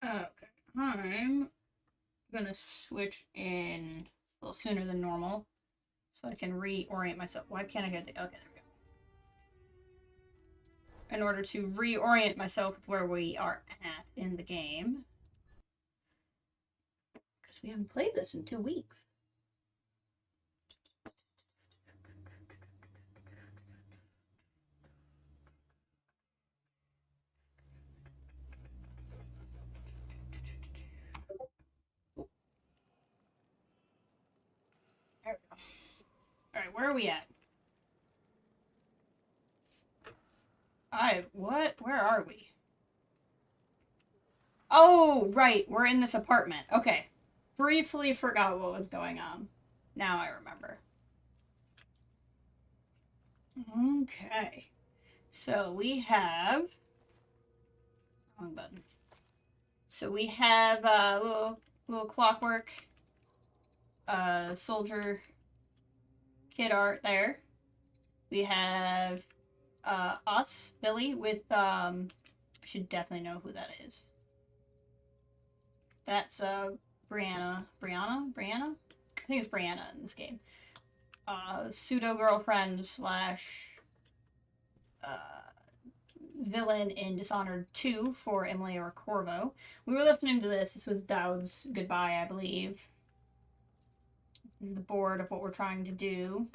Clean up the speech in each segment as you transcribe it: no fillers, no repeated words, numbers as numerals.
Okay, I'm gonna switch in a little sooner than normal so I can reorient myself. Why can't I get the... Okay, there we go. In order to reorient myself with where we are at in the game. Because we haven't played this in 2 weeks. There we go. Alright, where are we at? What? Where are we? Oh, right, we're in this apartment. Okay. Briefly forgot what was going on. Now I remember. Okay. So we have... Wrong button. So we have little clockwork soldier kid art there. We have us, Billy, with I should definitely know who that is. That's Brianna. I think it's Brianna in this game. Pseudo girlfriend slash villain in Dishonored 2 for Emily or Corvo. We were listening to this. This was Dowd's goodbye, I believe. The board of what we're trying to do.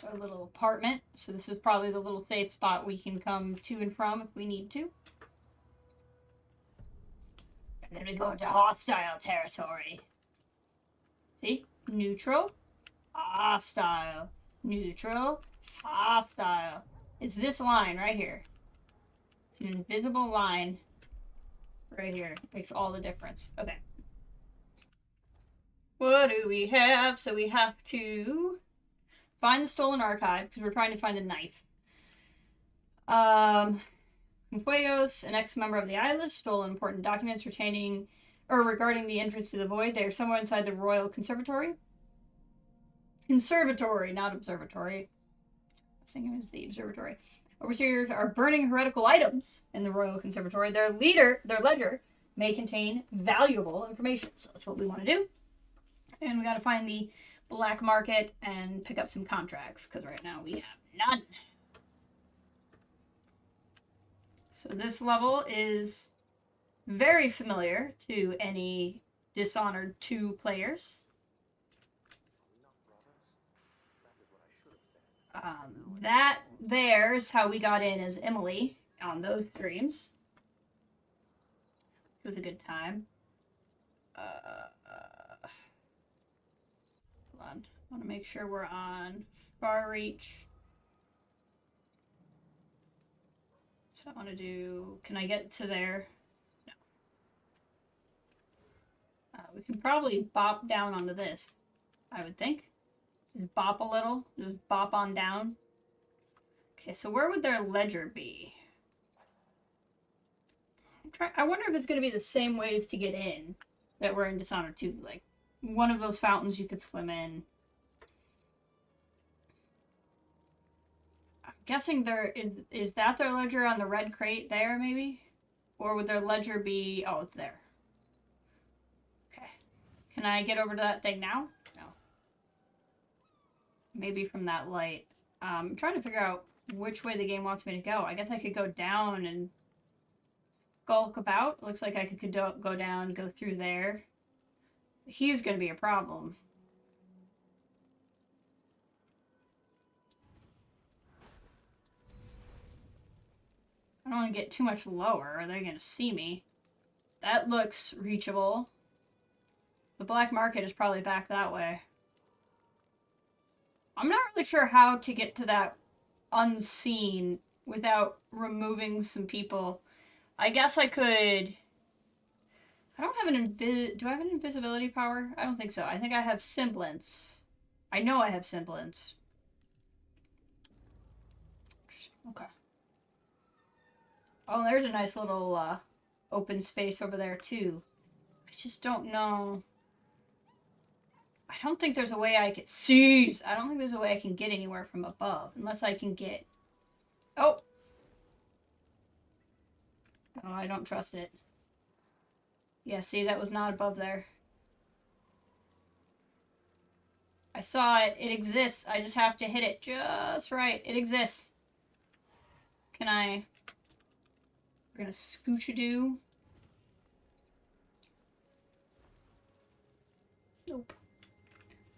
So a little apartment. So this is probably the little safe spot we can come to and from if we need to. And then we go into hostile territory. See? Neutral. Hostile. Neutral. Hostile. It's this line right here. It's an invisible line right here. Makes all the difference. Okay. What do we have? So we have to find the stolen archive because we're trying to find the knife. Confuegos, an ex-member of the Isles, stole important documents regarding the entrance to the void. They are somewhere inside the Royal Conservatory. Conservatory, not observatory. I was thinking it was the observatory. Overseers are burning heretical items in the Royal Conservatory. Their ledger, may contain valuable information. So that's what we want to do. And we got to find the black market and pick up some contracts because right now we have none. So this level is very familiar to any Dishonored 2 players. That there is how we got in as Emily on those streams. It was a good time. Hold on. I want to make sure we're on Far Reach. So I want to do... Can I get to there? No. We can probably bop down onto this, I would think. Just bop a little. Just bop on down. Okay, so where would their ledger be? I wonder if it's going to be the same ways to get in that were in Dishonored 2. Like, one of those fountains you could swim in. I'm guessing there is that their ledger on the red crate there, maybe? Or would their ledger be... Oh, it's there. Okay. Can I get over to that thing now? No. Maybe from that light. I'm trying to figure out which way the game wants me to go. I guess I could go down and skulk about. Looks like I could go down, go through there. He's going to be a problem. I don't want to get too much lower, or they're going to see me. That looks reachable. The black market is probably back that way. I'm not really sure how to get to that unseen without removing some people. I guess I could... I don't have an do I have an invisibility power? I don't think so. I think I have semblance. I know I have semblance. Okay. Oh, there's a nice little open space over there too. I just don't know. I don't think there's a way I can... Seize! I don't think there's a way I can get anywhere from above. Unless I can get... Oh! Oh, I don't trust it. Yeah, see, that was not above there. I saw it. It exists. I just have to hit it just right. It exists. Can I... We're gonna scooch-a-doo. Nope.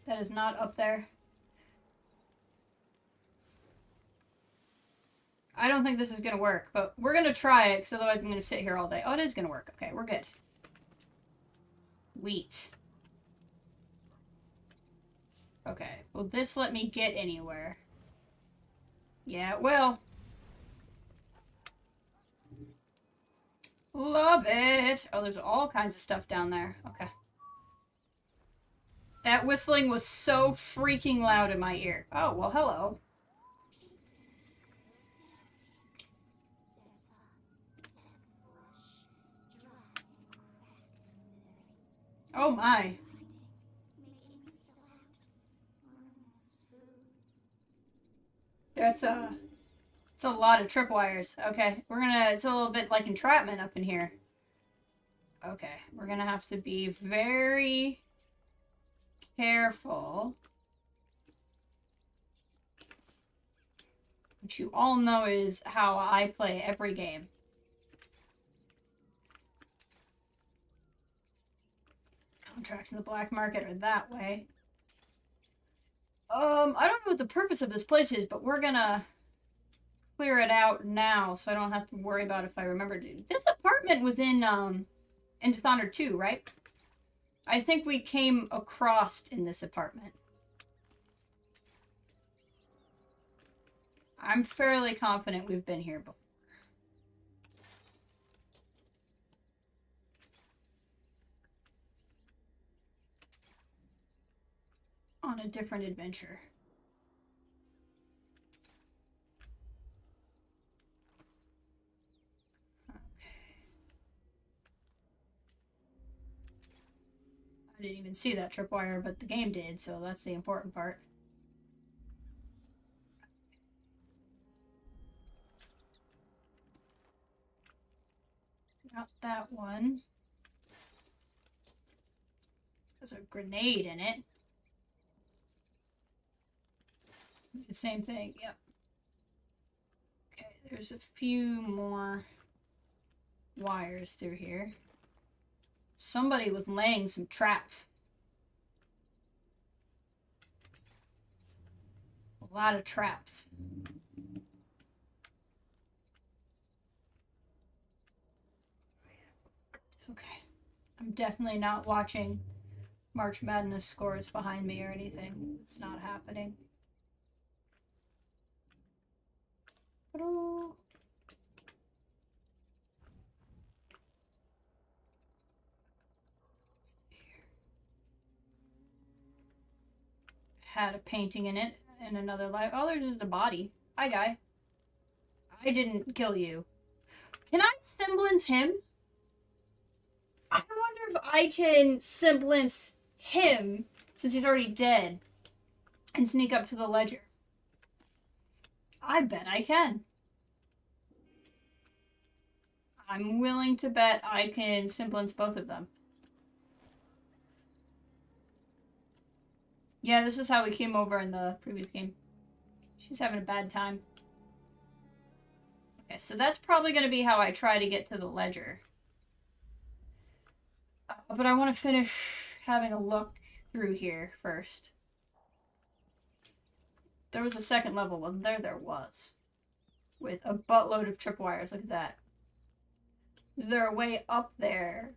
That is not up there. I don't think this is gonna work, but we're gonna try it, because otherwise I'm gonna sit here all day. Oh, it is gonna work. Okay, we're good. Wheat. Okay, will this let me get anywhere? Yeah, it will. Love it. Oh, there's all kinds of stuff down there. Okay. That whistling was so freaking loud in my ear. Oh, well, hello. Oh my. It's a lot of tripwires. Okay, it's a little bit like entrapment up in here. Okay, we're gonna have to be very careful. Which you all know is how I play every game. Contracts in the black market are that way. I don't know what the purpose of this place is, but we're gonna clear it out now so I don't have to worry about if I remember to. This apartment was in Dishonored 2, right? I think we came across in this apartment. I'm fairly confident we've been here before. On a different adventure. Okay. I didn't even see that tripwire, but the game did, so that's the important part. Got that one. There's a grenade in it. The same thing, yep. Okay, there's a few more wires through here. Somebody was laying some traps. A lot of traps. Okay. I'm definitely not watching March Madness scores behind me or anything. It's not happening. Hello. Had a painting in it in another life. Oh, there's just a body. Hi, guy. I didn't kill you. Can I semblance him? I wonder if I can semblance him, since he's already dead, and sneak up to the ledger. I bet I can. I'm willing to bet I can semblance both of them. Yeah, this is how we came over in the previous game. She's having a bad time. Okay, so that's probably going to be how I try to get to the ledger. But I want to finish having a look through here first. There was a second level, wasn't there? There was. With a buttload of tripwires. Look at that. Is there a way up there?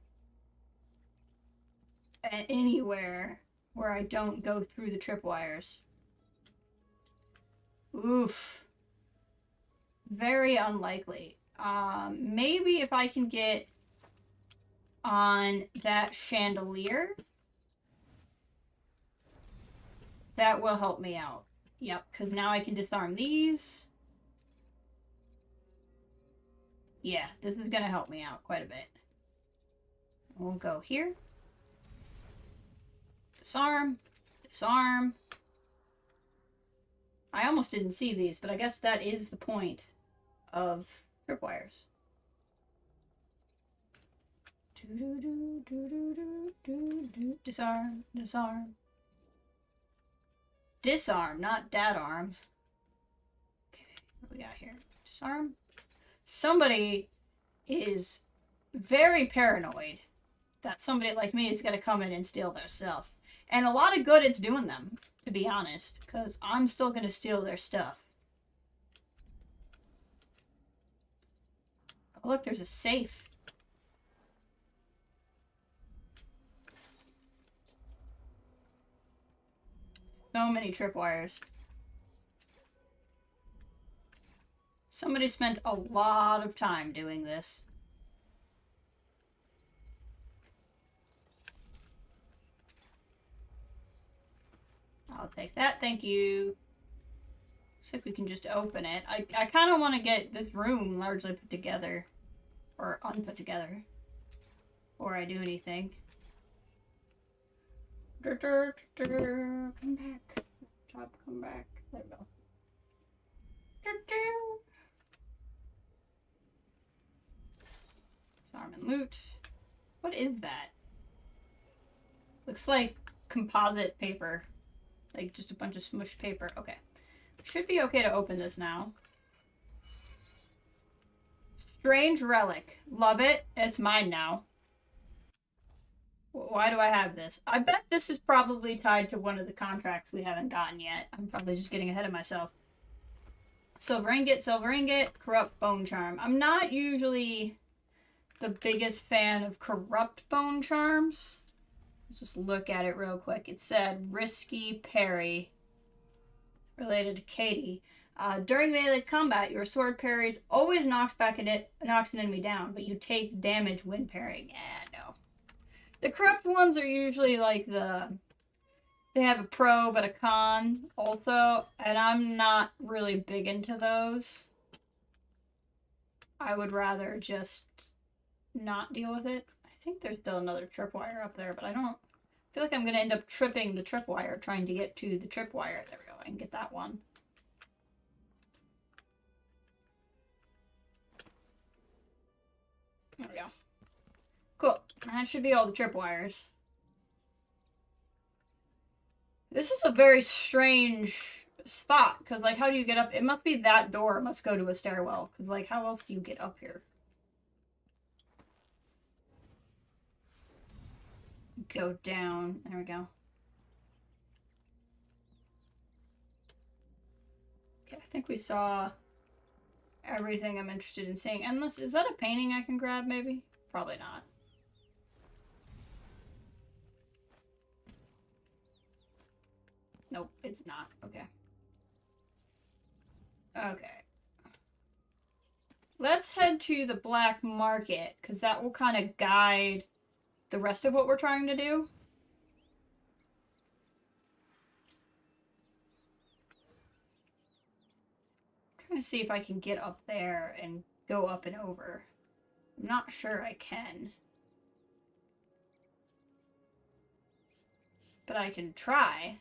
Anywhere where I don't go through the tripwires? Oof. Very unlikely. Maybe if I can get on that chandelier, that will help me out. Yep, because now I can disarm these. Yeah, this is going to help me out quite a bit. We'll go here. Disarm. Disarm. I almost didn't see these, but I guess that is the point of tripwires. Disarm, disarm. Disarm, not dad arm. Okay, what do we got here? Disarm. Somebody is very paranoid that somebody like me is going to come in and steal their stuff. And a lot of good it's doing them, to be honest, because I'm still going to steal their stuff. Oh, look, there's a safe. So many tripwires. Somebody spent a lot of time doing this. I'll take that, thank you. Looks like we can just open it. I kind of want to get this room largely put together. Or unput together. Before I do anything. Come back. Top, come back. There we go. Disarm and loot. What is that? Looks like composite paper. Like just a bunch of smushed paper. Okay. Should be okay to open this now. Strange relic. Love it. It's mine now. Why do I have this? I bet this is probably tied to one of the contracts we haven't gotten yet. I'm probably just getting ahead of myself. Silver ingot, corrupt bone charm. I'm not usually the biggest fan of corrupt bone charms. Let's just look at it real quick. It said risky parry related to Katie. During melee combat, your sword parries always knocks an enemy down, but you take damage when parrying. Yeah, no. The corrupt ones are usually like they have a pro but a con also, and I'm not really big into those. I would rather just not deal with it. I think there's still another tripwire up there, but I feel like I'm going to end up tripping the tripwire trying to get to the tripwire. There we go. I can get that one. There we go. Cool. That should be all the tripwires. This is a very strange spot, because, like, how do you get up? It must be that door must go to a stairwell, because, like, how else do you get up here? Go down. There we go. Okay, I think we saw everything I'm interested in seeing. Unless, is that a painting I can grab, maybe? Probably not. Nope, it's not. Okay. Okay. Let's head to the black market, because that will kind of guide the rest of what we're trying to do. I'm trying to see if I can get up there and go up and over. I'm not sure I can. But I can try.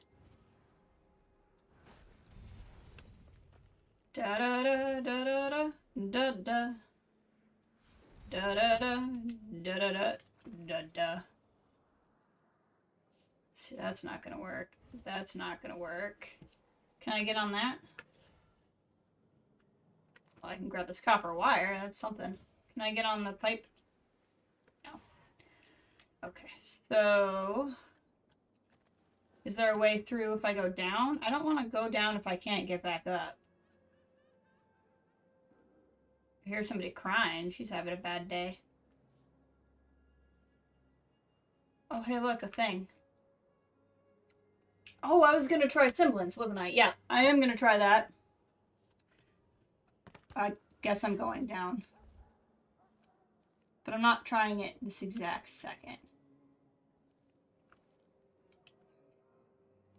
Da da da da da da da da da da da da da da da. See, that's not gonna work. That's not gonna work. Can I get on that? Well, I can grab this copper wire. That's something. Can I get on the pipe? No. Okay, so is there a way through if I go down? I don't want to go down if I can't get back up. I hear somebody crying. She's having a bad day. Oh, hey, look, a thing. Oh, I was going to try semblance, wasn't I? Yeah, I am going to try that. I guess I'm going down. But I'm not trying it this exact second.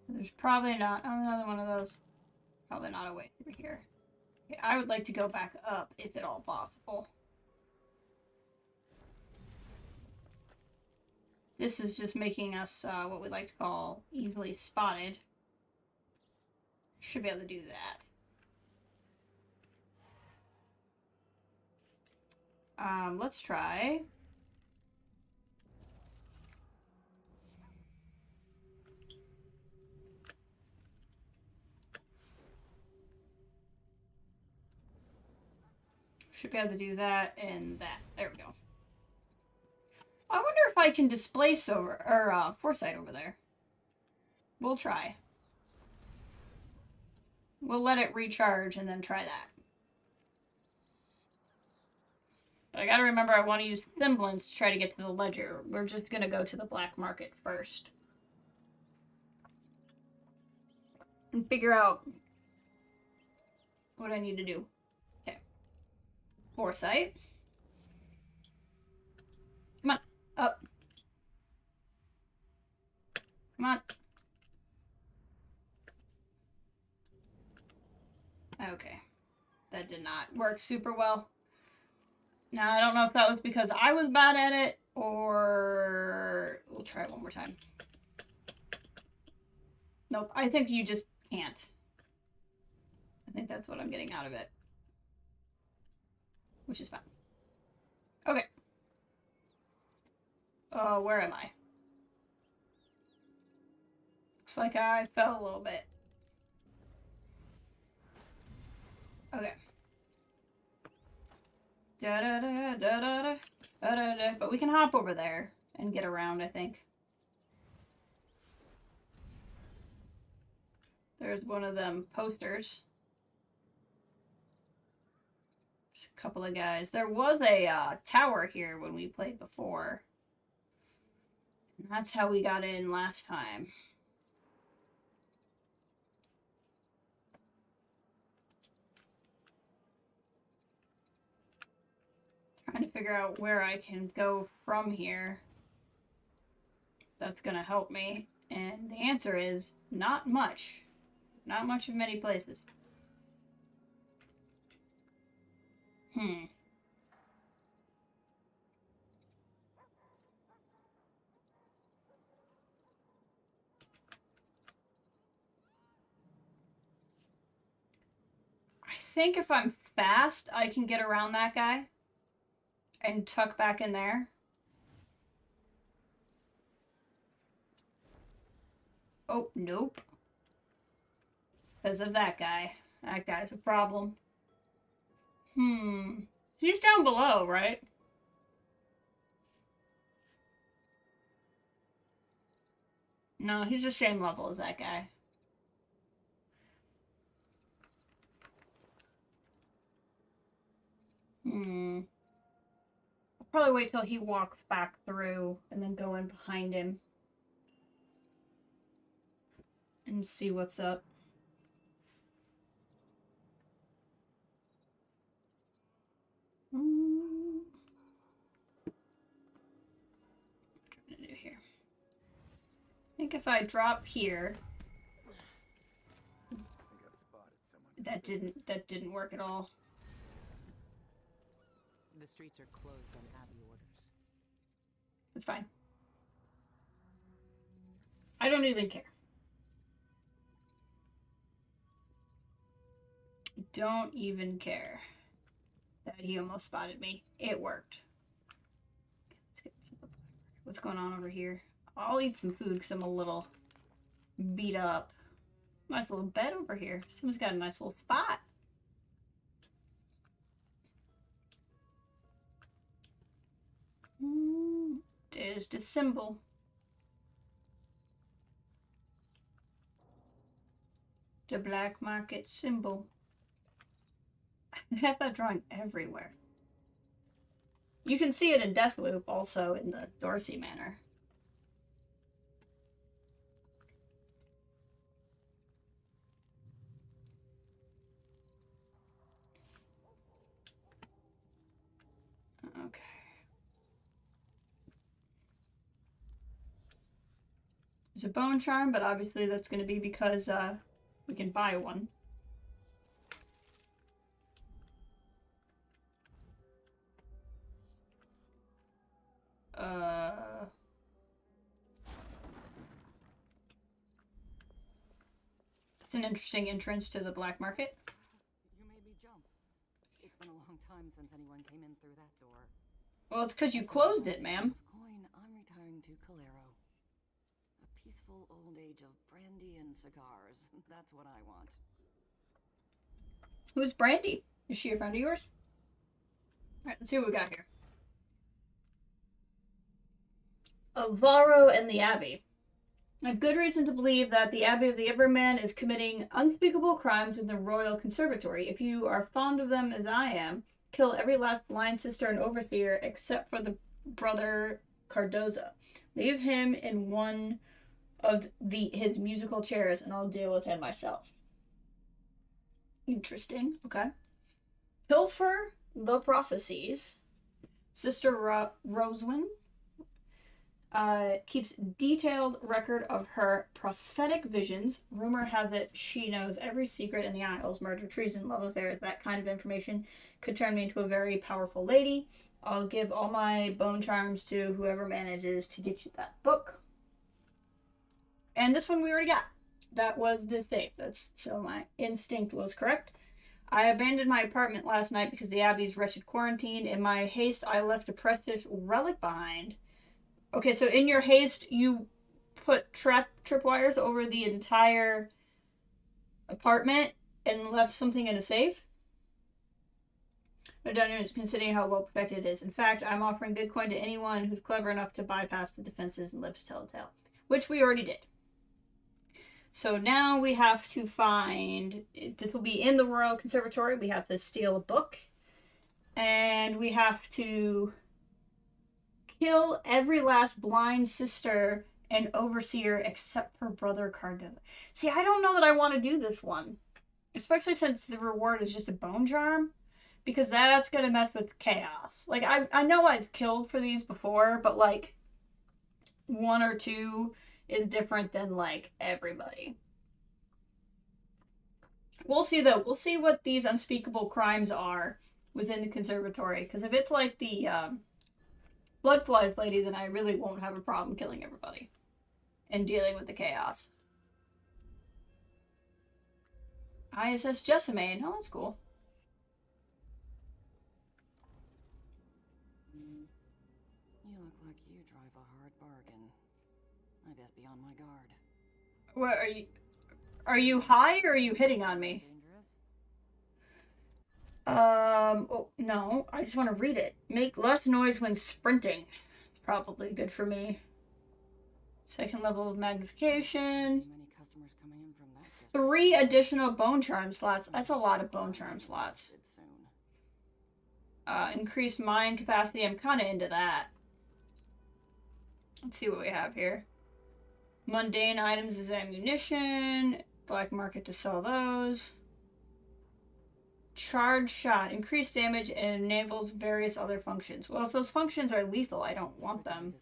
There's probably not another one of those. Probably not a way through here. Okay, I would like to go back up if at all possible. This is just making us what we like to call easily spotted. Should be able to do that. Let's try Should be able to do that and that. There we go. I wonder if I can displace over, or foresight over there. We'll try. We'll let it recharge and then try that. But I gotta remember I want to use semblance to try to get to the ledger. We're just gonna go to the black market first. And figure out what I need to do. Okay. Foresight. Come on. Up. Come on. Okay. That did not work super well. Now, I don't know if that was because I was bad at it, or... We'll try it one more time. Nope, I think you just can't. I think that's what I'm getting out of it. Which is fine. Okay. Where am I? Looks like I fell a little bit. Okay. Da-da-da-da-da-da-da-da. But we can hop over there and get around, I think. There's one of them posters. There's a couple of guys. There was a tower here when we played before. And that's how we got in last time. Trying to figure out where I can go from here. That's gonna help me. And the answer is not much. Not much of many places. I think if I'm fast, I can get around that guy and tuck back in there. Oh, nope. Because of that guy. That guy's a problem. He's down below, right? No, he's the same level as that guy. I'll probably wait till he walks back through and then go in behind him. And see what's up. What am I trying to do here? I think if I drop here, that didn't work at all. The streets are closed on Abbey orders. It's fine. I don't even care. Don't even care that he almost spotted me. It worked. What's going on over here? I'll eat some food because I'm a little beat up. Nice little bed over here. Someone's got a nice little spot. There's the symbol. The black market symbol. I have that drawing everywhere. You can see it in Deathloop, also in the Dorsey Manor. Okay. There's a bone charm, but obviously that's going to be because we can buy one. It's an interesting entrance to the black market. You made me jump. It's been a long time since anyone came in through that door. Well, it's because you closed it, ma'am. Coin, I'm retiring to Calero. A peaceful old age of brandy and cigars. That's what I want. Who's Brandy? Is she a friend of yours? Alright, let's see what we got here. Alvaro and the Abbey. I have good reason to believe that the Abbey of the Everman is committing unspeakable crimes in the Royal Conservatory. If you are fond of them as I am, kill every last blind sister and overseer except for the brother Cardoza. Leave him in one of his musical chairs and I'll deal with him myself. Interesting. Okay. Pilfer the prophecies. Sister Roswin keeps detailed record of her prophetic visions. Rumor has it she knows every secret in the Isles, murder, treason, love affairs. That kind of information could turn me into a very powerful lady. I'll give all my bone charms to whoever manages to get you that book. And this one we already got. That was the safe. So my instinct was correct. I abandoned my apartment last night because the Abbey's wretched quarantine. In my haste, I left a precious relic behind. Okay, so in your haste, you put tripwires over the entire apartment and left something in a safe? I don't know, considering how well protected it is. In fact, I'm offering good coin to anyone who's clever enough to bypass the defenses and live to tell the tale. Which we already did. So now we have to find... This will be in the Royal Conservatory. We have to steal a book. And we have to... kill every last blind sister and overseer except for Brother Cardoza. See, I don't know that I want to do this one. Especially since the reward is just a bone charm. Because that's going to mess with chaos. Like, I know I've killed for these before, but, like, 1 or 2 is different than, like, everybody. We'll see, though. We'll see what these unspeakable crimes are within the conservatory. Because if it's like the, Blood Flies lady, then I really won't have a problem killing everybody. And dealing with the chaos. ISS Jessamine. Oh, that's cool. You look like you drive a hard bargain. I best be on my guard. What, are you high or are you hitting on me? Oh, no. I just want to read it. Make less noise when sprinting. It's probably good for me. Second level of magnification. 3 additional bone charm slots. That's a lot of bone charm slots. Increased mind capacity. I'm kind of into that. Let's see what we have here. Mundane items as ammunition. Black market to sell those. Charge shot. Increased damage and enables various other functions. Well, if those functions are lethal, I don't want them.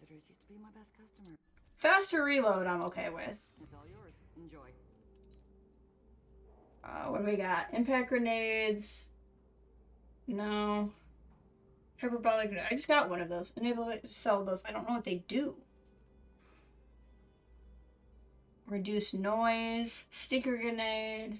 Faster reload, I'm okay with. It's all yours. Enjoy. What do we got? Impact grenades. No. Hyperbolic grenade. I just got one of those. Enable it to sell those. I don't know what they do. Reduce noise. Sticker grenade.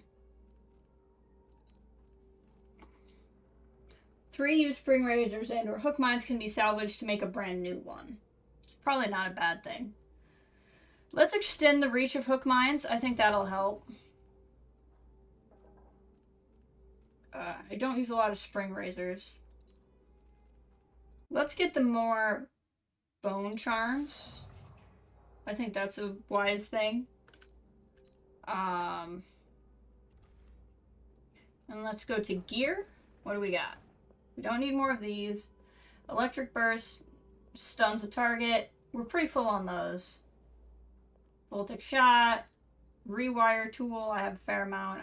3 used spring razors and or hook mines can be salvaged to make a brand new one. It's probably not a bad thing. Let's extend the reach of hook mines. I think that'll help. I don't use a lot of spring razors. Let's get the more bone charms. I think that's a wise thing. And let's go to gear. What do we got? We don't need more of these. Electric burst stuns a target. We're pretty full on those. Voltic shot. Rewire tool. I have a fair amount.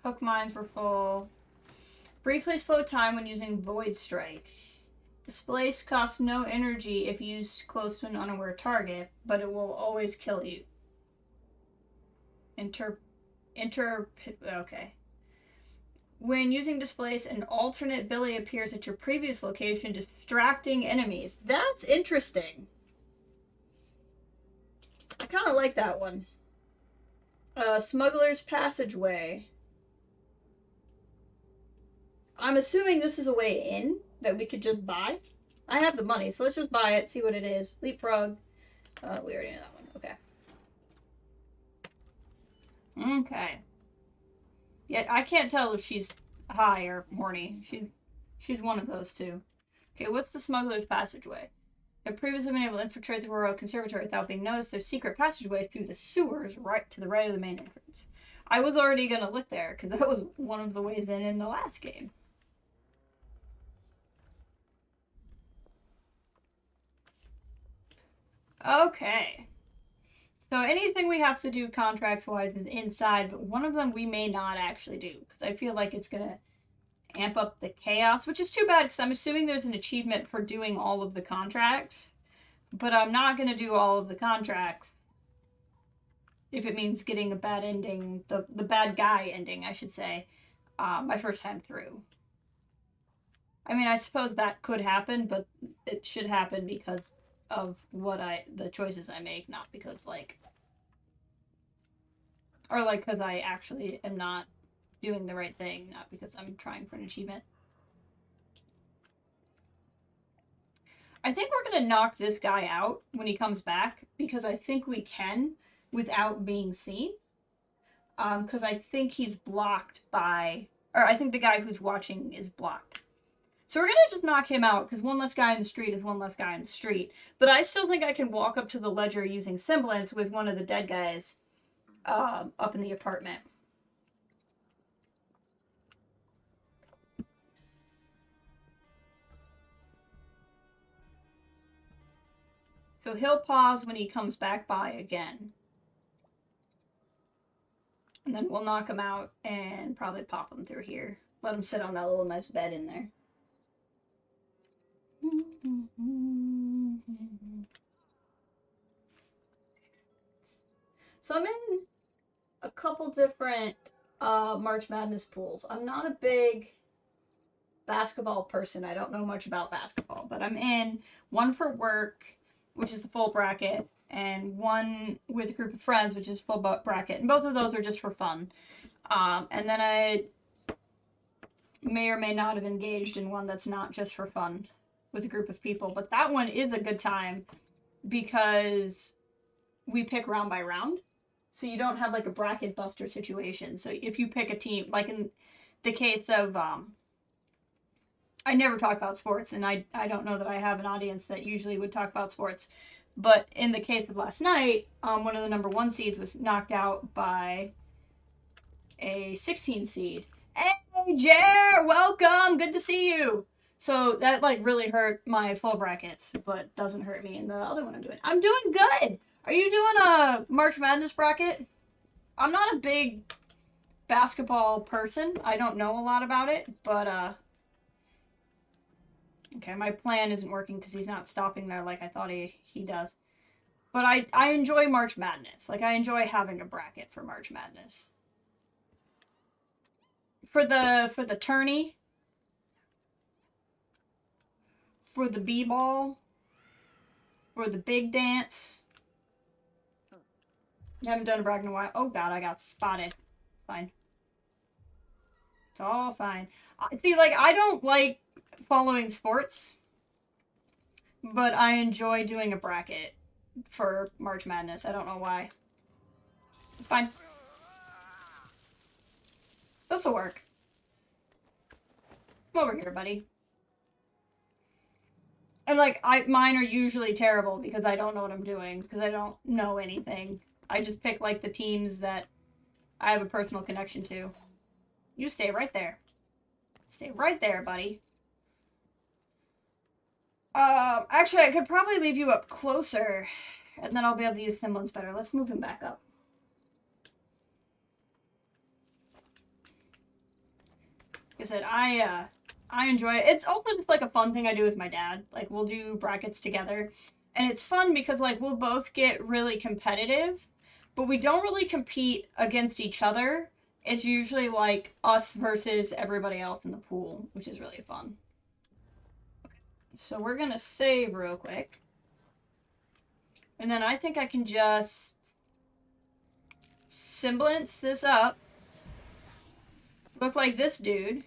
Hook mines were full. Briefly slow time when using Void Strike. Displace costs no energy if used close to an unaware target, but it will always kill you. Okay. When using Displace, an alternate Billy appears at your previous location, distracting enemies. That's interesting. I kind of like that one. Smuggler's Passageway. I'm assuming this is a way in that we could just buy. I have the money, so let's just buy it, see what it is. Leapfrog. We already know that one. Okay. Okay. Yeah, I can't tell if she's high or horny. She's one of those two. Okay, what's the smuggler's passageway? Have previously been able to infiltrate the Royal Conservatory without being noticed. There's secret passageway through the sewers right to the right of the main entrance. I was already gonna look there because that was one of the ways in the last game. Okay. So anything we have to do contracts-wise is inside, but one of them we may not actually do because I feel like it's gonna amp up the chaos, which is too bad because I'm assuming there's an achievement for doing all of the contracts, but I'm not gonna do all of the contracts if it means getting a bad ending, the bad guy ending, I should say, my first time through. I mean, I suppose that could happen, but it should happen because of the choices I make, not because because I actually am not doing the right thing, not because I'm trying for an achievement. I think we're gonna knock this guy out when he comes back because I think we can without being seen. Because I think he's blocked by, or I think the guy who's watching is blocked. So we're gonna just knock him out because one less guy in the street is one less guy in the street. But I still think I can walk up to the ledger using semblance with one of the dead guys up in the apartment. So he'll pause when he comes back by again. And then we'll knock him out and probably pop him through here. Let him sit on that little nice bed in there. So I'm in a couple different March Madness pools. I'm not a big basketball person. I don't know much about basketball, but I'm in one for work, which is the full bracket, and one with a group of friends, which is full bracket. And both of those are just for fun. And then I may or may not have engaged in one that's not just for fun with a group of people. But that one is a good time because we pick round by round. So you don't have like a bracket buster situation. So if you pick a team, like in the case of, I never talk about sports, and I don't know that I have an audience that usually would talk about sports. But in the case of last night, one of the number 1 seeds was knocked out by a 16 seed. Hey, Jer, welcome. Good to see you. So that like really hurt my full brackets, but doesn't hurt me in the other one I'm doing. I'm doing good. Are you doing a March Madness bracket? I'm not a big basketball person. I don't know a lot about it, but okay, my plan isn't working because he's not stopping there like I thought he does. But I enjoy March Madness. Like, I enjoy having a bracket for March Madness. For the tourney, for the b-ball, for the big dance. I haven't done a bracket in a while. Oh god, I got spotted. It's fine. It's all fine. See, like, I don't like following sports, but I enjoy doing a bracket for March Madness. I don't know why. It's fine. This'll work. Come over here, buddy. And like, mine are usually terrible because I don't know what I'm doing, because I don't know anything. I just pick like the teams that I have a personal connection to. You stay right there. Stay right there, buddy. Actually, I could probably leave you up closer, and then I'll be able to use semblance better. Let's move him back up. Like I said, I enjoy it. It's also just like a fun thing I do with my dad. Like, we'll do brackets together, and it's fun because like we'll both get really competitive, but we don't really compete against each other. It's usually like us versus everybody else in the pool, which is really fun. Okay. So we're gonna save real quick. And then I think I can just semblance this up. Look like this dude.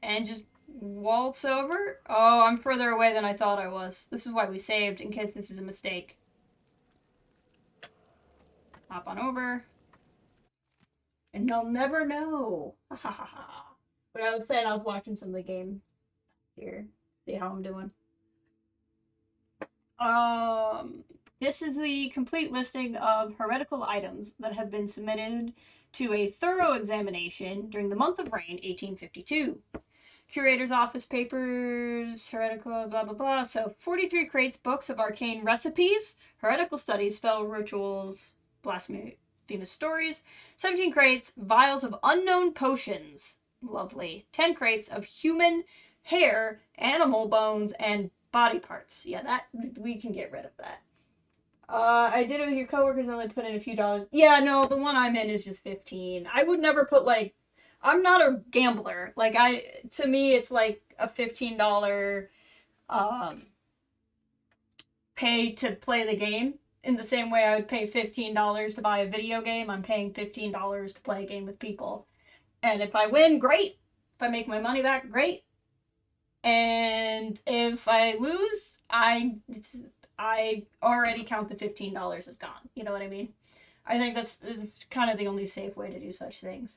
And just waltz over. Oh, I'm further away than I thought I was. This is why we saved, in case this is a mistake. Hop on over. And they'll never know. But I was saying I was watching some of the game. Here, see how I'm doing. This is the complete listing of heretical items that have been submitted to a thorough examination during the month of rain, 1852. Curator's office papers, heretical, blah, blah, blah. So 43 crates, books of arcane recipes, heretical studies, spell rituals, blasphemous stories. 17 crates, vials of unknown potions. Lovely. 10 crates of human hair, animal bones, and body parts. Yeah, that we can get rid of that. I did it with your coworkers, only put in a few dollars. Yeah, no, the one I'm in is just 15. I would never put, like, I'm not a gambler. Like, to me, it's like a $15 pay to play the game. In the same way I would pay $15 to buy a video game, I'm paying $15 to play a game with people. And if I win, great. If I make my money back, great. And if I lose, I already count the $15 as gone. You know what I mean? I think that's kind of the only safe way to do such things.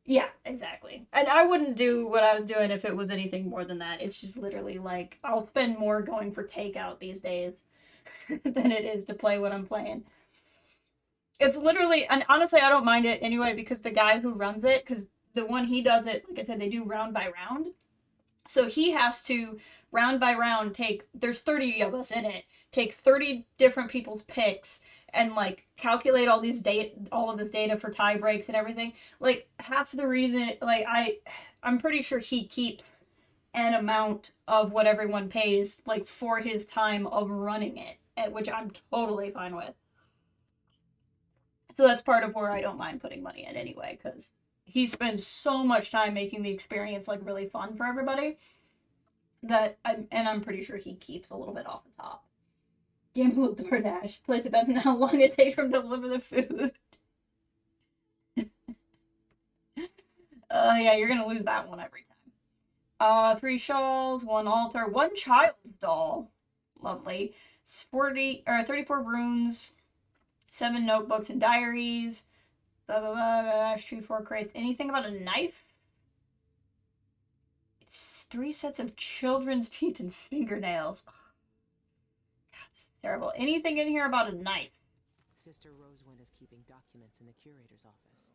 Yeah, exactly. And I wouldn't do what I was doing if it was anything more than that. It's just literally like, I'll spend more going for takeout these days than it is to play what I'm playing. It's literally, and honestly, I don't mind it anyway, because the guy who runs it, because the one he does it, like I said, they do round by round. So he has to, round by round, there's 30 of us in it, take 30 different people's picks, and like calculate all of this data for tie breaks and everything. Like half the reason, like I'm pretty sure he keeps an amount of what everyone pays, like for his time of running it, which I'm totally fine with. So that's part of where I don't mind putting money in anyway, because he spends so much time making the experience like really fun for everybody I'm pretty sure he keeps a little bit off the top. Gamble with DoorDash. Place it bets on how long it takes for him to deliver the food. Yeah, you're gonna lose that one every time. 3 shawls, 1 altar, 1 child's doll. Lovely. 34 runes, 7 notebooks and diaries. Blah blah blah. 4 crates. Anything about a knife? It's 3 sets of children's teeth and fingernails. That's terrible. Anything in here about a knife? Sister Rosewind is keeping documents in the curator's office.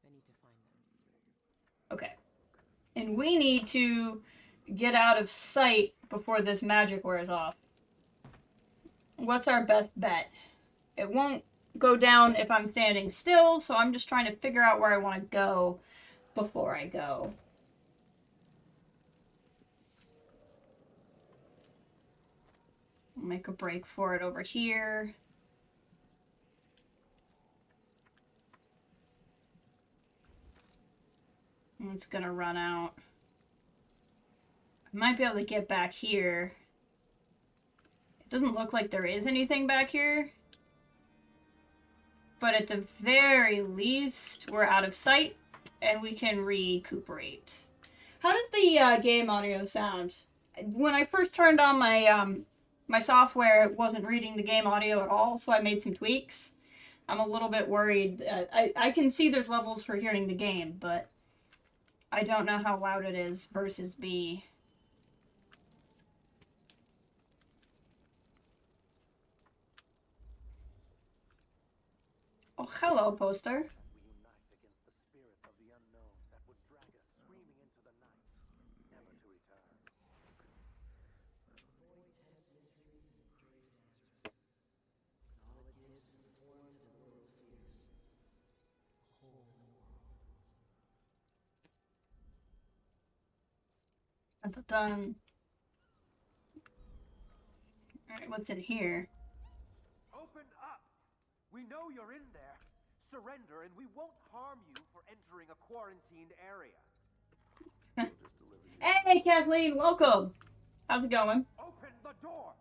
I need to find them. Okay. And we need to get out of sight before this magic wears off. What's our best bet? It won't go down if I'm standing still, so I'm just trying to figure out where I want to go before I go. I'll make a break for it over here. And it's gonna run out. I might be able to get back here. It doesn't look like there is anything back here. But at the very least, we're out of sight and we can recuperate. How does the game audio sound? When I first turned on my my software, it wasn't reading the game audio at all, so I made some tweaks. I'm a little bit worried. I can see there's levels for hearing the game, but I don't know how loud it is versus B. Oh, hello, poster. Dun. Alright, what's in here? Open up! We know you're in there. Surrender and we won't harm you for entering a quarantined area. Hey, Kathleen, welcome! How's it going? Open the door!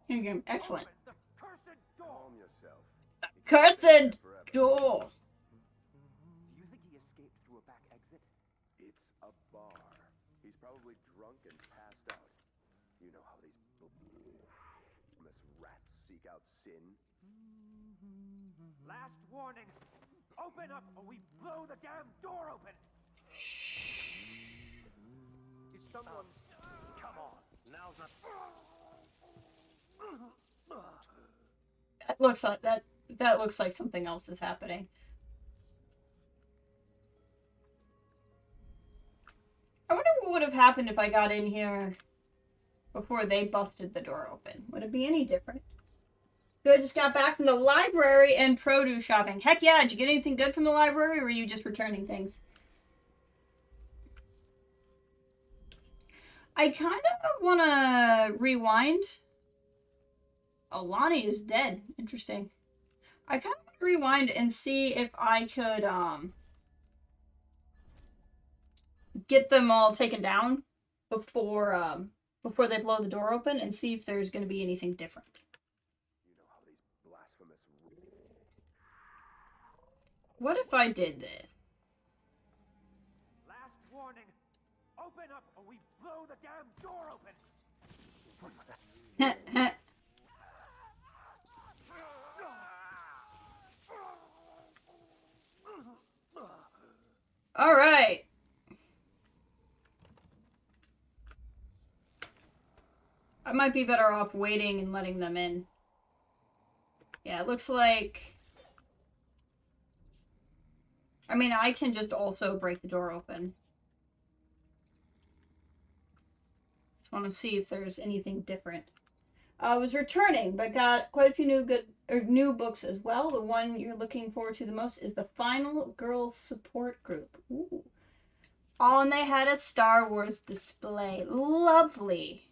Excellent. Open the cursed door! Calm yourself. Cursed door! Do you think he escaped through a back exit? It's a bar. He's probably drunk and passed out. You know how these infamous rats seek out sin? Last warning! Open up or we blow the damn door open! Is someone... Come That looks like that looks like something else is happening. I wonder what would have happened if I got in here before they busted the door open. Would it be any different? Good, just got back from the library and produce shopping. Heck yeah, did you get anything good from the library, or were you just returning things? I kind of want to rewind. Oh, Lonnie is dead. Interesting. I kind of want to rewind and see if I could, get them all taken down before they blow the door open, and see if there's going to be anything different. You know how these blasphemous... What if I did this? Last warning. Open up or we blow the damn door open. All right. I might be better off waiting and letting them in. Yeah, it looks like... I mean, I can just also break the door open. Just want to see if there's anything different. I was returning, but got quite a few new books as well. The one you're looking forward to the most is the Final Girls Support Group. Ooh. Oh, and they had a Star Wars display. Lovely.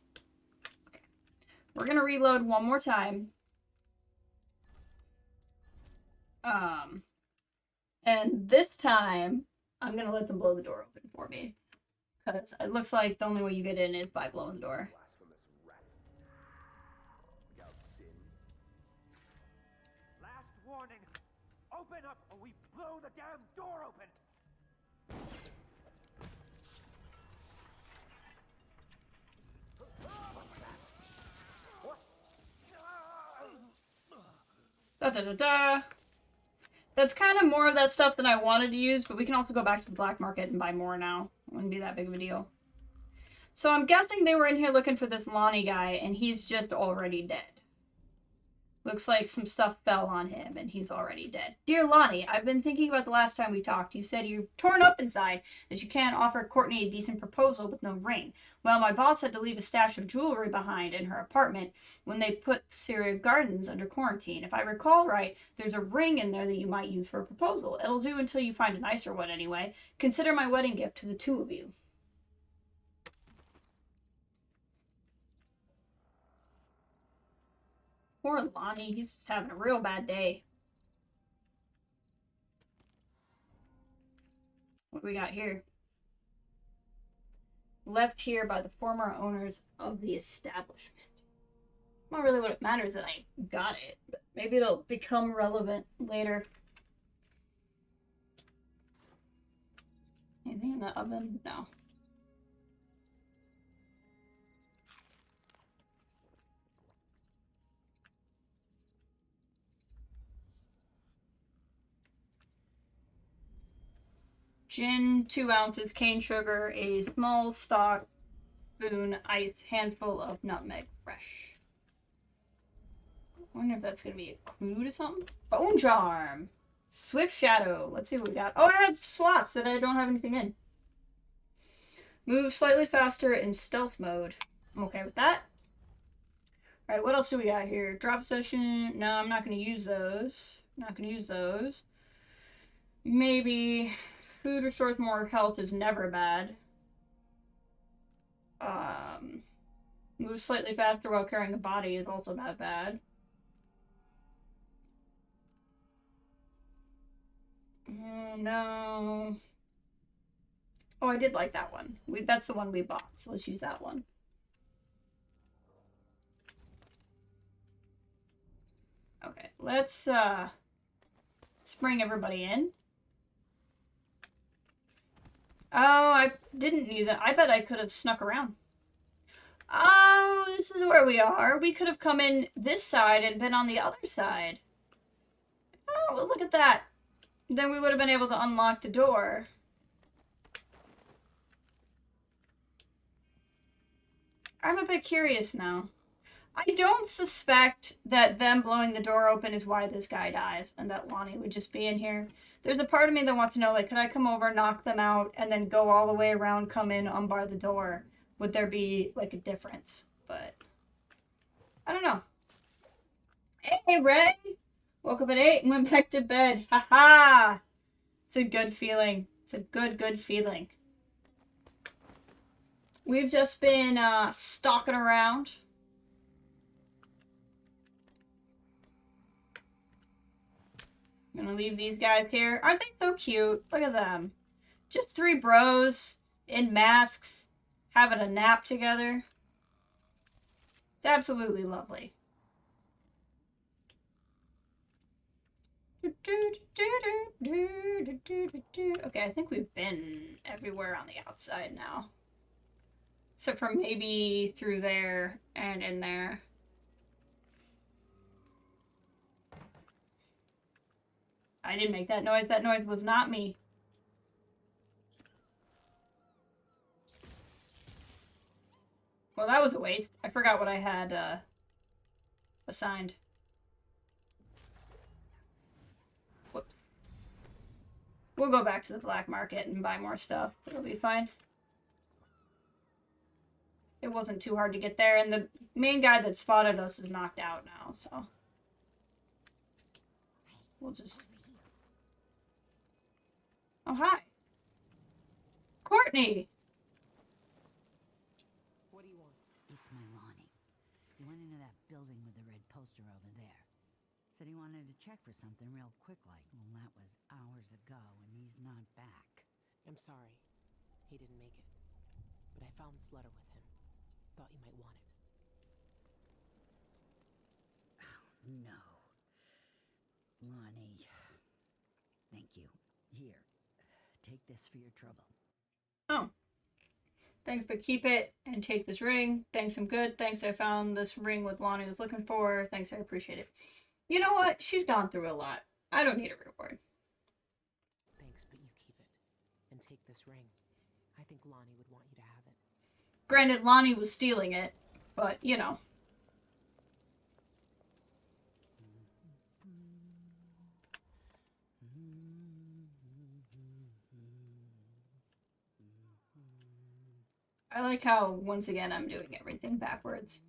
Okay. We're going to reload one more time. And this time, I'm going to let them blow the door open for me. Because it looks like the only way you get in is by blowing the door. Blasphemous rat. Without sin. Last warning. Open up or we blow the damn door open. Da da da da. That's kind of more of that stuff that I wanted to use, but we can also go back to the black market and buy more now. It wouldn't be that big of a deal. So I'm guessing they were in here looking for this Lonnie guy, and he's just already dead. Looks like some stuff fell on him, and he's already dead. Dear Lonnie, I've been thinking about the last time we talked. You said you're torn up inside, that you can't offer Courtney a decent proposal with no ring. Well, my boss had to leave a stash of jewelry behind in her apartment when they put Syria Gardens under quarantine. If I recall right, there's a ring in there that you might use for a proposal. It'll do until you find a nicer one anyway. Consider my wedding gift to the two of you. Poor Lonnie, he's just having a real bad day. What do we got here? Left here by the former owners of the establishment. Not really what it matters that I got it, but maybe it'll become relevant later. Anything in the oven? No. Gin, 2 ounces, cane sugar, a small stock spoon, ice, handful of nutmeg, fresh. I wonder if that's going to be a clue to something. Bone charm. Swift shadow. Let's see what we got. Oh, I have slots that I don't have anything in. Move slightly faster in stealth mode. I'm okay with that. Alright, what else do we got here? Drop session. No, I'm not going to use those. Not going to use those. Maybe... Food restores more health is never bad. Move slightly faster while carrying a body is also not bad. No. Oh, I did like that one. That's the one we bought, so let's use that one. Okay, let's bring everybody in. Oh, I didn't need that. I bet I could have snuck around. Oh, this is where we are. We could have come in this side and been on the other side. Oh, well, look at that. Then we would have been able to unlock the door. I'm a bit curious now. I don't suspect that them blowing the door open is why this guy dies and that Lonnie would just be in here. There's a part of me that wants to know, like, could I come over, knock them out, and then go all the way around, come in, unbar the door? Would there be, like, a difference? But I don't know. Hey, Ray! Woke up at 8 and went back to bed. Ha-ha! It's a good feeling. It's a good feeling. We've just been stalking around. I'm gonna leave these guys here. Aren't they so cute? Look at them. Just 3 bros in masks having a nap together. It's absolutely lovely. Okay, I think we've been everywhere on the outside now. Except for maybe through there and in there. I didn't make that noise. That noise was not me. Well, that was a waste. I forgot what I had assigned. Whoops. We'll go back to the black market and buy more stuff. It'll be fine. It wasn't too hard to get there, and the main guy that spotted us is knocked out now, so... We'll just... Oh, hi. Courtney! What do you want? It's my Lonnie. He went into that building with the red poster over there. Said he wanted to check for something real quick like. Well, that was hours ago, and he's not back. I'm sorry. He didn't make it. But I found this letter with him. Thought you might want it. Oh, no. Lonnie. Thank you. Here. Take this for your trouble. Oh. Thanks, but keep it and take this ring. Thanks, I'm good. Thanks, I found this ring with Lonnie was looking for. Thanks, I appreciate it. You know what? She's gone through a lot. I don't need a reward. Thanks, but you keep it. And take this ring. I think Lonnie would want you to have it. Granted, Lonnie was stealing it, but, you know. I like how, once again, I'm doing everything backwards.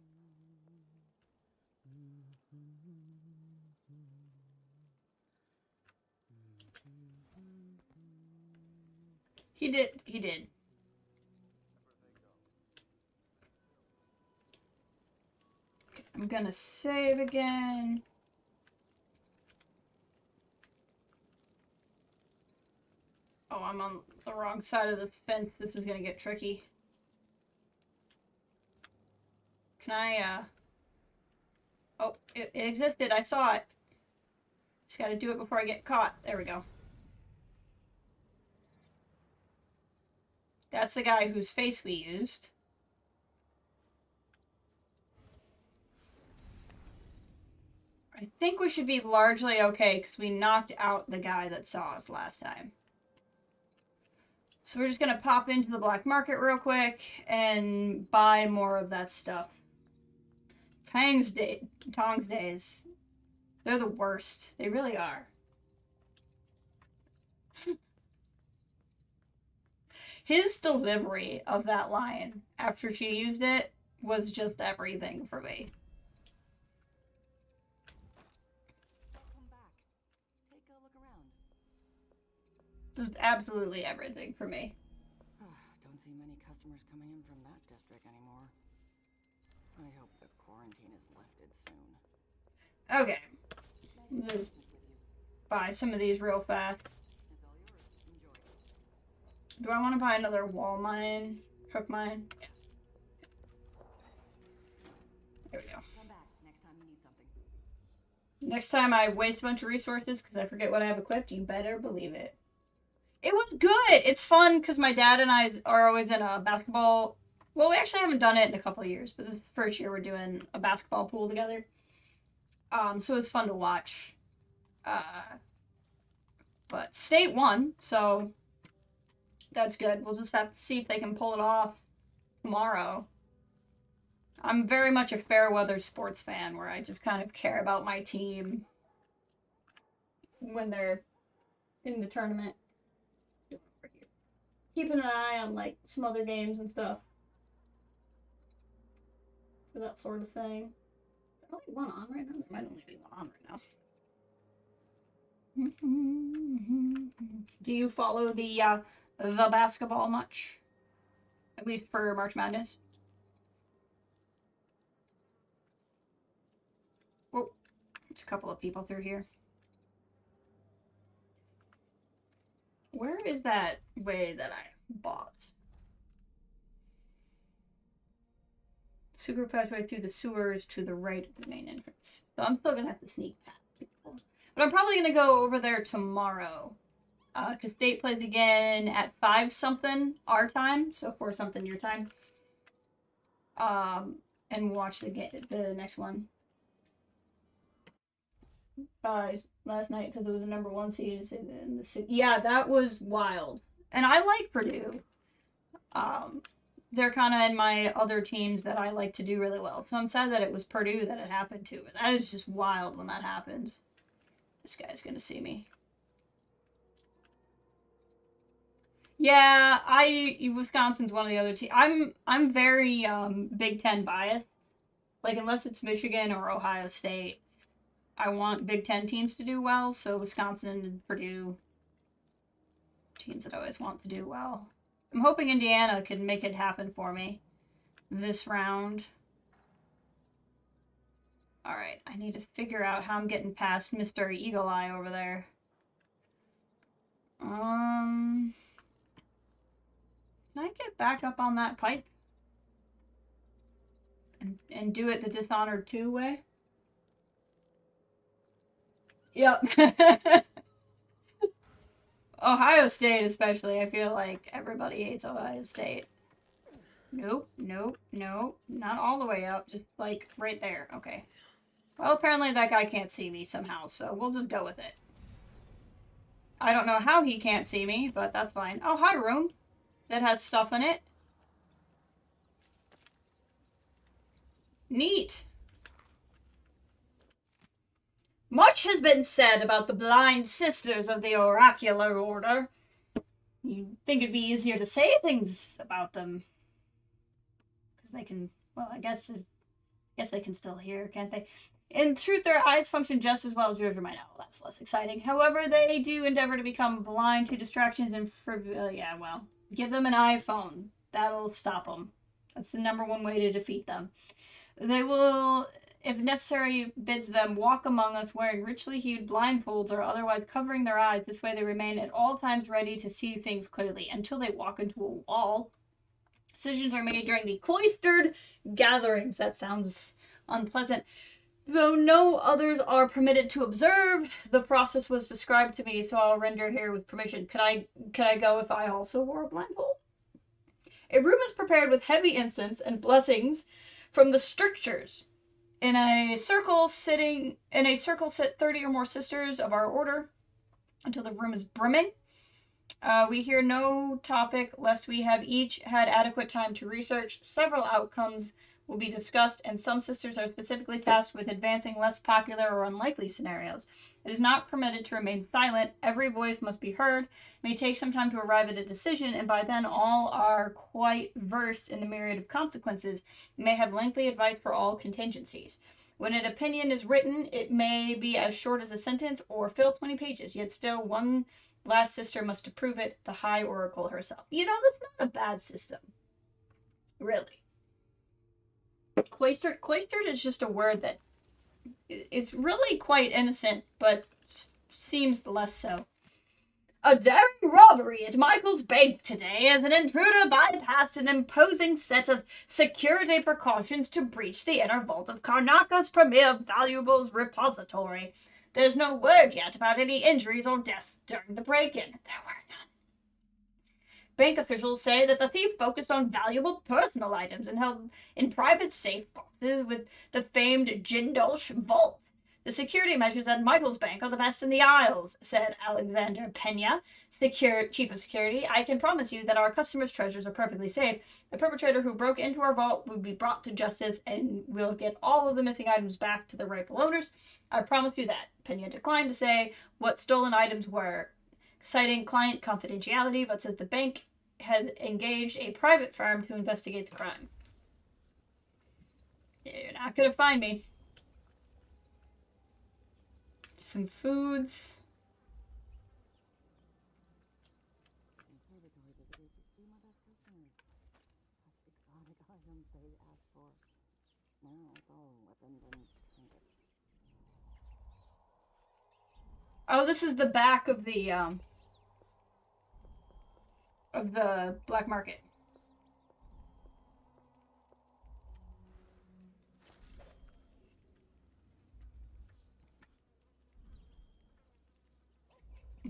He did. I'm gonna save again. Oh, I'm on the wrong side of the fence. This is gonna get tricky. Can I, Oh, it existed. I saw it. Just gotta do it before I get caught. There we go. That's the guy whose face we used. I think we should be largely okay because we knocked out the guy that saw us last time. So we're just going to pop into the black market real quick and buy more of that stuff. Tongs days. They're the worst. They really are. His delivery of that line after she used it was just everything for me. Come back. Take a look around. Just absolutely everything for me. Don't see many customers coming in from that district anymore. I hope the quarantine is lifted soon. Okay. Just buy some of these real fast. It's all yours. Enjoy. Do I want to buy another wall mine? Hook mine? Yeah. There we go. Come back next time you need something. Next time I waste a bunch of resources because I forget what I have equipped, you better believe it. It was good! It's fun because my dad and I are always in a basketball... Well, we actually haven't done it in a couple of years, but this is the first year we're doing a basketball pool together. So it's fun to watch. But State won, so that's good. We'll just have to see if they can pull it off tomorrow. I'm very much a fair weather sports fan where I just kind of care about my team when they're in the tournament. Keeping an eye on like some other games and stuff. For that sort of thing. There's only one on right now. There might only be one on right now. Do you follow the basketball much? At least for March Madness? Oh, there's a couple of people through here. Where is that way that I bought? Secret pathway through the sewers to the right of the main entrance. So I'm still gonna have to sneak past people. But I'm probably gonna go over there tomorrow. Because State plays again at 5 something our time, so 4 something your time. And watch the next one. Last night because it was the number 1 seed in the city. Yeah, that was wild. And I like Purdue. They're kind of in my other teams that I like to do really well. So I'm sad that it was Purdue that it happened to. But that is just wild when that happens. This guy's gonna see me. Yeah, Wisconsin's one of the other teams. I'm very Big Ten biased. Like unless it's Michigan or Ohio State, I want Big Ten teams to do well. So Wisconsin and Purdue, teams that I always want to do well. I'm hoping Indiana can make it happen for me this round. Alright, I need to figure out how I'm getting past Mr. Eagle Eye over there. Can I get back up on that pipe? And do it the Dishonored 2 way? Yep. Ohio State especially. I feel like everybody hates Ohio State. Nope, nope, nope. Not all the way up. Just like right there. Okay. Well, apparently that guy can't see me somehow, so we'll just go with it. I don't know how he can't see me, but that's fine. Oh, hi, room. That has stuff in it. Neat. Much has been said about the blind sisters of the oracular order. You'd think it'd be easier to say things about them. Because they can, well, I guess they can still hear, can't they? In truth, their eyes function just as well as yours or mine. Oh, that's less exciting. However, they do endeavor to become blind to distractions and yeah, well, give them an iPhone. That'll stop them. That's the #1 way to defeat them. They will, if necessary, bids them walk among us wearing richly hued blindfolds or otherwise covering their eyes. This way they remain at all times ready to see things clearly until they walk into a wall. Decisions are made during the cloistered gatherings. That sounds unpleasant. Though no others are permitted to observe, the process was described to me, so I'll render here with permission. Could I go if I also wore a blindfold? A room is prepared with heavy incense and blessings from the strictures. In a circle sit 30 or more sisters of our order until the room is brimming. We hear no topic lest we have each had adequate time to research. Several outcomes will be discussed, and some sisters are specifically tasked with advancing less popular or unlikely scenarios. It is not permitted to remain silent. Every voice must be heard. It may take some time to arrive at a decision, and by then all are quite versed in the myriad of consequences. You may have lengthy advice for all contingencies. When an opinion is written, it may be as short as a sentence or fill 20 pages, yet still one last sister must approve it, the High Oracle herself. You know, that's not a bad system. Really. Cloistered is just a word that is really quite innocent, but seems less so. A daring robbery at Michael's bank today as an intruder bypassed an imposing set of security precautions to breach the inner vault of Karnaka's premier valuables repository. There's no word yet about any injuries or deaths during the break-in. There were none. Bank officials say that the thief focused on valuable personal items and held in private safe boxes with the famed Jindolsh vault. The security measures at Michael's Bank are the best in the Isles, said Alexander Pena, chief of security. I can promise you that our customers' treasures are perfectly safe. The perpetrator who broke into our vault will be brought to justice, and we'll get all of the missing items back to the rightful owners. I promise you that. Pena declined to say what stolen items were, citing client confidentiality, but says the bank has engaged a private firm to investigate the crime. You're not gonna find me. Some foods. Oh, this is the back of the black market.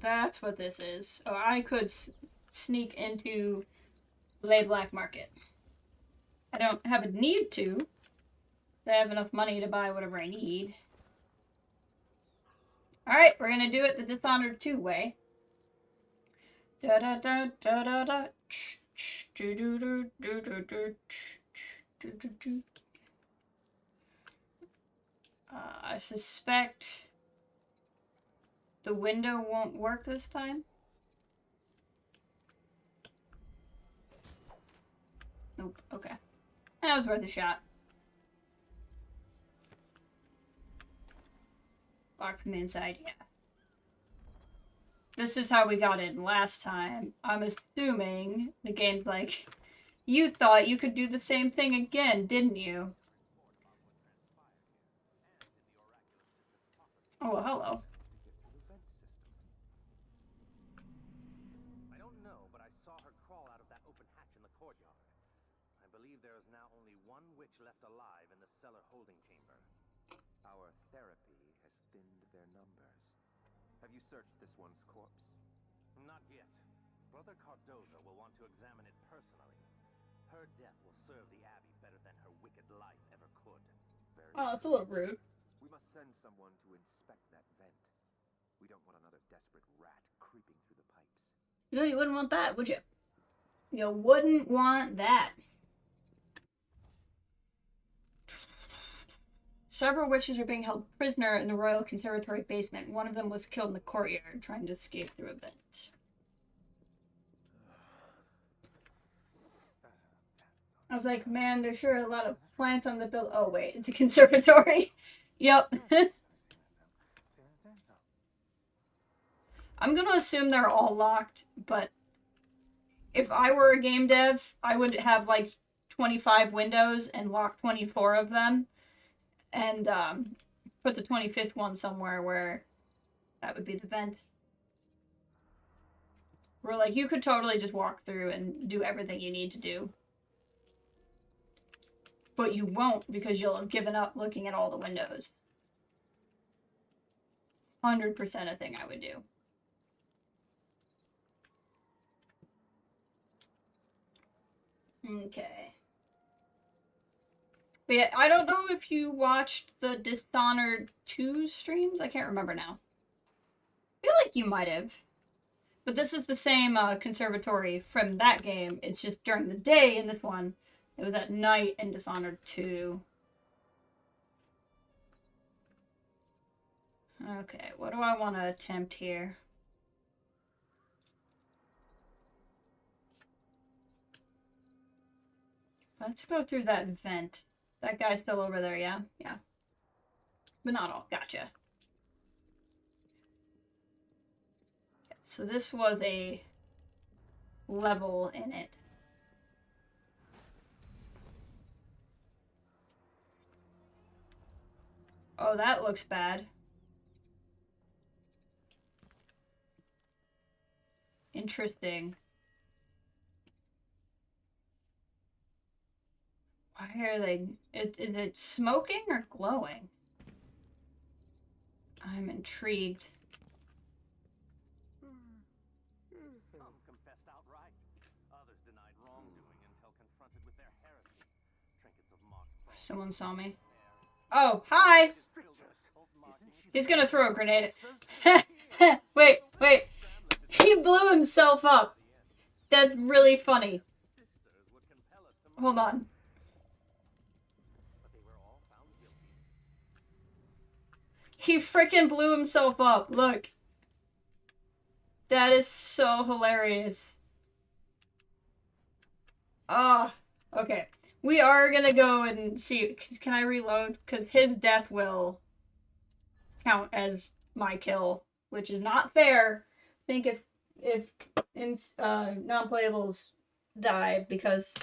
That's what this is. Oh, I could sneak into the black market. I don't have a need to. I have enough money to buy whatever I need. Alright, we're gonna do it the Dishonored 2 way. I suspect the window won't work this time. Nope, okay. That was worth a shot. Locked from the inside, yeah. This is how we got in last time. I'm assuming the game's like, you thought you could do the same thing again, didn't you? Oh, well, hello. I don't know, but I saw her crawl out of that open hatch in the courtyard. I believe there is now only one witch left alive in the cellar holding chamber. Our therapy has thinned their numbers. Have you searched this one's corpse? Not yet. Brother Cardoza will want to examine it personally. Her death will serve the Abbey better than her wicked life ever could. Oh, it's a little rude. We must send someone to inspect that vent. We don't want another desperate rat creeping through the pipes. No, you wouldn't want that, would you? You wouldn't want that. Several witches are being held prisoner in the Royal Conservatory basement. One of them was killed in the courtyard, trying to escape through a vent. I was like, man, there's sure a lot of plants on the build. Oh, wait, it's a conservatory. Yep. I'm gonna assume they're all locked, but if I were a game dev, I would have like 25 windows and lock 24 of them. And put the 25th one somewhere where that would be the vent. Where, like, you could totally just walk through and do everything you need to do. But you won't because you'll have given up looking at all the windows. 100% a thing I would do. Okay. But yeah, I don't know if you watched the Dishonored 2 streams. I can't remember now. I feel like you might have. But this is the same conservatory from that game. It's just during the day in this one. It was at night in Dishonored 2. Okay, what do I want to attempt here? Let's go through that vent. That guy's still over there, yeah? Yeah. But not all. Gotcha. Okay, so this was a level in it. Oh, that looks bad. Interesting. Why are they... Is it smoking or glowing? I'm intrigued. Some confessed outright. Others denied wrongdoing until confronted with their heresy. Trinkets of mocked. Someone saw me. Oh, hi! Isn't He's gonna throw a grenade. Wait. He blew himself up. That's really funny. Hold on. He freaking blew himself up. Look. That is so hilarious. Ah, okay. We are gonna go and see. Can I reload? Because his death will count as my kill, which is not fair. I think if non-playables die because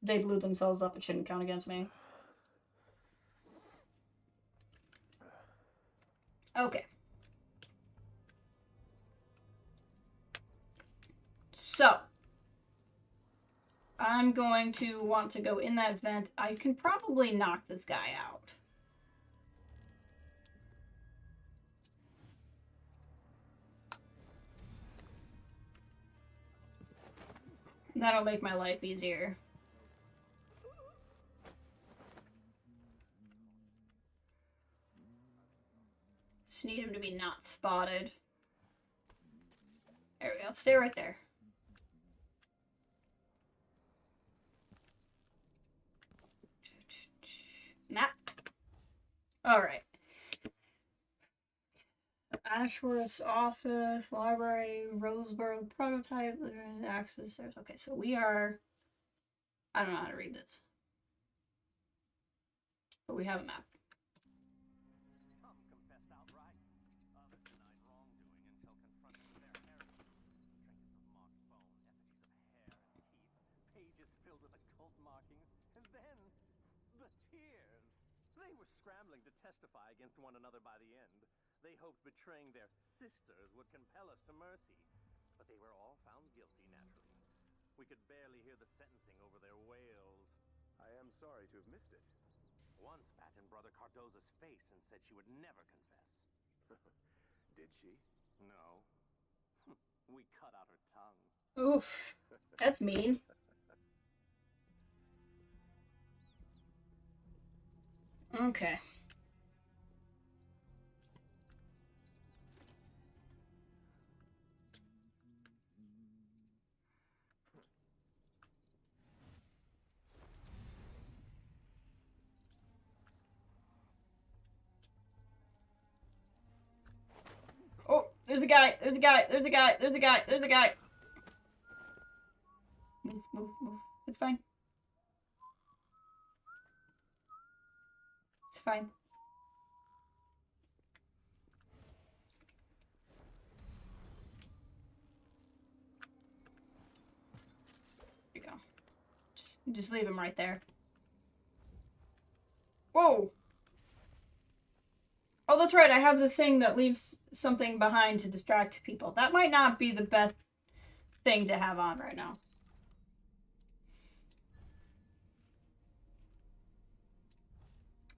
they blew themselves up, it shouldn't count against me. Okay. So, I'm going to want to go in that vent. I can probably knock this guy out. That'll make my life easier. Just need him to be not spotted. There we go. Stay right there. Nah. Alright. Ashworth's office, library, Roseboro prototype, access. There's okay, so we are. I don't know how to read this, but we have a map. Some confessed outright. Others denied wrongdoing until confronted with their heritage. Trinkets of marked bone, effigies of hair and teeth, pages filled with occult markings, and then the tears. They were scrambling to testify against one another by the end. They hoped betraying their sisters would compel us to mercy. But they were all found guilty, naturally. We could barely hear the sentencing over their wails. I am sorry to have missed it. One spat in Brother Cardoza's face and said she would never confess. Did she? No. We cut out her tongue. Oof. That's mean. Okay. Oh, there's a guy. There's a guy. There's a guy. There's a guy. There's a guy. Move, move, move. It's fine. It's fine. There you go. Just leave him right there. Whoa! Oh, that's right. I have the thing that leaves something behind to distract people. That might not be the best thing to have on right now.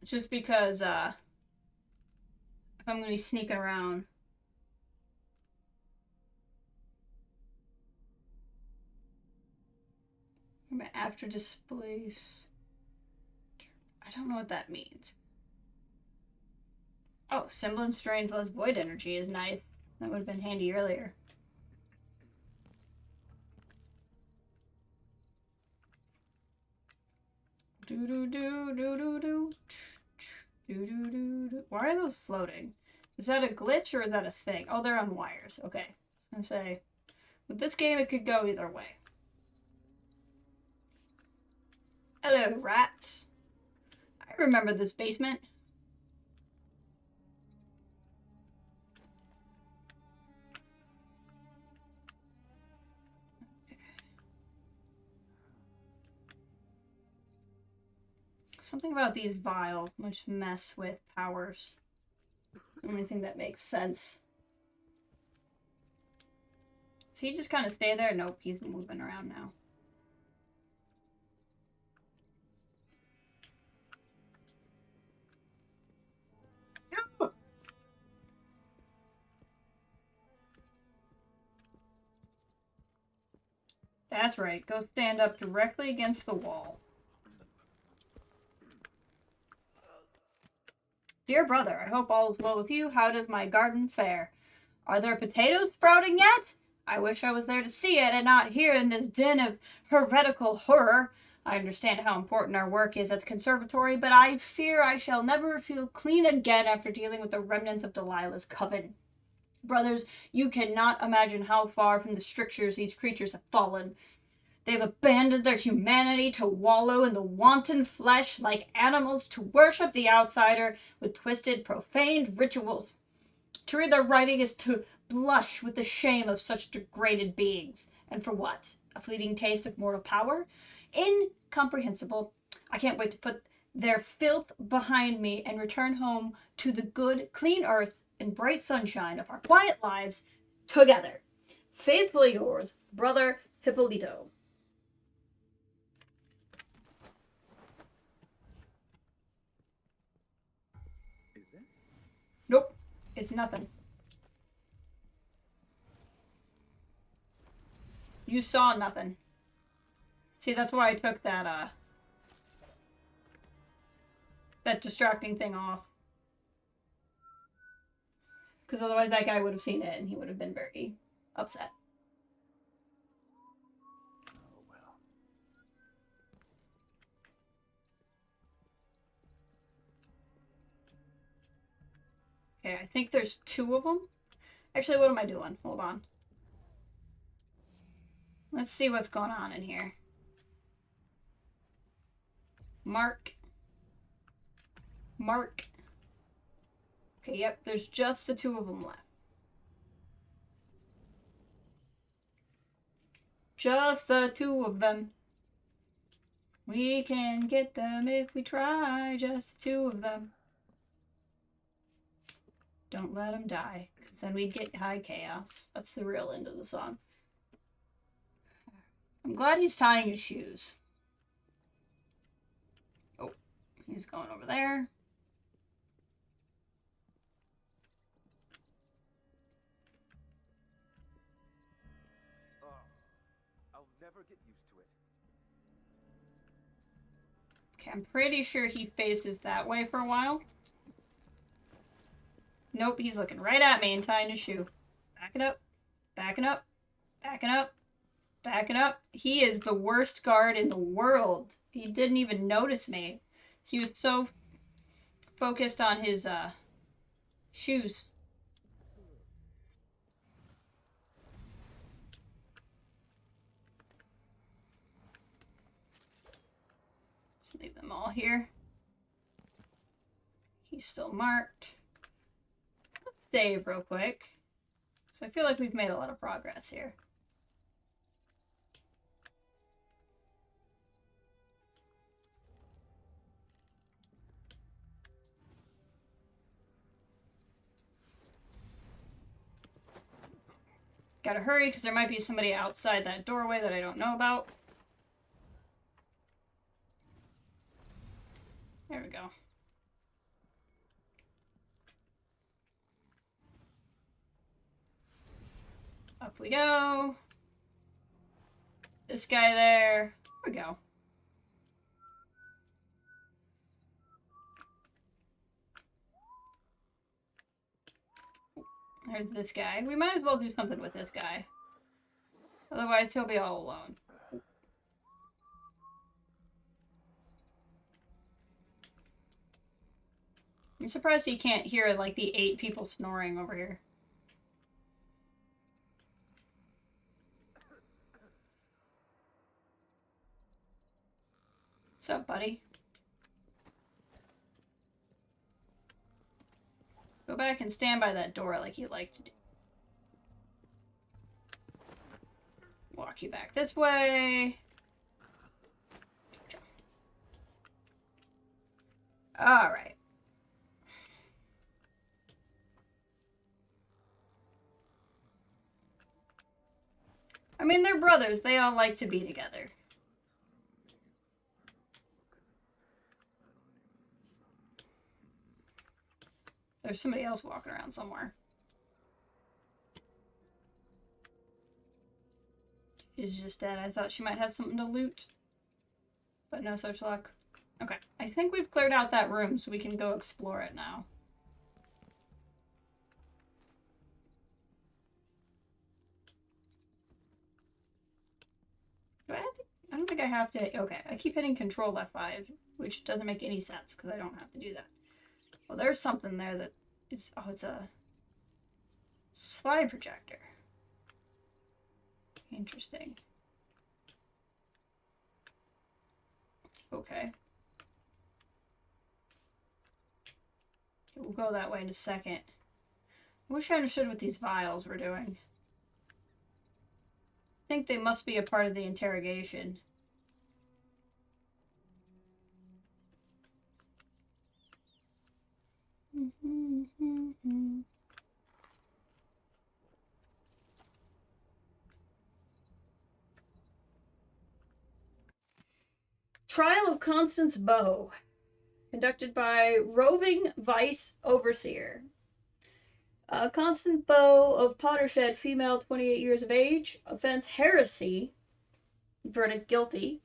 Just because, if I'm going to be sneaking around. After displays. I don't know what that means. Oh, semblance drains less void energy is nice. That would have been handy earlier. Do do do do do do do do do do. Why are those floating? Is that a glitch or is that a thing? Oh, they're on wires. Okay. I'm gonna say, with this game, it could go either way. Hello, rats. I remember this basement. Something about these vials which mess with powers. The only thing that makes sense. Does he just kind of stay there? Nope, he's moving around now. That's right. Go stand up directly against the wall. Dear brother, I hope all is well with you. How does my garden fare? Are there potatoes sprouting yet? I wish I was there to see it and not here in this den of heretical horror. I understand how important our work is at the conservatory, but I fear I shall never feel clean again after dealing with the remnants of Delilah's coven. Brothers, you cannot imagine how far from the strictures these creatures have fallen. They've abandoned their humanity to wallow in the wanton flesh like animals, to worship the outsider with twisted, profaned rituals. To read their writing is to blush with the shame of such degraded beings. And for what? A fleeting taste of mortal power? Incomprehensible. I can't wait to put their filth behind me and return home to the good, clean earth and bright sunshine of our quiet lives together. Faithfully yours, Brother Hippolito. Is that? Nope, it's nothing. You saw nothing. See, that's why I took that distracting thing off. Because otherwise that guy would have seen it and he would have been very upset. Oh well. Okay, I think there's 2 of them. Actually, what am I doing? Hold on. Let's see what's going on in here. Mark. Okay, yep, there's just the 2 of them left. Just the 2 of them. We can get them if we try, just the 2 of them. Don't let them die, because then we'd get high chaos. That's the real end of the song. I'm glad he's tying his shoes. Oh, he's going over there. I'll never get used to it. Okay, I'm pretty sure he faces that way for a while. Nope, he's looking right at me and tying his shoe. Backing up, backing up, backing up, backing up. He is the worst guard in the world. He didn't even notice me. He was so focused on his shoes. Just leave them all here. He's still marked. Let's save real quick. So I feel like we've made a lot of progress here. Gotta hurry because there might be somebody outside that doorway that I don't know about. There we go. Up we go. This guy there. There we go. There's this guy. We might as well do something with this guy. Otherwise, he'll be all alone. I'm surprised he can't hear, like, the 8 people snoring over here. What's up, buddy? Go back and stand by that door like you like to do. Walk you back this way. Alright. I mean, they're brothers. They all like to be together. There's somebody else walking around somewhere. She's just dead. I thought she might have something to loot. But no such luck. Okay. I think we've cleared out that room, so we can go explore it now. I have to... Okay, I keep hitting Control F5, which doesn't make any sense because I don't have to do that. Well, there's something there that is... Oh, it's a slide projector. Interesting. Okay. We'll go that way in a second. I wish I understood what these vials were doing. I think they must be a part of the interrogation. Trial of Constance Bow, conducted by roving vice overseer. Constance Bow of Pottershed, female, 28 years of age, offense heresy, verdict guilty,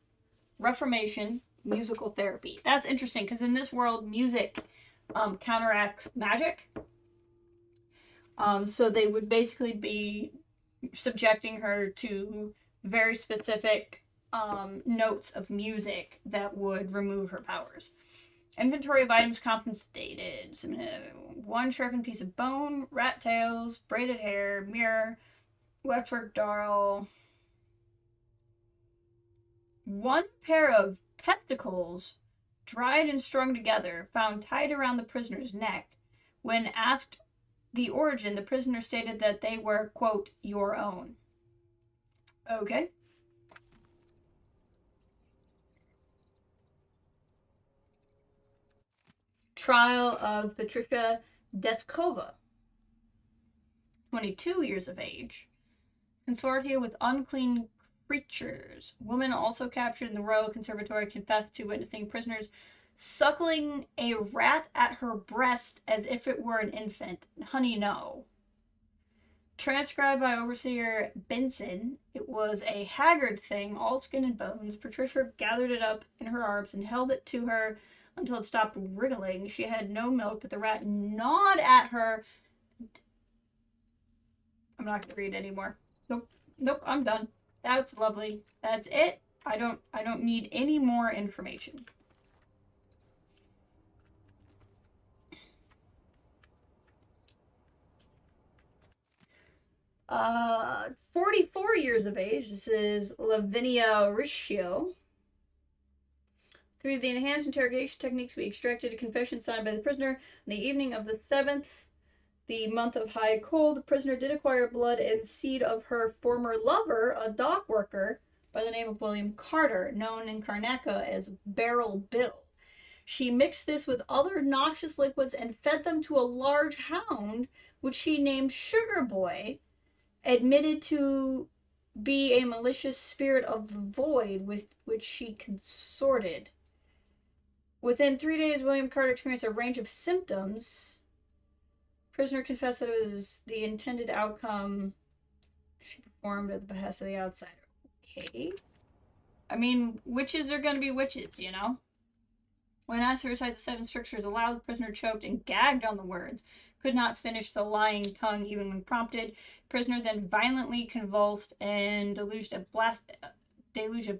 reformation, musical therapy. That's interesting because in this world, music counteracts magic. So they would basically be subjecting her to very specific notes of music that would remove her powers. Inventory of items confiscated. 1 sharpened piece of bone, rat tails, braided hair, mirror, waxwork doll. 1 pair of testicles, dried and strung together, found tied around the prisoner's neck. When asked the origin, the prisoner stated that they were, quote, your own. Okay. Trial of Patricia Deskova, 22 years of age. Consortia with unclean creatures. Woman also captured in the Royal Conservatory confessed to witnessing prisoners suckling a rat at her breast as if it were an infant. Honey, no. Transcribed by Overseer Benson, it was a haggard thing, all skin and bones. Patricia gathered it up in her arms and held it to her until it stopped wriggling. She had no milk, but the rat gnawed at her. I'm not going to read anymore. Nope, I'm done. That's lovely. That's it. I don't need any more information. 44 years of age. This is Lavinia Riccio. Through the enhanced interrogation techniques, we extracted a confession signed by the prisoner. On the evening of the 7th, the month of high cold, the prisoner did acquire blood and seed of her former lover, a dock worker by the name of William Carter, known in Karnaca as Barrel Bill. She mixed this with other noxious liquids and fed them to a large hound, which she named Sugar Boy, admitted to be a malicious spirit of the void with which she consorted. Within 3 days, William Carter experienced a range of symptoms. Prisoner confessed that it was the intended outcome she performed at the behest of the outsider. Okay. I mean, witches are going to be witches, you know? When asked to recite the 7 strictures aloud, the prisoner choked and gagged on the words. Could not finish the lying tongue even when prompted. Prisoner then violently convulsed and deluge of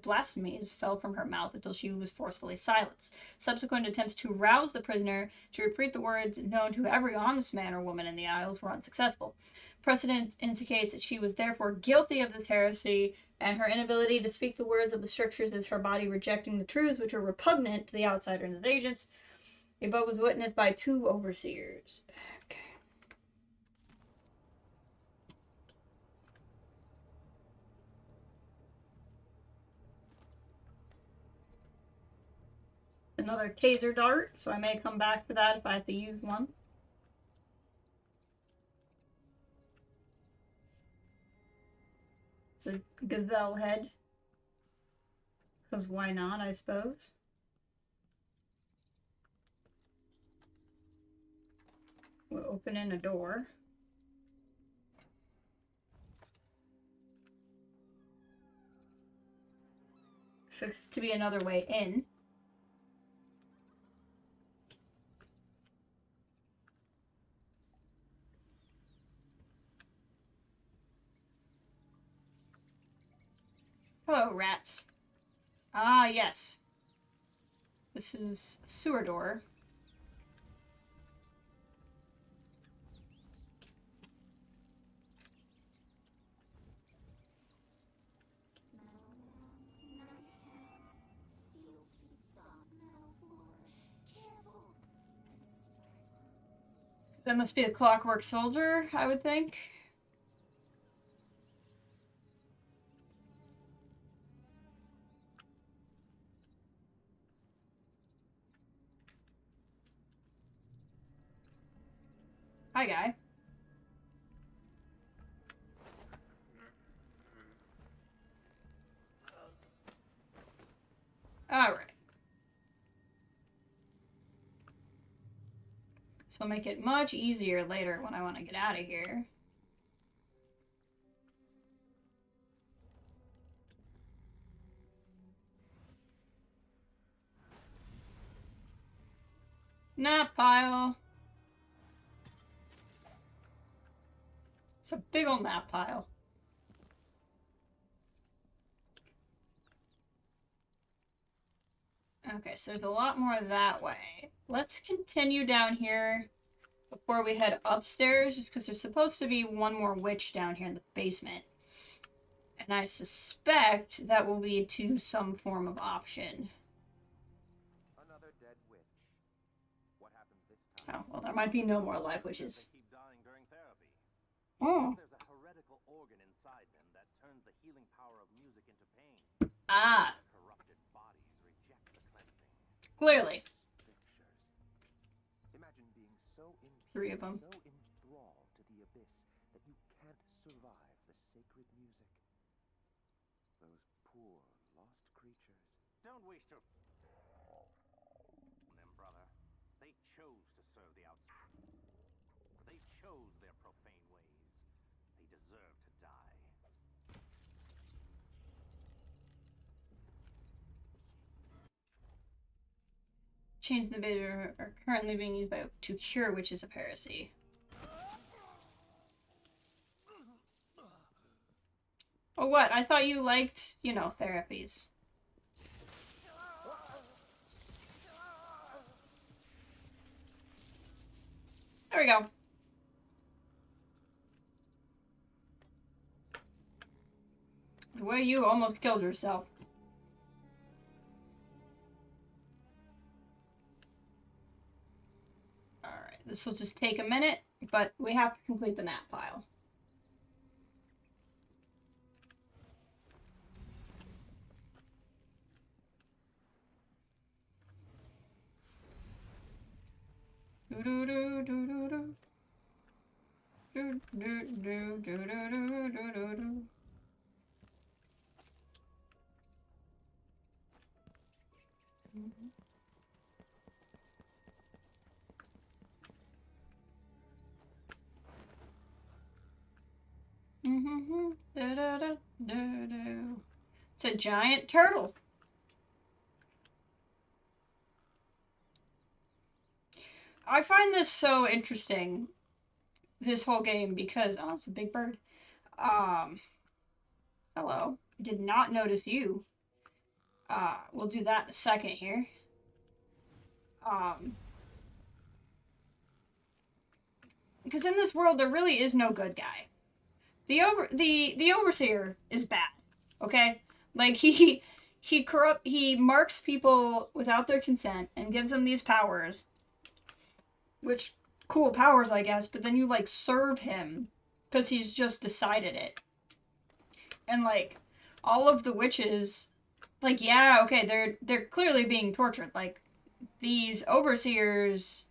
blasphemies fell from her mouth until she was forcefully silenced. Subsequent attempts to rouse the prisoner to repeat the words known to every honest man or woman in the Isles were unsuccessful. Precedent indicates that she was therefore guilty of this heresy, and her inability to speak the words of the strictures is her body rejecting the truths which are repugnant to the outsider and his agents. The above was witnessed by 2 overseers. Okay. Another taser dart, so I may come back for that if I have to use one. It's a gazelle head. Because why not, I suppose. We'll open in a door. So it's to be another way in. Hello, rats. Ah, yes. This is a sewer door. That must be the Clockwork Soldier, I would think. Hi, guy. Alright. So make it much easier later when I want to get out of here. Nap pile. It's a big old nap pile. Okay, so there's a lot more that way. Let's continue down here before we head upstairs, just because there's supposed to be one more witch down here in the basement. And I suspect that will lead to some form of option. Another dead witch. What happened this time? Oh, well, there might be no more live witches. They keep dying during therapy. Oh. There's a heretical organ inside them that turns the healing power of music into pain. Ah. Corrupted bodies reject the cleansing. Clearly. Pictures. Imagine being so Three of them. so enthralled to the abyss that you can't survive the sacred music. Those poor, lost creatures. Don't waste your them, brother. They chose to serve the outside. They chose their profane ways. They deserve to die. Chains in the video are currently being used to cure witches of heresy. Oh, what? I thought you liked, you know, therapies. There we go. The way you almost killed yourself. Alright, this will just take a minute, but we have to complete the nap pile. It's a giant turtle. I find this so interesting, this whole game, because oh, it's a big bird. Hello. I did not notice you. We'll do that in a second here. Because in this world there really is no good guy. The overseer is bad. Okay? Like he marks people without their consent and gives them these powers. Which, cool powers, I guess, but then you, like, serve him because he's just decided it. And, like, all of the witches, like, yeah, okay, they're clearly being tortured. Like, these overseers,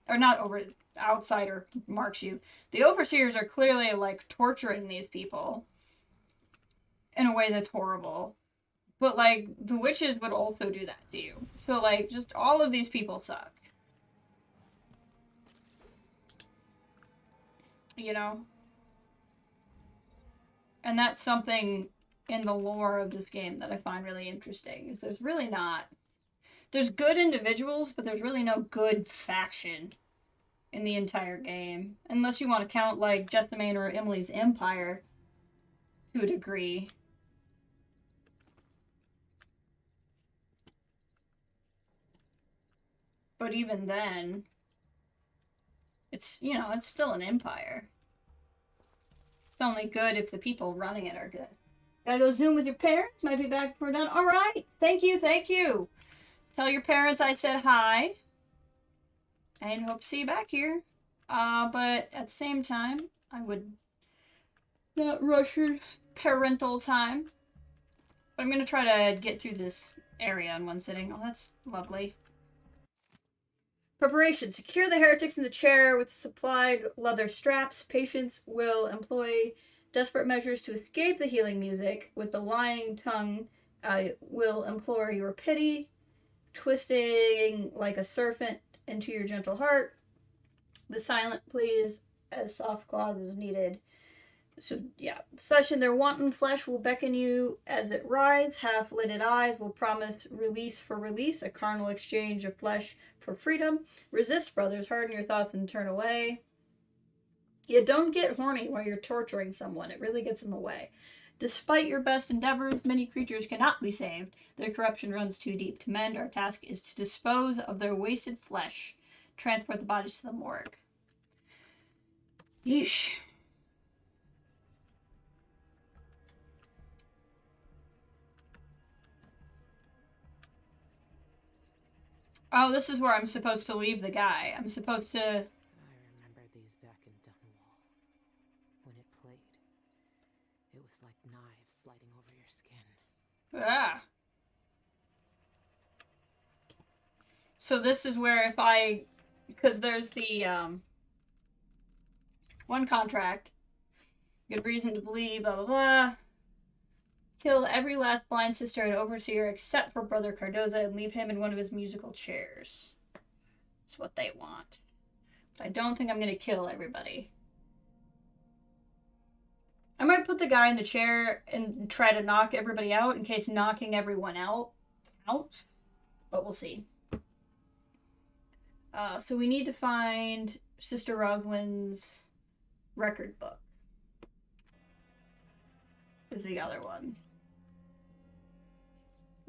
or not outsider marks you. The overseers are clearly, like, torturing these people in a way that's horrible. But, like, the witches would also do that to you. So, like, just all of these people suck. You know? And that's something in the lore of this game that I find really interesting, is there's really not... There's good individuals, but there's really no good faction in the entire game. Unless you want to count, like, Jessamine or Emily's Empire to a degree. But even then, it's, you know, it's still an empire. It's only good if the people running it are good. Gotta go Zoom with your parents. Might be back before we're done. All right. Thank you. Thank you. Tell your parents I said hi. And hope to see you back here. But at the same time, I would not rush your parental time. But I'm going to try to get through this area in one sitting. Oh, that's lovely. Preparation. Secure the heretics in the chair with supplied leather straps. Patients will employ desperate measures to escape the healing music. With the lying tongue, I will implore your pity, twisting like a serpent into your gentle heart. The silent pleas as soft claws as needed. So, yeah. Such in their wanton flesh will beckon you as it rides. Half-lidded eyes will promise release for release, a carnal exchange of flesh for freedom. Resist, brothers. Harden your thoughts and turn away. Yeah, don't get horny while you're torturing someone. It really gets in the way. Despite your best endeavors, many creatures cannot be saved. Their corruption runs too deep to mend. Our task is to dispose of their wasted flesh. Transport the bodies to the morgue. Yeesh. Oh, this is where I'm supposed to leave the guy. I'm supposed to... I remember these back in Dunwall. When it played, it was like knives sliding over your skin. Ah. So this is where if I... Because there's the, one contract. Good reason to believe, blah, blah, blah. Kill every last blind sister and overseer except for Brother Cardoza and leave him in one of his musical chairs. That's what they want. But I don't think I'm going to kill everybody. I might put the guy in the chair and try to knock everybody out in case knocking everyone out counts. But we'll see. So we need to find Sister Roswin's record book. Is the other one.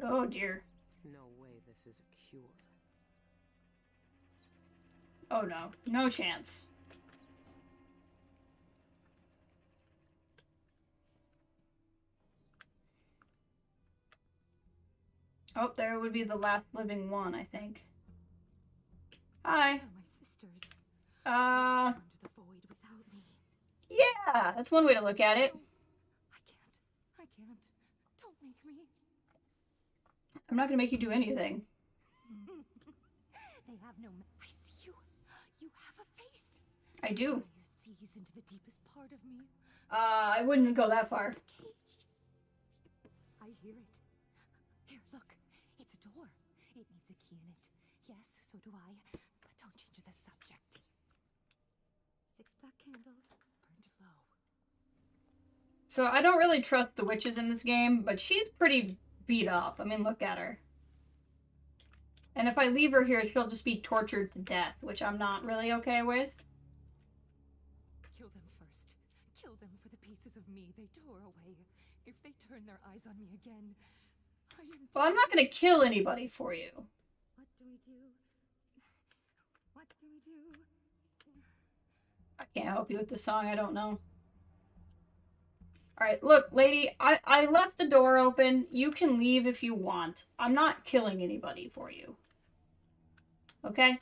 Oh dear. No way this is a cure. Oh no. No chance. Oh, there would be the last living one, I think. Hi. They're my sisters. Uh, Into the void without me. yeah, that's one way to look at it. I can't. Don't make me. I'm not gonna make you do anything. They have no. I see you. You have a face. I do. Eyes sees into the deepest part of me. I wouldn't go that far. It's caged. I hear it. Here, look. It's a door. It needs a key in it. Yes, so do I. But don't change the subject. 6 black candles burned low. So I don't really trust the witches in this game, but she's pretty beat up. I mean, look at her. And if I leave her here, she'll just be tortured to death, which I'm not really okay with. Kill them first. Kill them for the pieces of me they tore away. If they turn their eyes on me again, I am Well, I'm not gonna kill anybody for you. What do we do? What do we do? I can't help you with the song, I don't know. Alright, look, lady, I left the door open. You can leave if you want. I'm not killing anybody for you. Okay?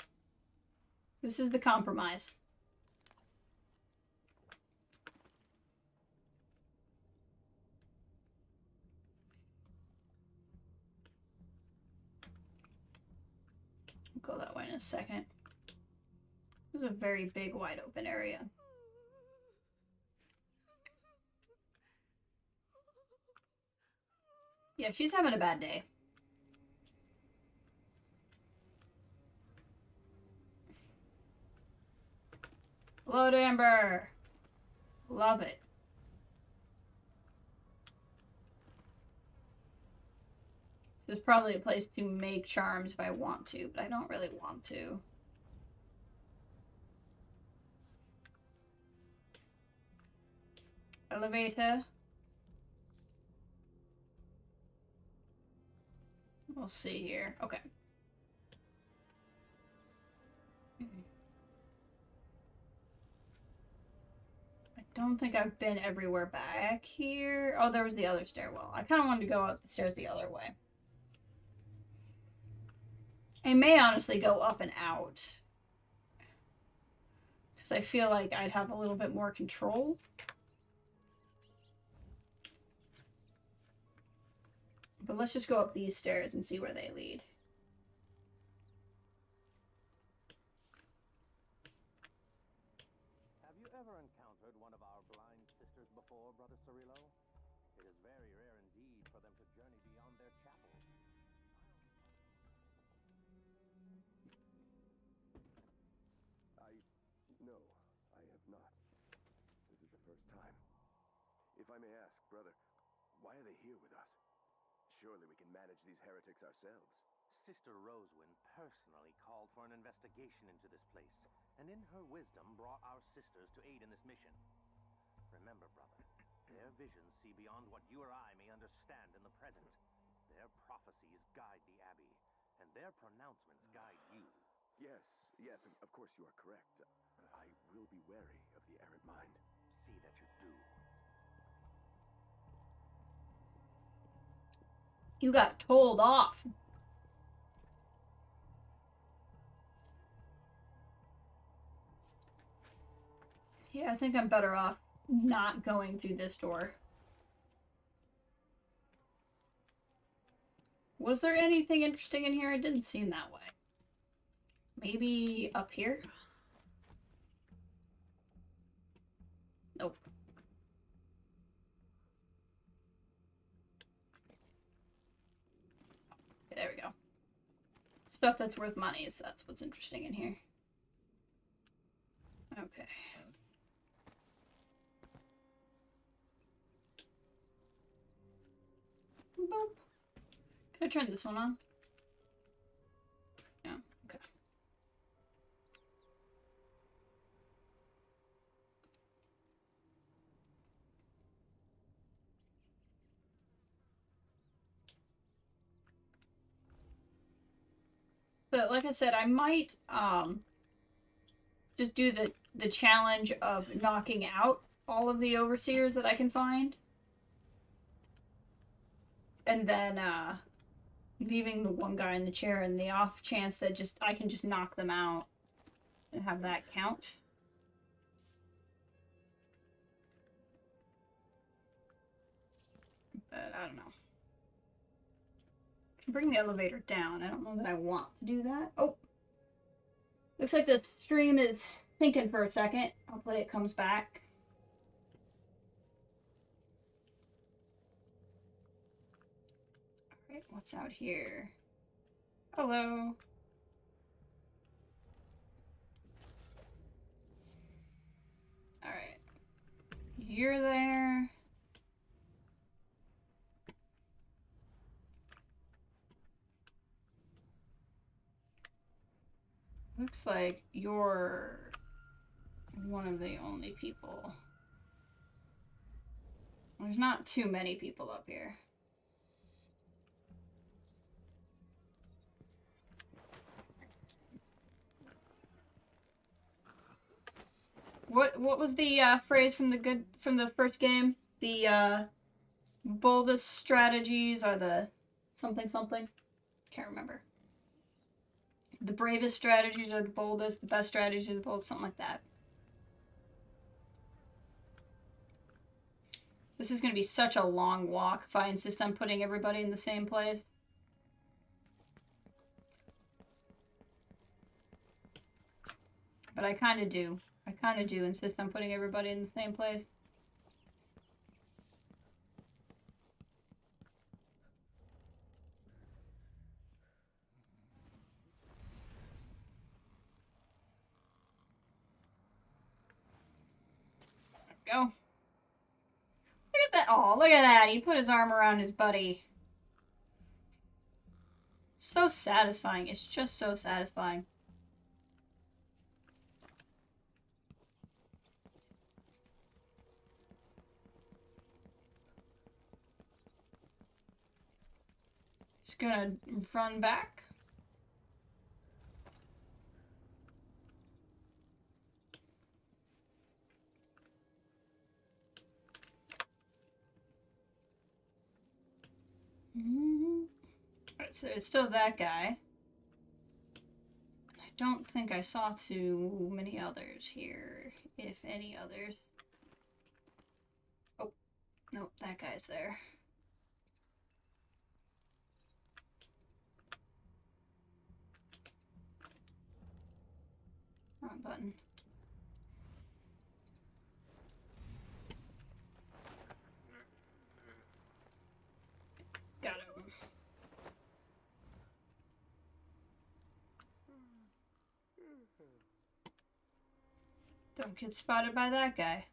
This is the compromise. I'll go that way in a second. This is a very big, wide open area. Yeah, she's having a bad day. Blood Amber. Love it. This is probably a place to make charms if I want to, but I don't really want to. Elevator. We'll see here. Okay. don't think I've been everywhere back here. Oh, there was the other stairwell. I kind of wanted to go up the stairs the other way. I may honestly go up and out. Because I feel like I'd have a little bit more control. But let's just go up these stairs and see where they lead. Have you ever encountered one of our blind sisters before, Brother Cirillo? It is very rare indeed for them to journey beyond their chapels. No, I have not. This is the first time. If I may ask, brother, why are they here with us? Surely we can manage these heretics ourselves. Sister Rosewind personally called for an investigation into this place, and in her wisdom brought our sisters to aid in this mission. Remember, brother, their visions see beyond what you or I may understand in the present. Their prophecies guide the Abbey, and their pronouncements guide you. Yes, of course you are correct. I will be wary of the errant mind. See that you do. You got told off. Yeah, I think I'm better off not going through this door. Was there anything interesting in here? It didn't seem that way. Maybe up here? Nope. Okay, there we go. Stuff that's worth money, so that's what's interesting in here. Okay. Boop. Can I turn this one on? No. Okay. But like I said, I might just do the challenge of knocking out all of the overseers that I can find. And then leaving the one guy in the chair and the off chance that I can just knock them out and have that count. But I don't know. I can bring the elevator down. I don't know that I want to do that. Oh! Looks like the stream is thinking for a second. Hopefully it comes back. Alright, what's out here? Hello. Alright. You're there. Looks like you're one of the only people. There's not too many people up here. What was the phrase from the first game? The boldest strategies are the something something. Can't remember. The bravest strategies are the boldest. The best strategies are the boldest. Something like that. This is going to be such a long walk if I insist on putting everybody in the same place. But I kind of do. I kind of do insist on putting everybody in the same place. There we go. Look at that. Oh, look at that. He put his arm around his buddy. So satisfying. It's just so satisfying. Just gonna run back. Alright, so there's still that guy. I don't think I saw too many others here, if any others. Oh, nope, that guy's there. Wrong button. Got him. Don't get spotted by that guy.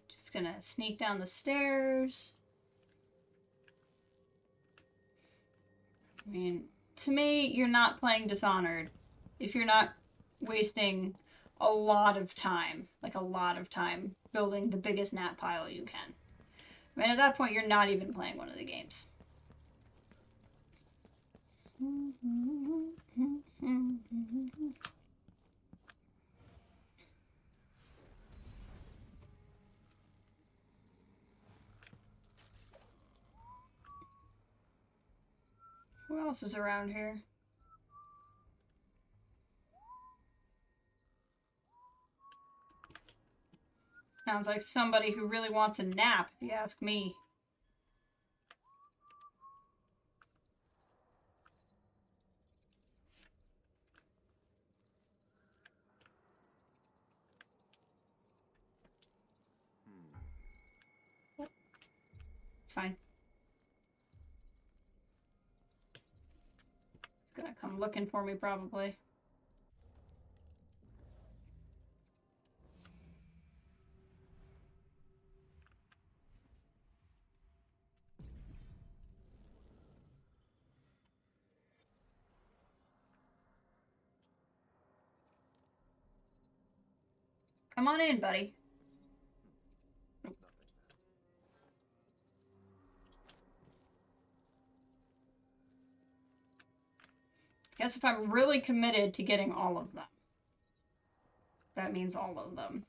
Just gonna sneak down the stairs. I mean, to me, you're not playing Dishonored if you're not wasting a lot of time, like a lot of time, building the biggest gnat pile you can. I mean, at that point, you're not even playing one of the games. Who else is around here? Sounds like somebody who really wants a nap, if you ask me. It's fine. It's gonna come looking for me, probably. Come on in, buddy. Guess if I'm really committed to getting all of them. That means all of them.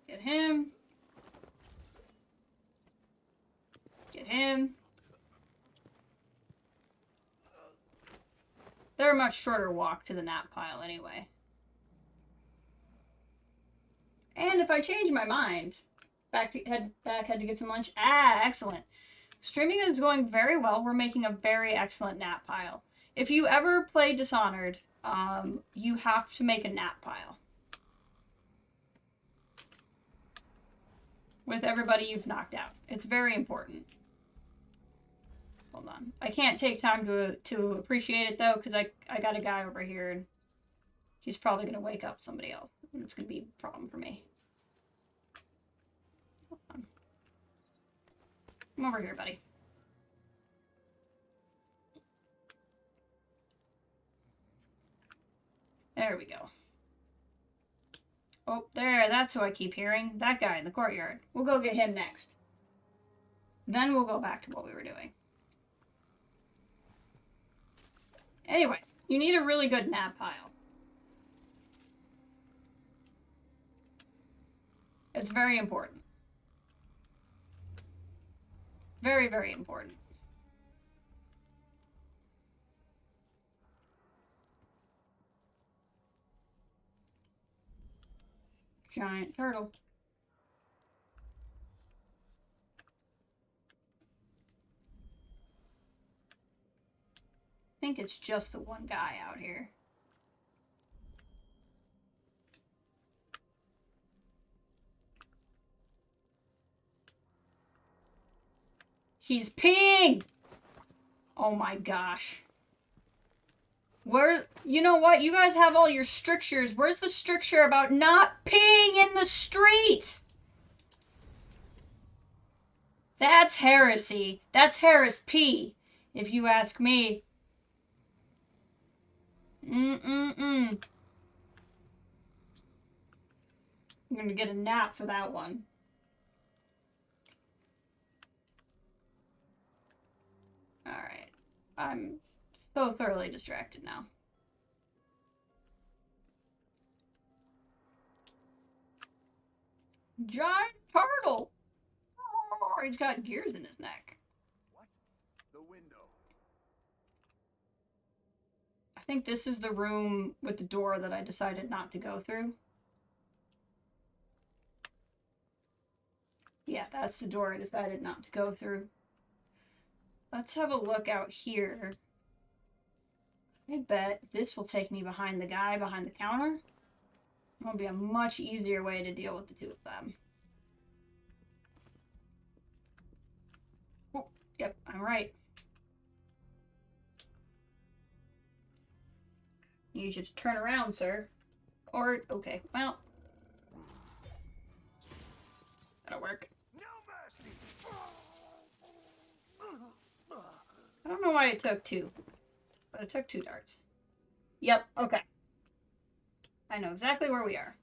Get him. Get him. They're a much shorter walk to the gnat pile anyway. And if I change my mind, head to get some lunch. Ah, excellent. Streaming is going very well. We're making a very excellent gnat pile. If you ever play Dishonored, you have to make a gnat pile. With everybody you've knocked out. It's very important. Hold on. I can't take time to appreciate it, though, because I got a guy over here, and he's probably going to wake up somebody else. And it's going to be a problem for me. Hold on. Come over here, buddy. There we go. Oh, there, that's who I keep hearing. That guy in the courtyard. We'll go get him next. Then we'll go back to what we were doing. Anyway, you need a really good gnat pile. It's very important. Very, very important. Giant turtle. I think it's just the one guy out here. He's peeing! Oh my gosh. Where, you know what? You guys have all your strictures. Where's the stricture about not peeing in the street? That's heresy. That's Harris P, if you ask me. I'm gonna get a nap for that one. Alright. I'm so thoroughly distracted now. Giant turtle! Oh, he's got gears in his neck. What? The window. I think this is the room with the door that I decided not to go through. Yeah, that's the door I decided not to go through. Let's have a look out here. I bet this will take me behind the guy behind the counter. It'll be a much easier way to deal with the two of them. Oh, yep, I'm right. Need you to turn around, sir. Or, okay, well. That'll work. No mercy. I don't know why it took two. But it took 2 darts. Yep, okay. I know exactly where we are.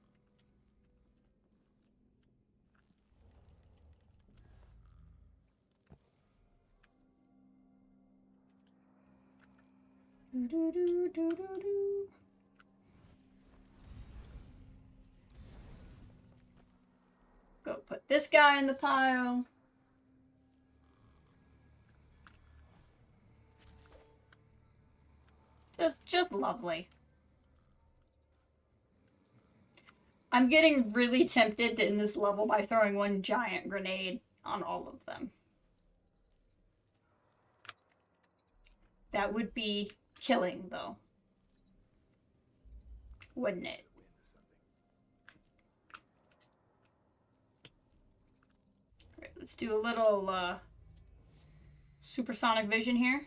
Go put this guy in the pile. Just lovely. I'm getting really tempted to end this level by throwing one giant grenade on all of them. That would be killing, though. Wouldn't it? Right, let's do a little supersonic vision here.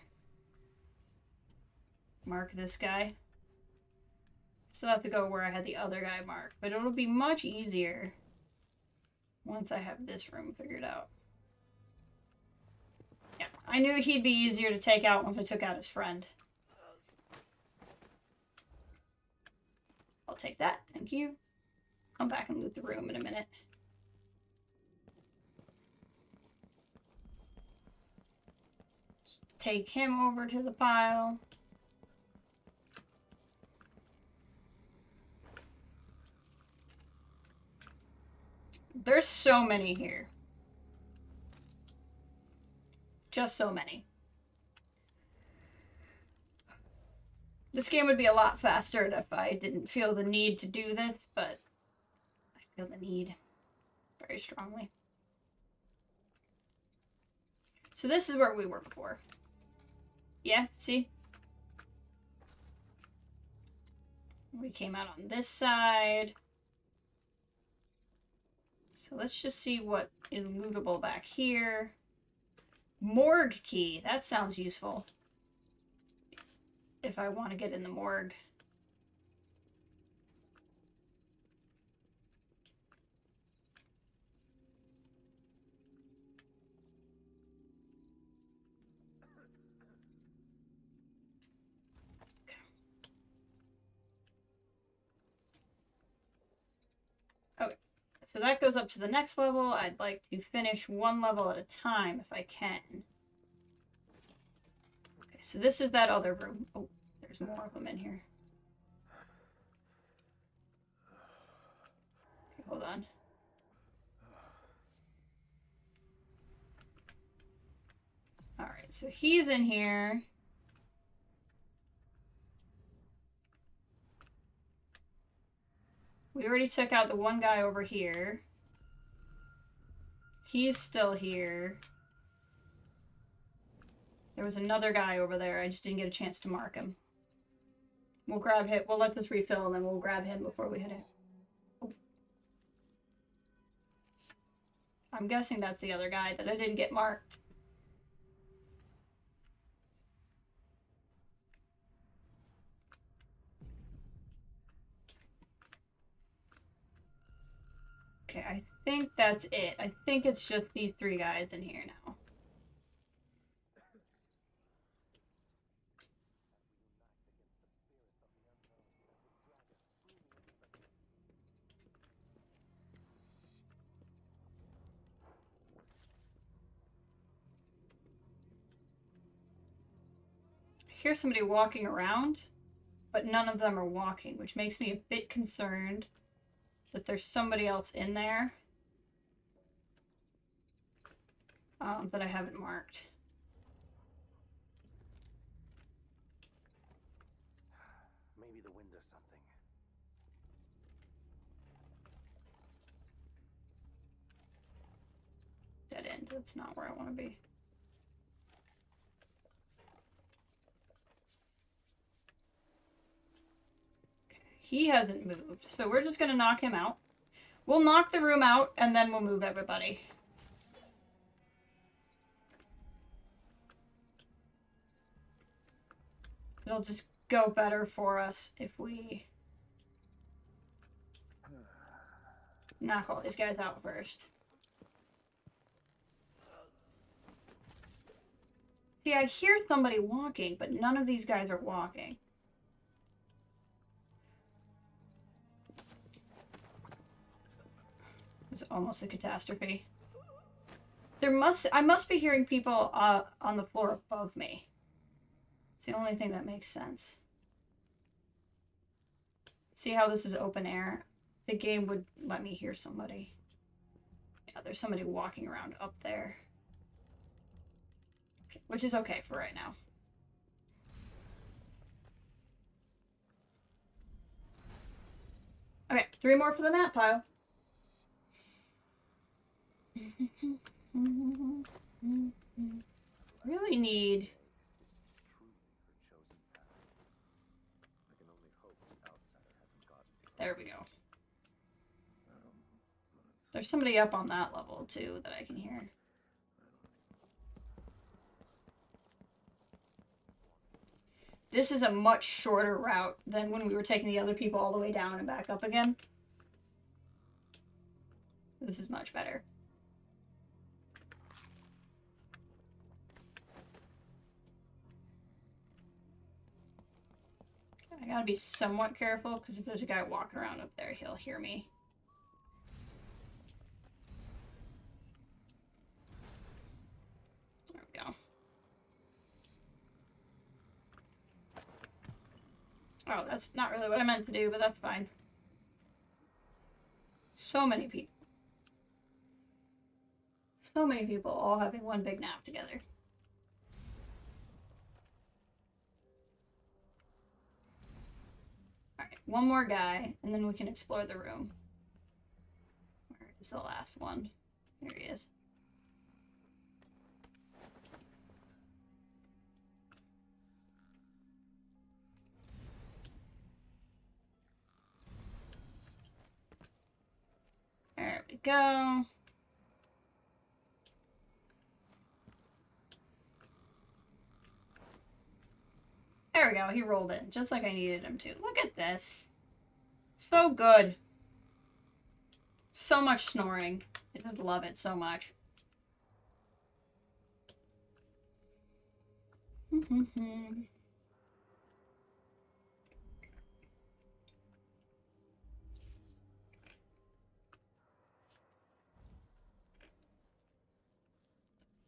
Mark this guy. Still have to go where I had the other guy marked, but it'll be much easier once I have this room figured out. Yeah, I knew he'd be easier to take out once I took out his friend. I'll take that, thank you. Come back and loot the room in a minute. Just take him over to the pile. There's so many here. Just so many. This game would be a lot faster if I didn't feel the need to do this, but I feel the need very strongly. So this is where we were before. Yeah, see? We came out on this side. So let's just see what is lootable back here. Morgue key. That sounds useful. If I want to get in the morgue. Okay. So that goes up to the next level. I'd like to finish one level at a time if I can. Okay, so this is that other room. Oh, there's more of them in here. Okay, hold on. Alright, so he's in here. We already took out the one guy over here. He's still here. There was another guy over there. I just didn't get a chance to mark him. We'll grab him. We'll let this refill and then we'll grab him before we hit it. Oh. I'm guessing that's the other guy that I didn't get marked. Okay, I think that's it. I think it's just these 3 guys in here now. I hear somebody walking around, but none of them are walking, which makes me a bit concerned that there's somebody else in there that I haven't marked. Maybe the wind or something. Dead end. That's not where I want to be. Okay. He hasn't moved, so we're just going to knock him out. We'll knock the room out, and then we'll move everybody. It'll just go better for us if we knock all these guys out first. See, I hear somebody walking, but none of these guys are walking. It's almost a catastrophe. I must be hearing people on the floor above me. It's the only thing that makes sense. See how this is open air? The game would let me hear somebody. Yeah, there's somebody walking around up there. Okay, which is okay for right now. Okay, 3 more for the map pile. Really need... There we go. There's somebody up on that level, too, that I can hear. This is a much shorter route than when we were taking the other people all the way down and back up again. This is much better. I gotta be somewhat careful, because if there's a guy walking around up there, he'll hear me. There we go. Oh, that's not really what I meant to do, but that's fine. So many people. So many people all having one big nap together. Alright, one more guy, and then we can explore the room. Where is the last one? Here he is. There we go. There we go, he rolled in, just like I needed him to. Look at this. So good. So much snoring. I just love it so much.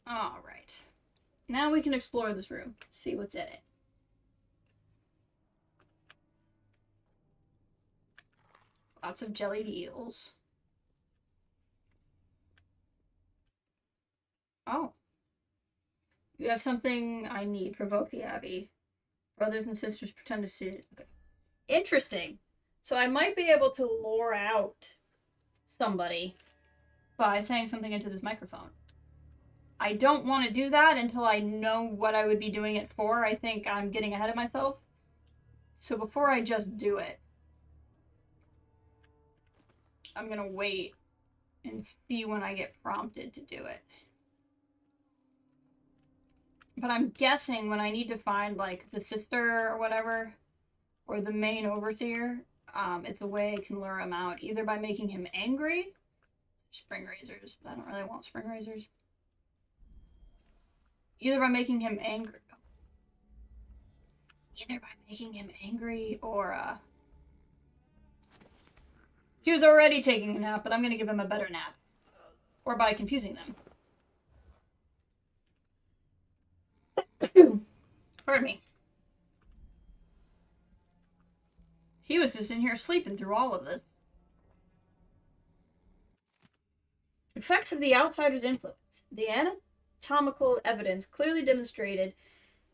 Alright. Now we can explore this room, see what's in it. Lots of jellied eels. Oh. You have something I need. Provoke the Abbey. Brothers and sisters pretend to see it. Okay. Interesting. So I might be able to lure out somebody by saying something into this microphone. I don't want to do that until I know what I would be doing it for. I think I'm getting ahead of myself. So before I just do it, I'm gonna wait and see when I get prompted to do it. But I'm guessing when I need to find, like, the sister or whatever, or the main overseer, it's a way I can lure him out, either by making him angry, Spring razors, but I don't really want spring razors. Either by making him angry. Or, he was already taking a nap, but I'm gonna give him a better nap. Or by confusing them. Pardon me. He was just in here sleeping through all of this. Effects of the outsider's influence. The anatomical evidence clearly demonstrated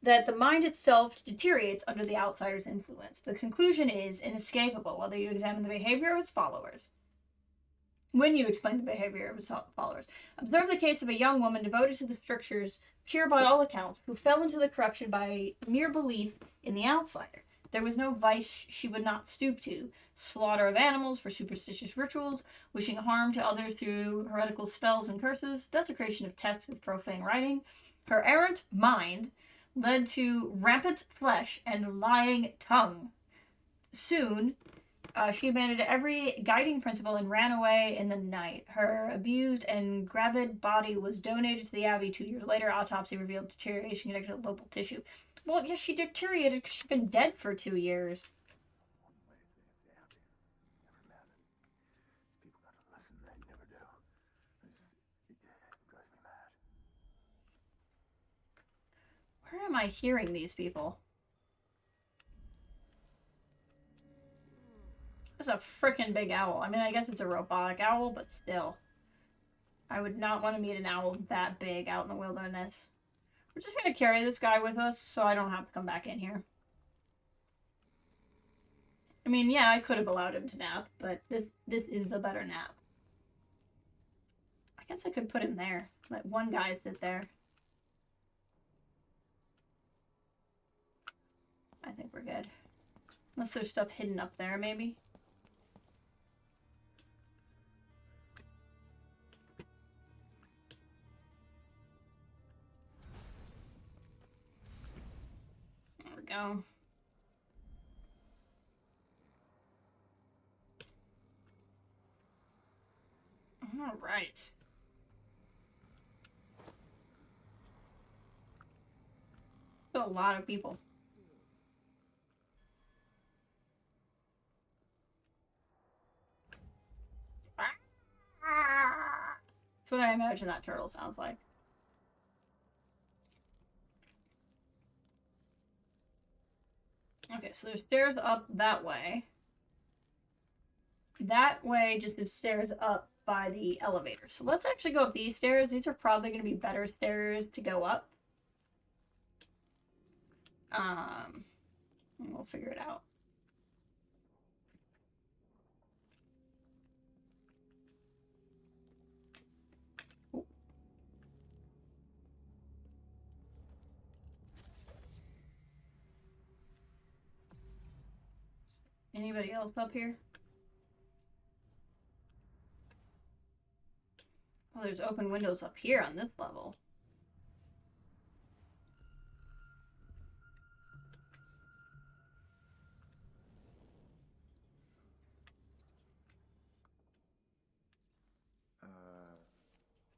that the mind itself deteriorates under the outsider's influence. The conclusion is inescapable, whether you examine the behavior of its followers. When you explain the behavior of its followers. Observe the case of a young woman devoted to the strictures, pure by all accounts, who fell into the corruption by mere belief in the outsider. There was no vice she would not stoop to. Slaughter of animals for superstitious rituals, wishing harm to others through heretical spells and curses, desecration of texts with profane writing. Her errant mind led to rampant flesh and lying tongue. Soon, she abandoned every guiding principle and ran away in the night. Her abused and gravid body was donated to the Abbey 2 years later. Autopsy revealed deterioration connected to local tissue. Well, yes, she deteriorated because she's been dead for 2 years. Where am I hearing these people? That's a freaking big owl. I mean, I guess it's a robotic owl, but still. I would not want to meet an owl that big out in the wilderness. We're just going to carry this guy with us so I don't have to come back in here. I mean, yeah, I could have allowed him to nap, but this is the better nap. I guess I could put him there. Let one guy sit there. I think we're good. Unless there's stuff hidden up there, maybe. There we go. All right. Still a lot of people. That's what I imagine that turtle sounds like. Okay, so there's stairs up that way. That way just is stairs up by the elevator. So let's actually go up these stairs. These are probably going to be better stairs to go up. And we'll figure it out. Ooh. Anybody else up here? Oh, there's open windows up here on this level.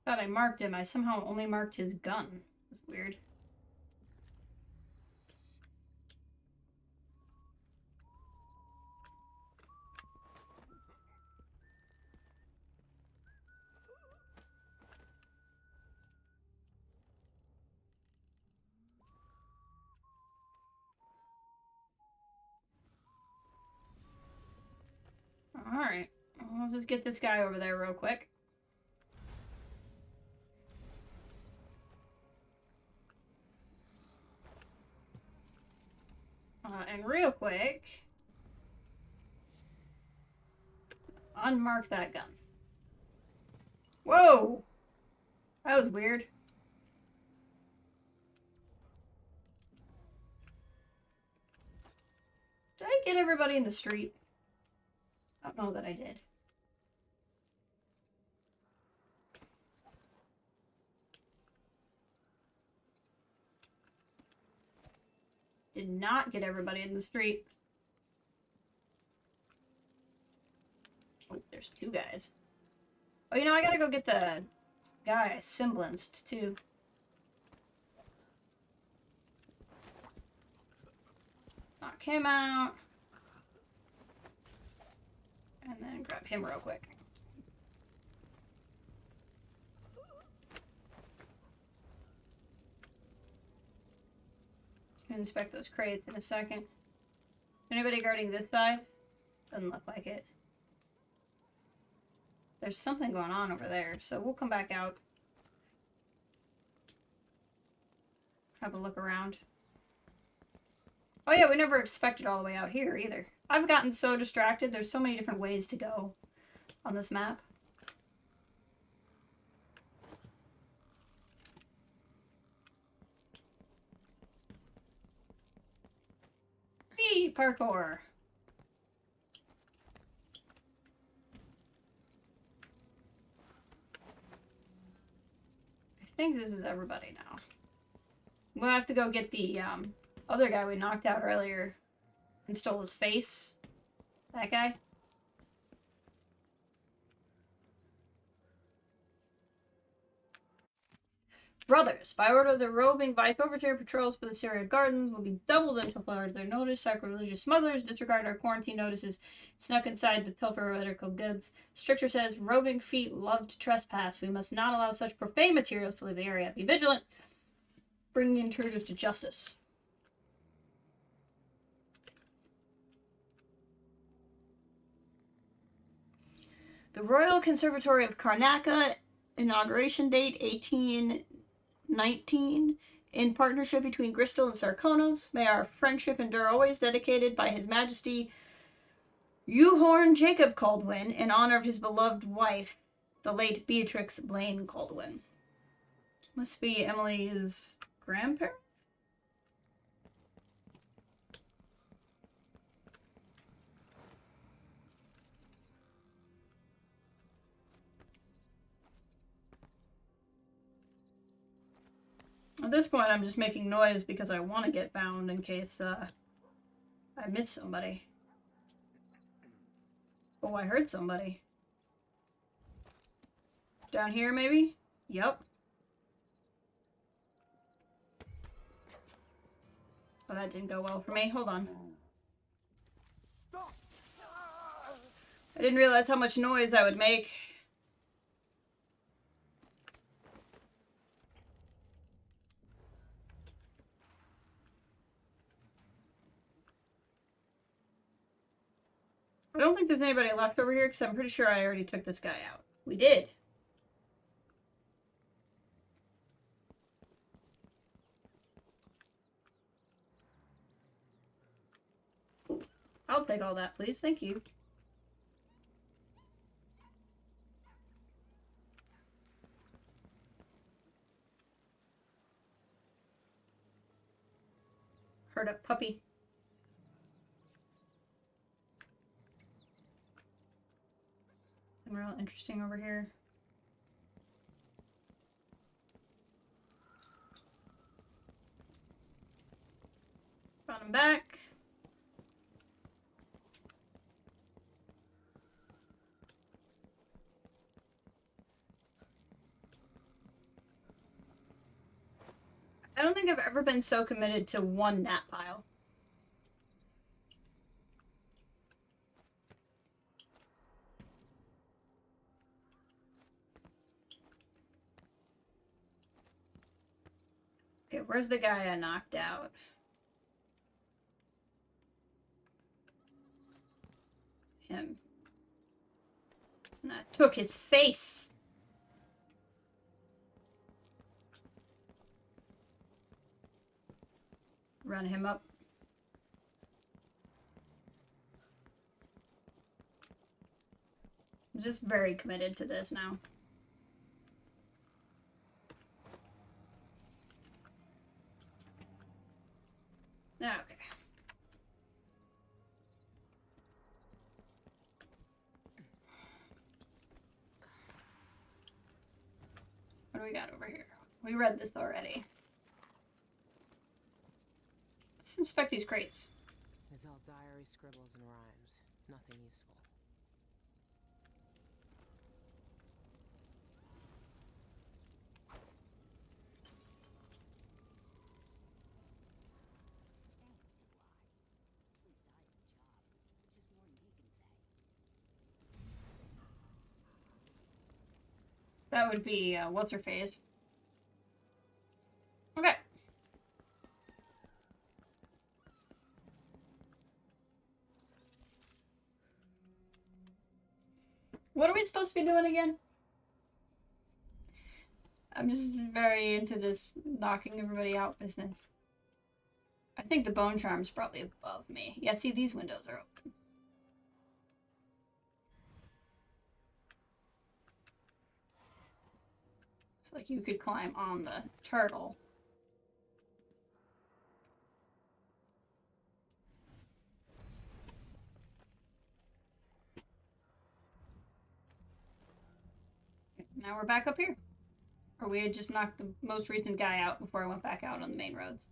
Thought I marked him. I somehow only marked his gun. That's weird. Alright. Let's just get this guy over there real quick. And real quick, unmark that gun. Whoa! That was weird. Did I get everybody in the street? I don't know that I did. Did not get everybody in the street. Oh, there's two guys. Oh, you know, I gotta go get the guy semblanced, too. Knock him out. And then grab him real quick. Inspect those crates in a second. Anybody guarding this side? Doesn't look like it. There's something going on over there, so we'll come back out. Have a look around. Oh yeah, we never expected all the way out here either. I've gotten so distracted. There's so many different ways to go on this map. Whee! Parkour! I think this is everybody now. We'll have to go get the other guy we knocked out earlier and stole his face. That guy. Brothers, by order of the roving Observatory, patrols for the Syria Gardens will be doubled until further notice. Sacrilegious smugglers disregard our quarantine notices, snuck inside the pilfer heretical goods. Stricture says, roving feet love to trespass. We must not allow such profane materials to leave the area. Be vigilant. Bring the intruders to justice. The Royal Conservatory of Karnaca, inauguration date 1819, in partnership between Bristol and Sarkonos. May our friendship endure always, dedicated by His Majesty Euhorn Jacob Caldwin in honor of his beloved wife, the late Beatrix Blaine Caldwin. Must be Emily's grandparents? At this point, I'm just making noise because I want to get found in case I miss somebody. Oh, I heard somebody. Down here, maybe? Yep. Oh, that didn't go well for me. Hold on. I didn't realize how much noise I would make. I don't think there's anybody left over here because I'm pretty sure I already took this guy out. We did. Ooh, I'll take all that, please. Thank you. Hurt up puppy. Real interesting over here. Brought him back. I don't think I've ever been so committed to one gnat pile. Okay, where's the guy I knocked out? Him. And I took his face. Run him up. I'm just very committed to this now. Okay. What do we got over here? We read this already. Let's inspect these crates. It's all diary scribbles and rhymes. Nothing useful. That would be, what's her face? Okay. What are we supposed to be doing again? I'm just very into this knocking everybody out business. I think the bone charm's probably above me. Yeah, see, these windows are open. It's like you could climb on the turtle. Now we're back up here. Or we had just knocked the most recent guy out before I went back out on the main roads.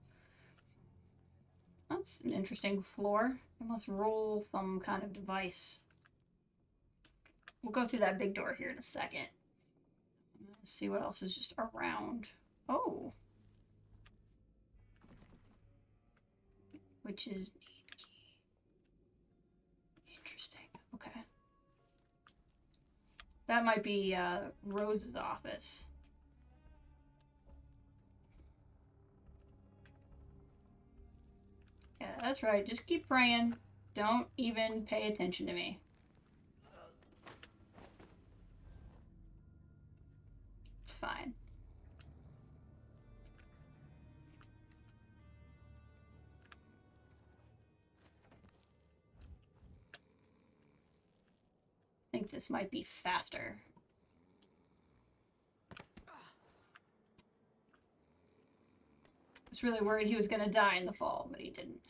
That's an interesting floor. I must roll some kind of device. We'll go through that big door here in a second. Let's see what else is just around. Oh. Which is interesting. Okay. That might be Rose's office. Yeah, that's right. Just keep praying. Don't even pay attention to me. It's fine. I think this might be faster. I was really worried he was going to die in the fall, but he didn't.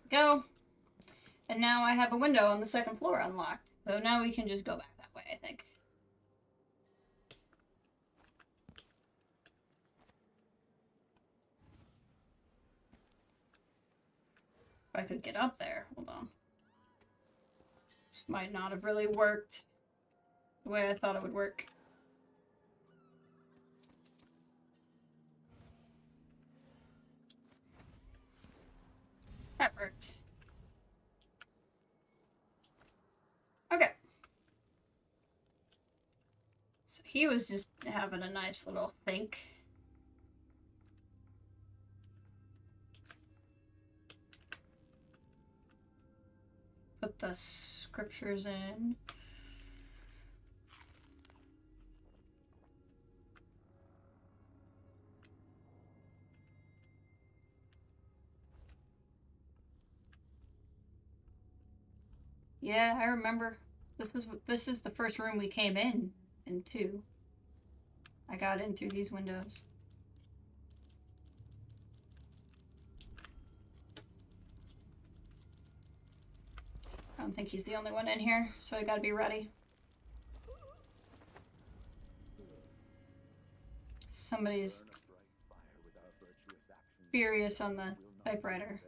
Go. And now I have a window on the second floor unlocked. So now we can just go back that way, I think. If I could get up there. Hold on. This might not have really worked the way I thought it would work. That worked. Okay. So he was just having a nice little think. Put the scriptures in. Yeah, I remember. This is the first room we came in into. I got in through these windows. I don't think he's the only one in here, so I gotta be ready. Somebody's furious on the typewriter.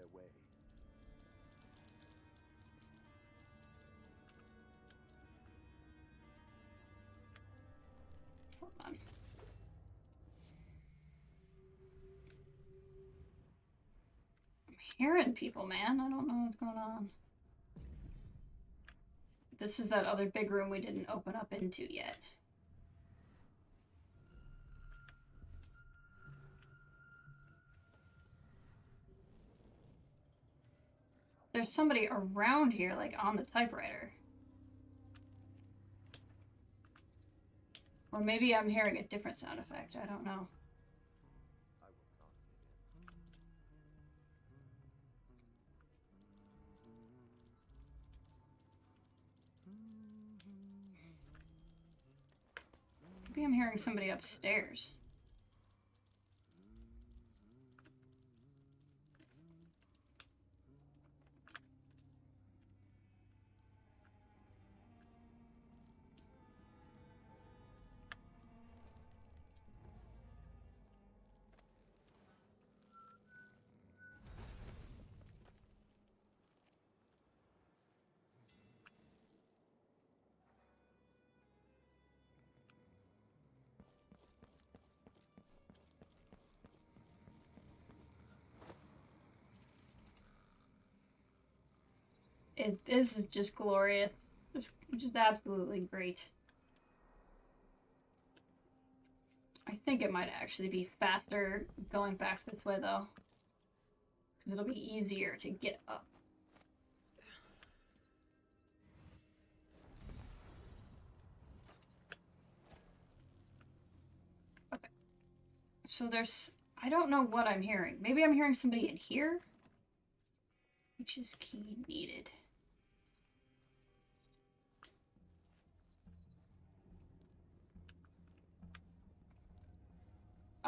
Hold on. I'm hearing people, man. I don't know what's going on. This is that other big room we didn't open up into yet. There's somebody around here, like on the typewriter. Or maybe I'm hearing a different sound effect. I don't know. Maybe I'm hearing somebody upstairs. This is just glorious. Just absolutely great. I think it might actually be faster going back this way, though. Because it'll be easier to get up. Okay. So there's... I don't know what I'm hearing. Maybe I'm hearing somebody in here? Which is key needed.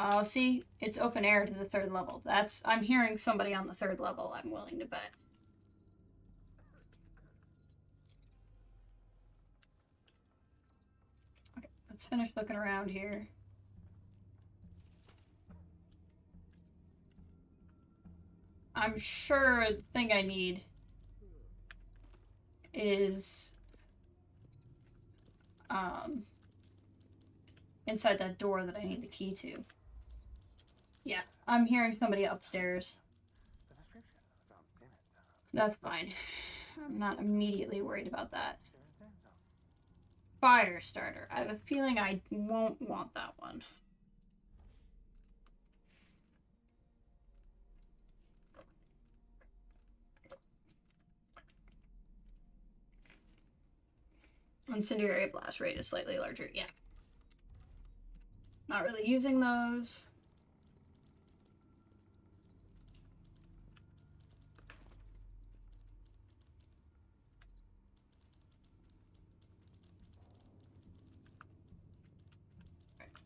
Oh, see? It's open air to the 3rd level. I'm hearing somebody on the 3rd level, I'm willing to bet. Okay, let's finish looking around here. I'm sure the thing I need is inside that door that I need the key to. Yeah, I'm hearing somebody upstairs. That's fine. I'm not immediately worried about that. Fire starter. I have a feeling I won't want that one. Incendiary blast rate is slightly larger. Yeah. Not really using those.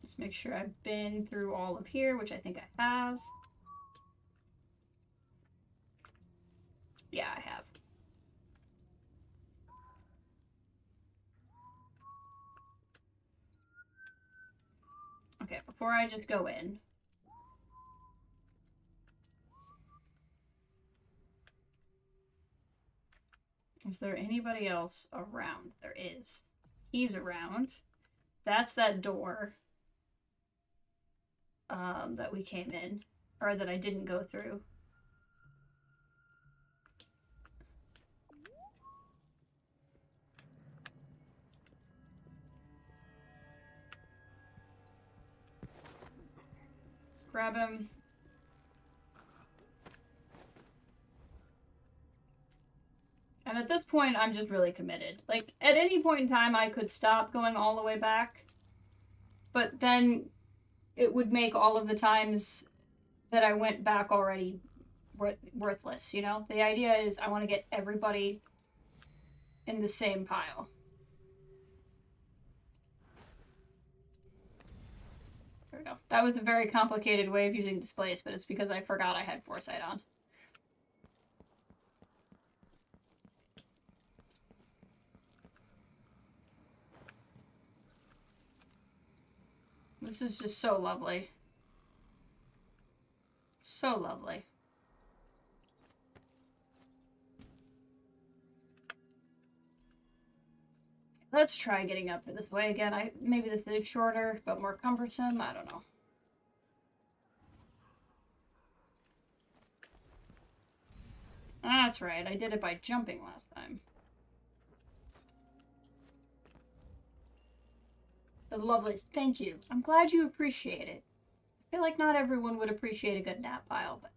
Let's make sure I've been through all of here, which I think I have. Yeah, I have. Okay, before I just go in. Is there anybody else around? There is. He's around. That's that door that we came in, or that I didn't go through. Grab him. And at this point, I'm just really committed. Like, at any point in time, I could stop going all the way back. But then it would make all of the times that I went back already worthless, you know? The idea is I want to get everybody in the same pile. There we go. That was a very complicated way of using displays, but it's because I forgot I had foresight on. This is just so lovely. So lovely. Let's try getting up this way again. Maybe this is shorter, but more cumbersome. I don't know. That's right. I did it by jumping last time. The lovelies. Thank you. I'm glad you appreciate it. I feel like not everyone would appreciate a good nap pile, but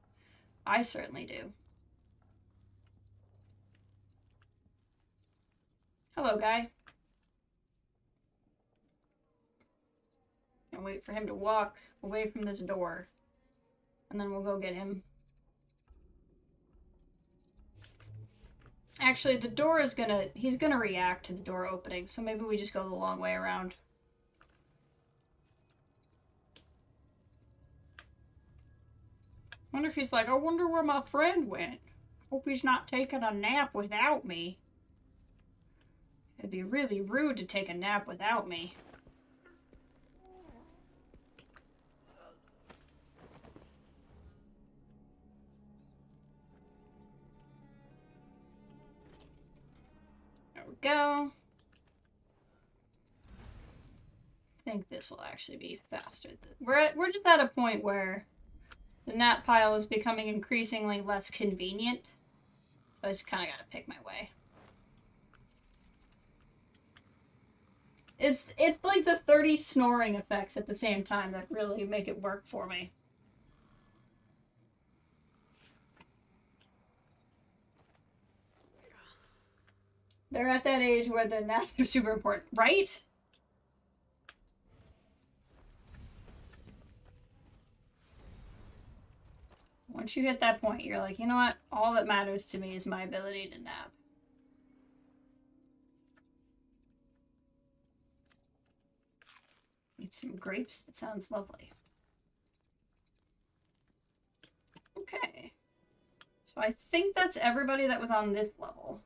I certainly do. Hello, guy. And wait for him to walk away from this door. And then we'll go get him. Actually, the door is he's gonna react to the door opening, so maybe we just go the long way around. Wonder if he's like, I wonder where my friend went. Hope he's not taking a nap without me. It'd be really rude to take a nap without me. There we go. I think this will actually be faster. We're just at a point where the nap pile is becoming increasingly less convenient. So I just kind of got to pick my way. It's like the 30 snoring effects at the same time that really make it work for me. They're at that age where the naps are super important, right? Once you hit that point, you're like, you know what? All that matters to me is my ability to nap. Eat some grapes. That sounds lovely. Okay. So I think that's everybody that was on this level.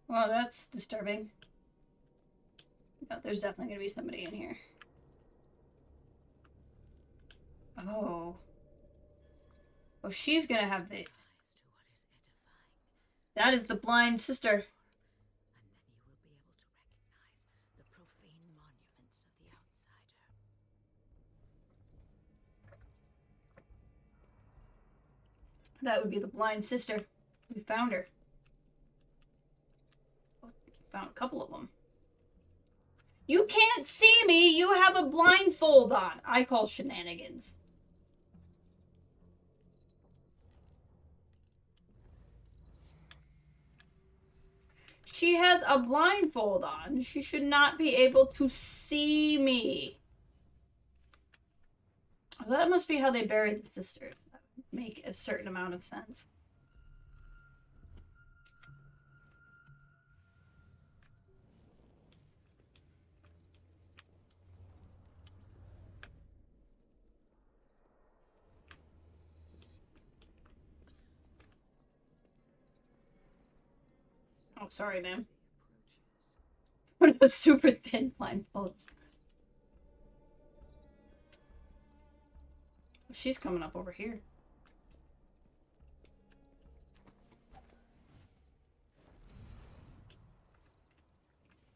Well, that's disturbing. Oh, there's definitely going to be somebody in here. Oh. Oh, she's going to have the... That is the blind sister. And then you will be able to recognize the profane monuments of the outsider. That would be the blind sister. We found her. Found a couple of them. You can't see me! You have a blindfold on! I call shenanigans. She has a blindfold on. She should not be able to see me. That must be how they buried the sister. That would make a certain amount of sense. Oh, sorry, ma'am. One of those super thin blindfolds. She's coming up over here.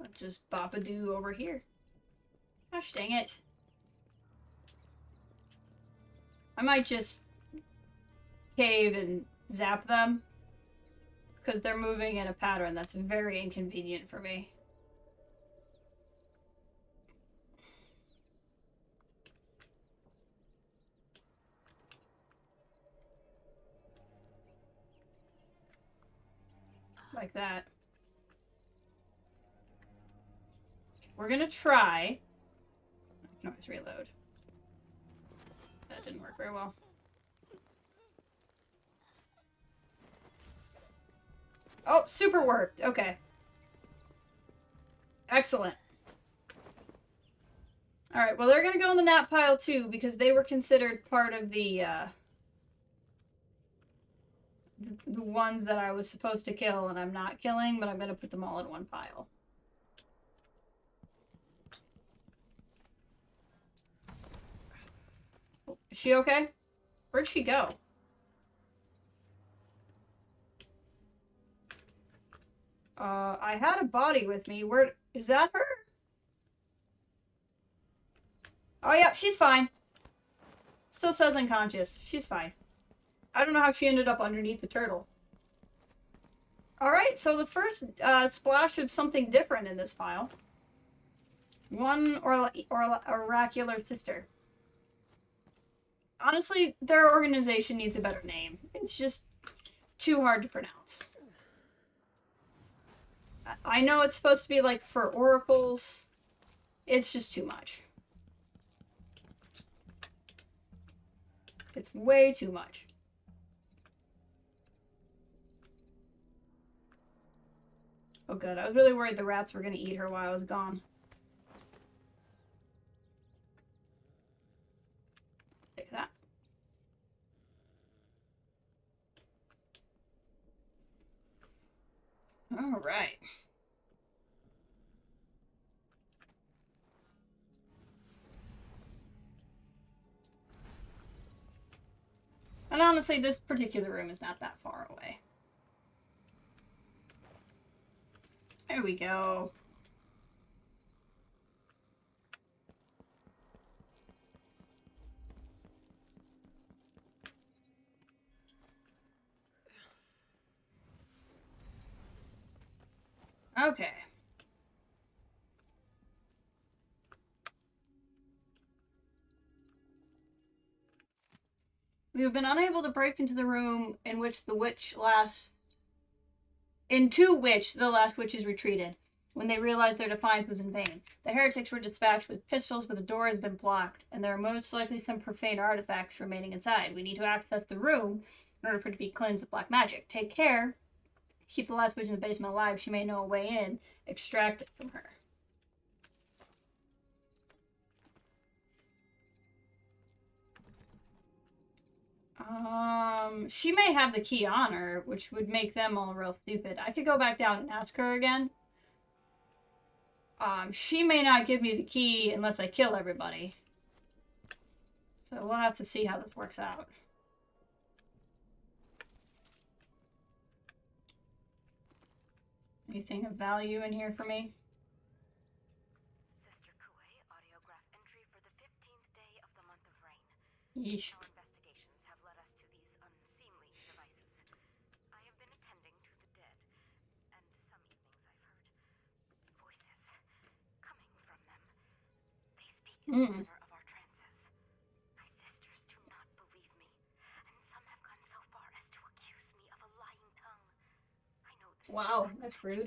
Let's just bop-a-doo over here. Gosh dang it. I might just cave and zap them, because they're moving in a pattern that's very inconvenient for me. Like that. We're gonna try. No, it's reload. That didn't work very well. Oh, super worked. Okay. Excellent. Alright, well, they're gonna go in the nap pile too, because they were considered part of the ones that I was supposed to kill and I'm not killing, but I'm gonna put them all in one pile. Is she okay? Where'd she go? I had a body with me. Where is that her? Oh, yeah, she's fine. Still says unconscious. She's fine. I don't know how she ended up underneath the turtle. Alright, so the first splash of something different in this pile. One oracular sister. Honestly, their organization needs a better name. It's just too hard to pronounce. I know it's supposed to be like for oracles. It's just too much. It's way too much. Oh good, I was really worried the rats were going to eat her while I was gone. Take that. All right. And honestly, this particular room is not that far away. There we go. Okay. We have been unable to break into the room in which the last witches retreated, when they realized their defiance was in vain. The heretics were dispatched with pistols, but the door has been blocked, and there are most likely some profane artifacts remaining inside. We need to access the room in order for it to be cleansed of black magic. Take care. Keep the last witch in the basement alive. She may know a way in. Extract it from her. She may have the key on her, which would make them all real stupid. I could go back down and ask her again. She may not give me the key unless I kill everybody. So we'll have to see how this works out. Anything of value in here for me? Sister Kuei, audiograph entry for the 15th day of the month of rain. Yeesh. Our investigations have led us to these unseemly devices. I have been attending to the dead, and some evenings I've heard voices coming from them. They speak in the manner of our trances. My sisters do not believe me, and some have gone so far as to accuse me of a lying tongue. I know this Wow, that's rude.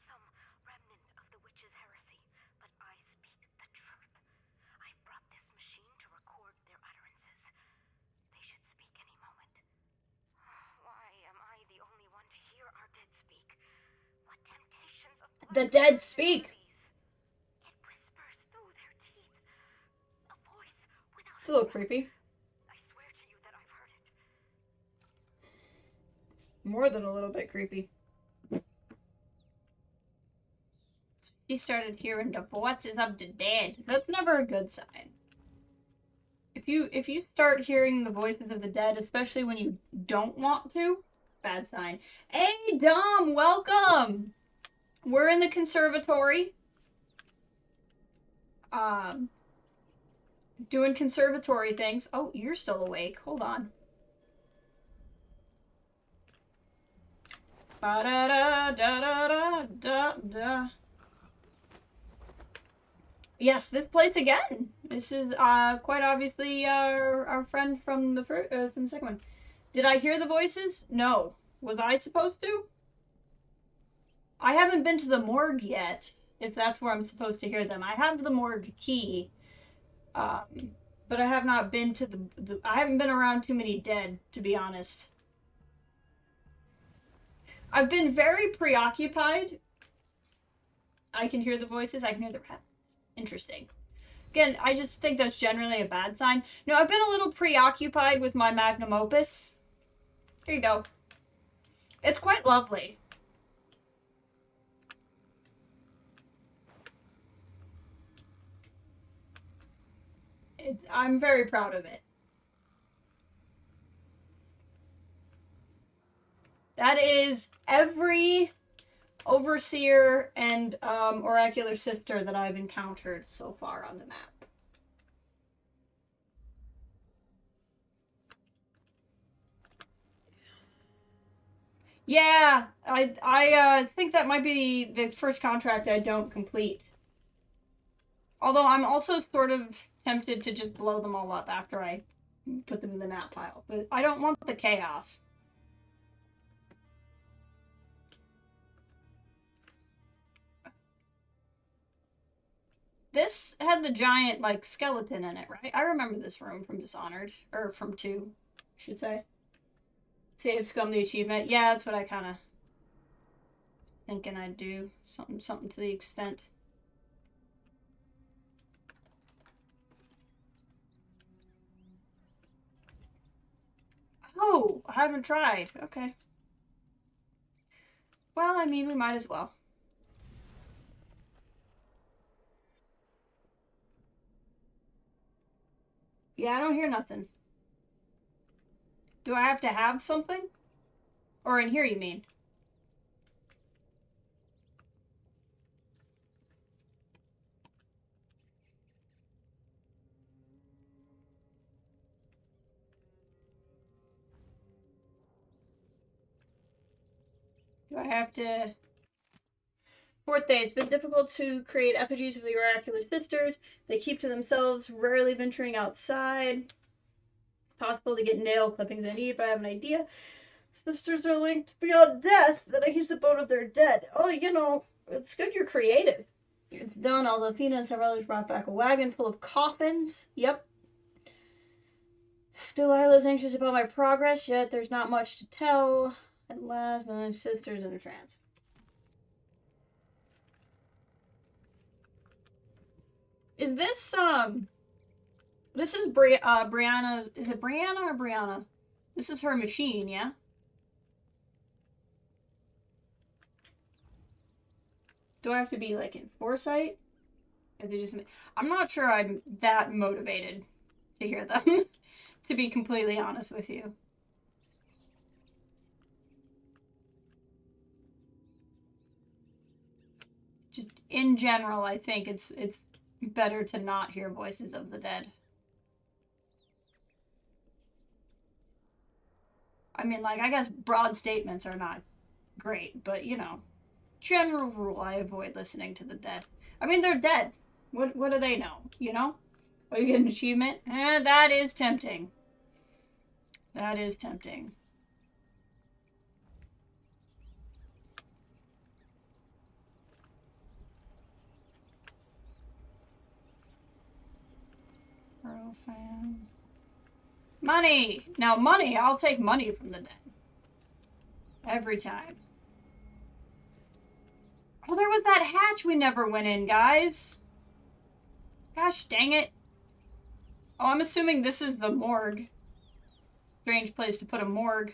some remnant of the witch's heresy, but I speak the truth. I brought this machine to record their utterances. They should speak any moment. Why am I the only one to hear our dead speak? What temptations of The dead speak. It whispers through their teeth. A voice without It's a little creepy. I swear to you that I've heard it. It's more than a little bit creepy. She started hearing the voices of the dead. That's never a good sign. If you start hearing the voices of the dead, especially when you don't want to, bad sign. Hey, Dom, welcome. We're in the conservatory. Doing conservatory things. Oh, you're still awake. Hold on. Ba-da-da-da-da-da-da. Yes, this place again. This is quite obviously our friend from the second one. Did I hear the voices? No. Was I supposed to? I haven't been to the morgue yet, if that's where I'm supposed to hear them. I have the morgue key, but I have not been to I haven't been around too many dead, to be honest. I've been very preoccupied. I can hear the voices. I can hear the rats. Interesting. Again, I just think that's generally a bad sign. No, I've been a little preoccupied with my magnum opus. Here you go. It's quite lovely. I'm very proud of it. That is every overseer and oracular sister that I've encountered so far on the map. Yeah, I think that might be the first contract I don't complete. Although I'm also sort of tempted to just blow them all up after I put them in the map pile. But I don't want the chaos. This had the giant, like, skeleton in it, right? I remember this room from Dishonored. Or from 2, I should say. Save Scum the achievement. Yeah, that's what I kind of thinking I'd do. Something to the extent. Oh, I haven't tried. Okay. Well, I mean, we might as well. Yeah, I don't hear nothing. Do I have to have something? Or in here, you mean? Do I have to... Fourth day, it's been difficult to create effigies of the oracular sisters. They keep to themselves, rarely venturing outside. Possible to get nail clippings I need, but I have an idea. Sisters are linked beyond death, that I use the bone of their dead. Oh, you know, it's good you're creative. It's done. Although Athena and several others brought back a wagon full of coffins. Yep. Delilah's anxious about my progress, yet there's not much to tell. At last, my sister's in a trance. Is this, this is Brianna, is it Brianna or Brianna? This is her machine, yeah? Do I have to be, like, in foresight? If they just, I'm not sure I'm that motivated to hear them, to be completely honest with you. Just, in general, I think it's better to not hear voices of the dead. I mean, like, I guess broad statements are not great, but, you know, general rule, I avoid listening to the dead. I mean, they're dead. What do they know, you know? Oh, you get an achievement? That is tempting. That is tempting. Pearl fan. Money! Now, money, I'll take money from the dead. Every time. Oh, there was that hatch we never went in, guys. Gosh dang it. Oh, I'm assuming this is the morgue. Strange place to put a morgue.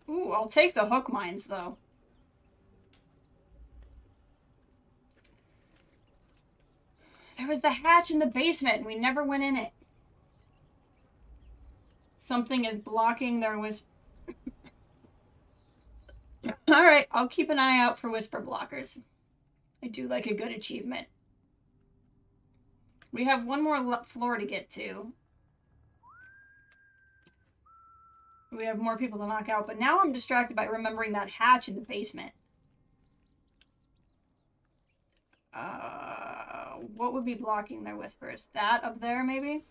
Ooh, I'll take the hook mines, though. There was the hatch in the basement, and we never went in it. Something is blocking their whisper. Alright, I'll keep an eye out for whisper blockers. I do like a good achievement. We have one more floor to get to. We have more people to knock out, but now I'm distracted by remembering that hatch in the basement. What would be blocking their whispers? That up there, maybe?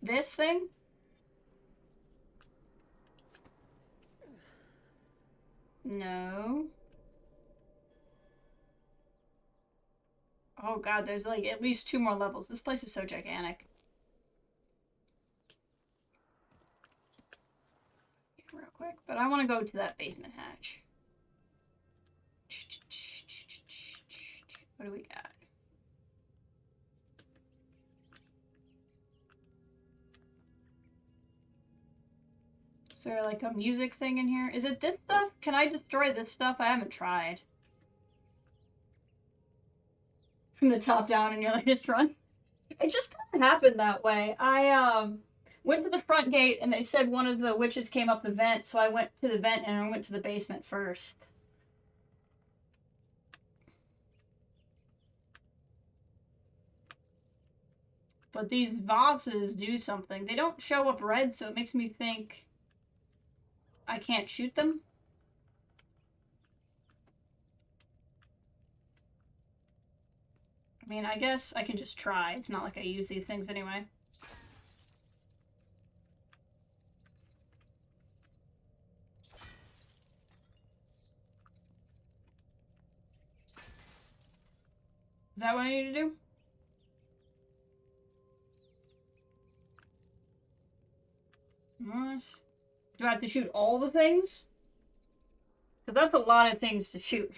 This thing? No. Oh god, there's like at least 2 more levels. This place is so gigantic. Real quick, but I want to go to that basement hatch. What do we got? Is there like a music thing in here? Is it this stuff? Can I destroy this stuff? I haven't tried. From the top down in your latest run. It just kind of happened that way. I went to the front gate and they said one of the witches came up the vent, so I went to the vent and I went to the basement first. But these vases do something. They don't show up red, so it makes me think I can't shoot them. I mean, I guess I can just try. It's not like I use these things anyway. Is that what I need to do? Nice. Do I have to shoot all the things? Because that's a lot of things to shoot.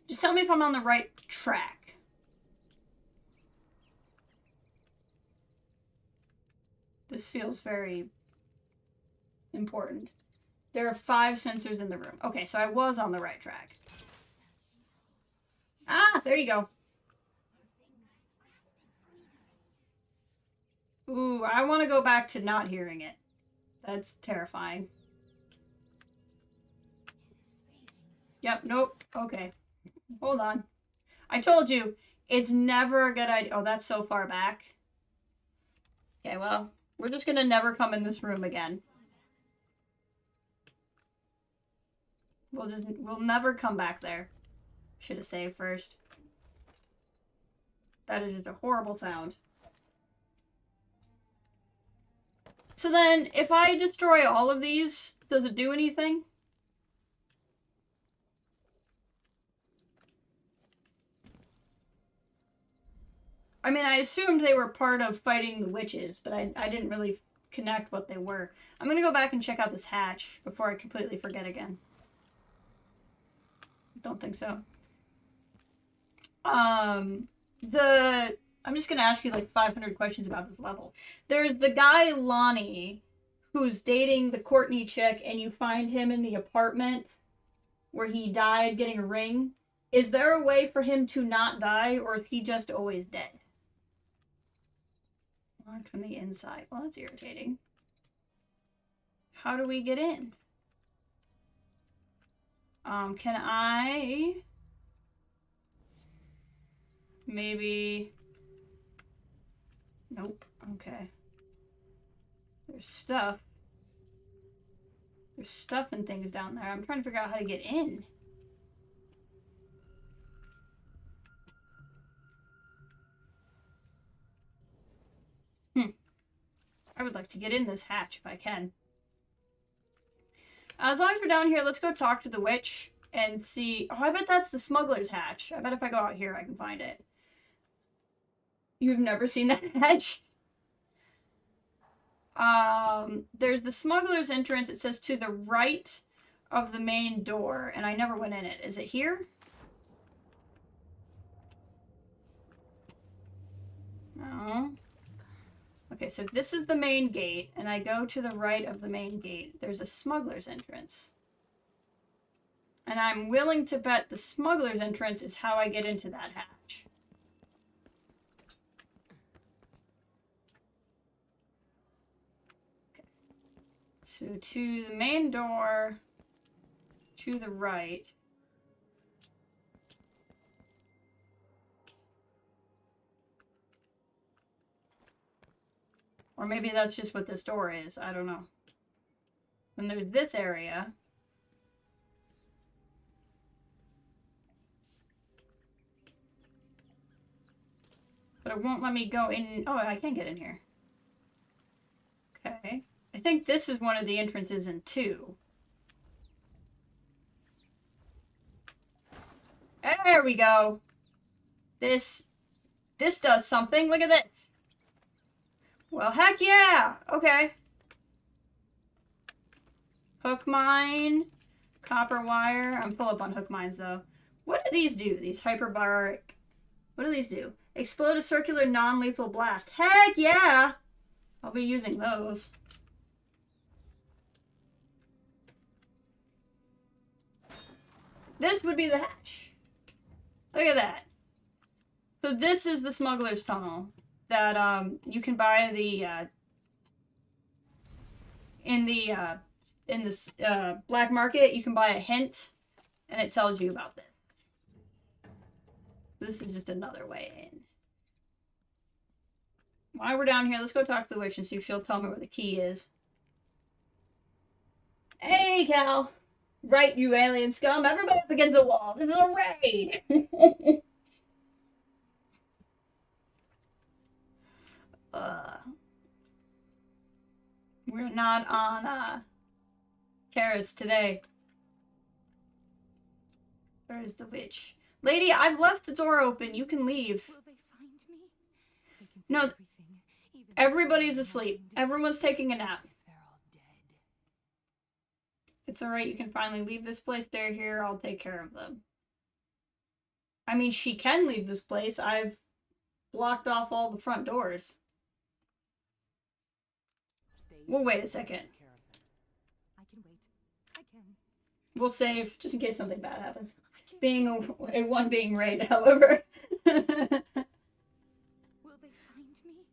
Just tell me if I'm on the right track. This feels very important. There are 5 sensors in the room. Okay, so I was on the right track. Ah, there you go. Ooh, I want to go back to not hearing it. That's terrifying. Yep, nope. Okay. Hold on. I told you, it's never a good idea. Oh, that's so far back. Okay, well, we're just gonna never come in this room again. We'll never come back there. Should have saved first. That is just a horrible sound. So then, if I destroy all of these, does it do anything? I mean, I assumed they were part of fighting the witches, but I didn't really connect what they were. I'm gonna go back and check out this hatch before I completely forget again. Don't think so. I'm just gonna ask you like 500 questions about this level. There's the guy Lonnie who's dating the Courtney chick, and you find him in the apartment where he died getting a ring. Is there a way for him to not die, or is he just always dead? Locked from the inside. Well, that's irritating. How do we get in? Can I... Maybe... Nope. Okay. There's stuff. There's stuff and things down there. I'm trying to figure out how to get in. I would like to get in this hatch if I can. As long as we're down here, let's go talk to the witch and see... Oh, I bet that's the smuggler's hatch. I bet if I go out here, I can find it. You've never seen that hatch? There's the smuggler's entrance. It says to the right of the main door, and I never went in it. Is it here? No. Okay, so if this is the main gate, and I go to the right of the main gate, there's a smuggler's entrance. And I'm willing to bet the smuggler's entrance is how I get into that hatch. Okay. So to the main door, to the right. Or maybe that's just what this door is. I don't know. Then there's this area. But it won't let me go in. Oh, I can get in here. Okay. I think this is one of the entrances in 2. There we go. This does something. Look at this. Well, heck yeah! Okay. Hook mine. Copper wire. I'm full up on hook mines, though. What do these do? These hyperbaric... What do these do? Explode a circular non-lethal blast. Heck yeah! I'll be using those. This would be the hatch. Look at that. So this is the smuggler's tunnel that you can buy the in this black market. You can buy a hint, and it tells you about this. This is just another way in. While we're down here, let's go talk to the witch and see if she'll tell me where the key is. Hey, Cal. Right, you alien scum. Everybody up against the wall. This is a raid. We're not on terrace today. Where's the witch? Lady, I've left the door open. You can leave. Will they find me? They can see No, everything, even everybody's if asleep. they're Everyone's taking a nap. they're all dead. It's alright, you can finally leave this place. They're here, I'll take care of them. I mean, she can leave this place. I've blocked off all the front doors. Well, wait a second. I can wait. I can. We'll save, just in case something bad happens. I can. Being a one being raid, however. Will they find me?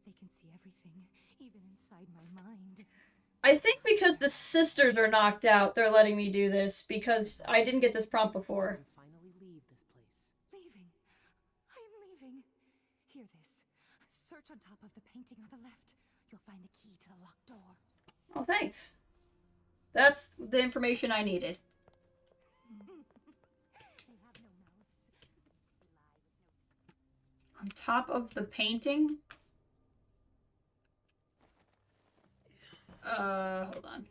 They can see everything, even inside my mind. I think because the sisters are knocked out, they're letting me do this, because I didn't get this prompt before. Finally leave this place. Leaving. I am leaving. Hear this. Search on top of the painting on the left. You'll find the key to the locked door. Oh, thanks. That's the information I needed. On top of the painting? Hold on.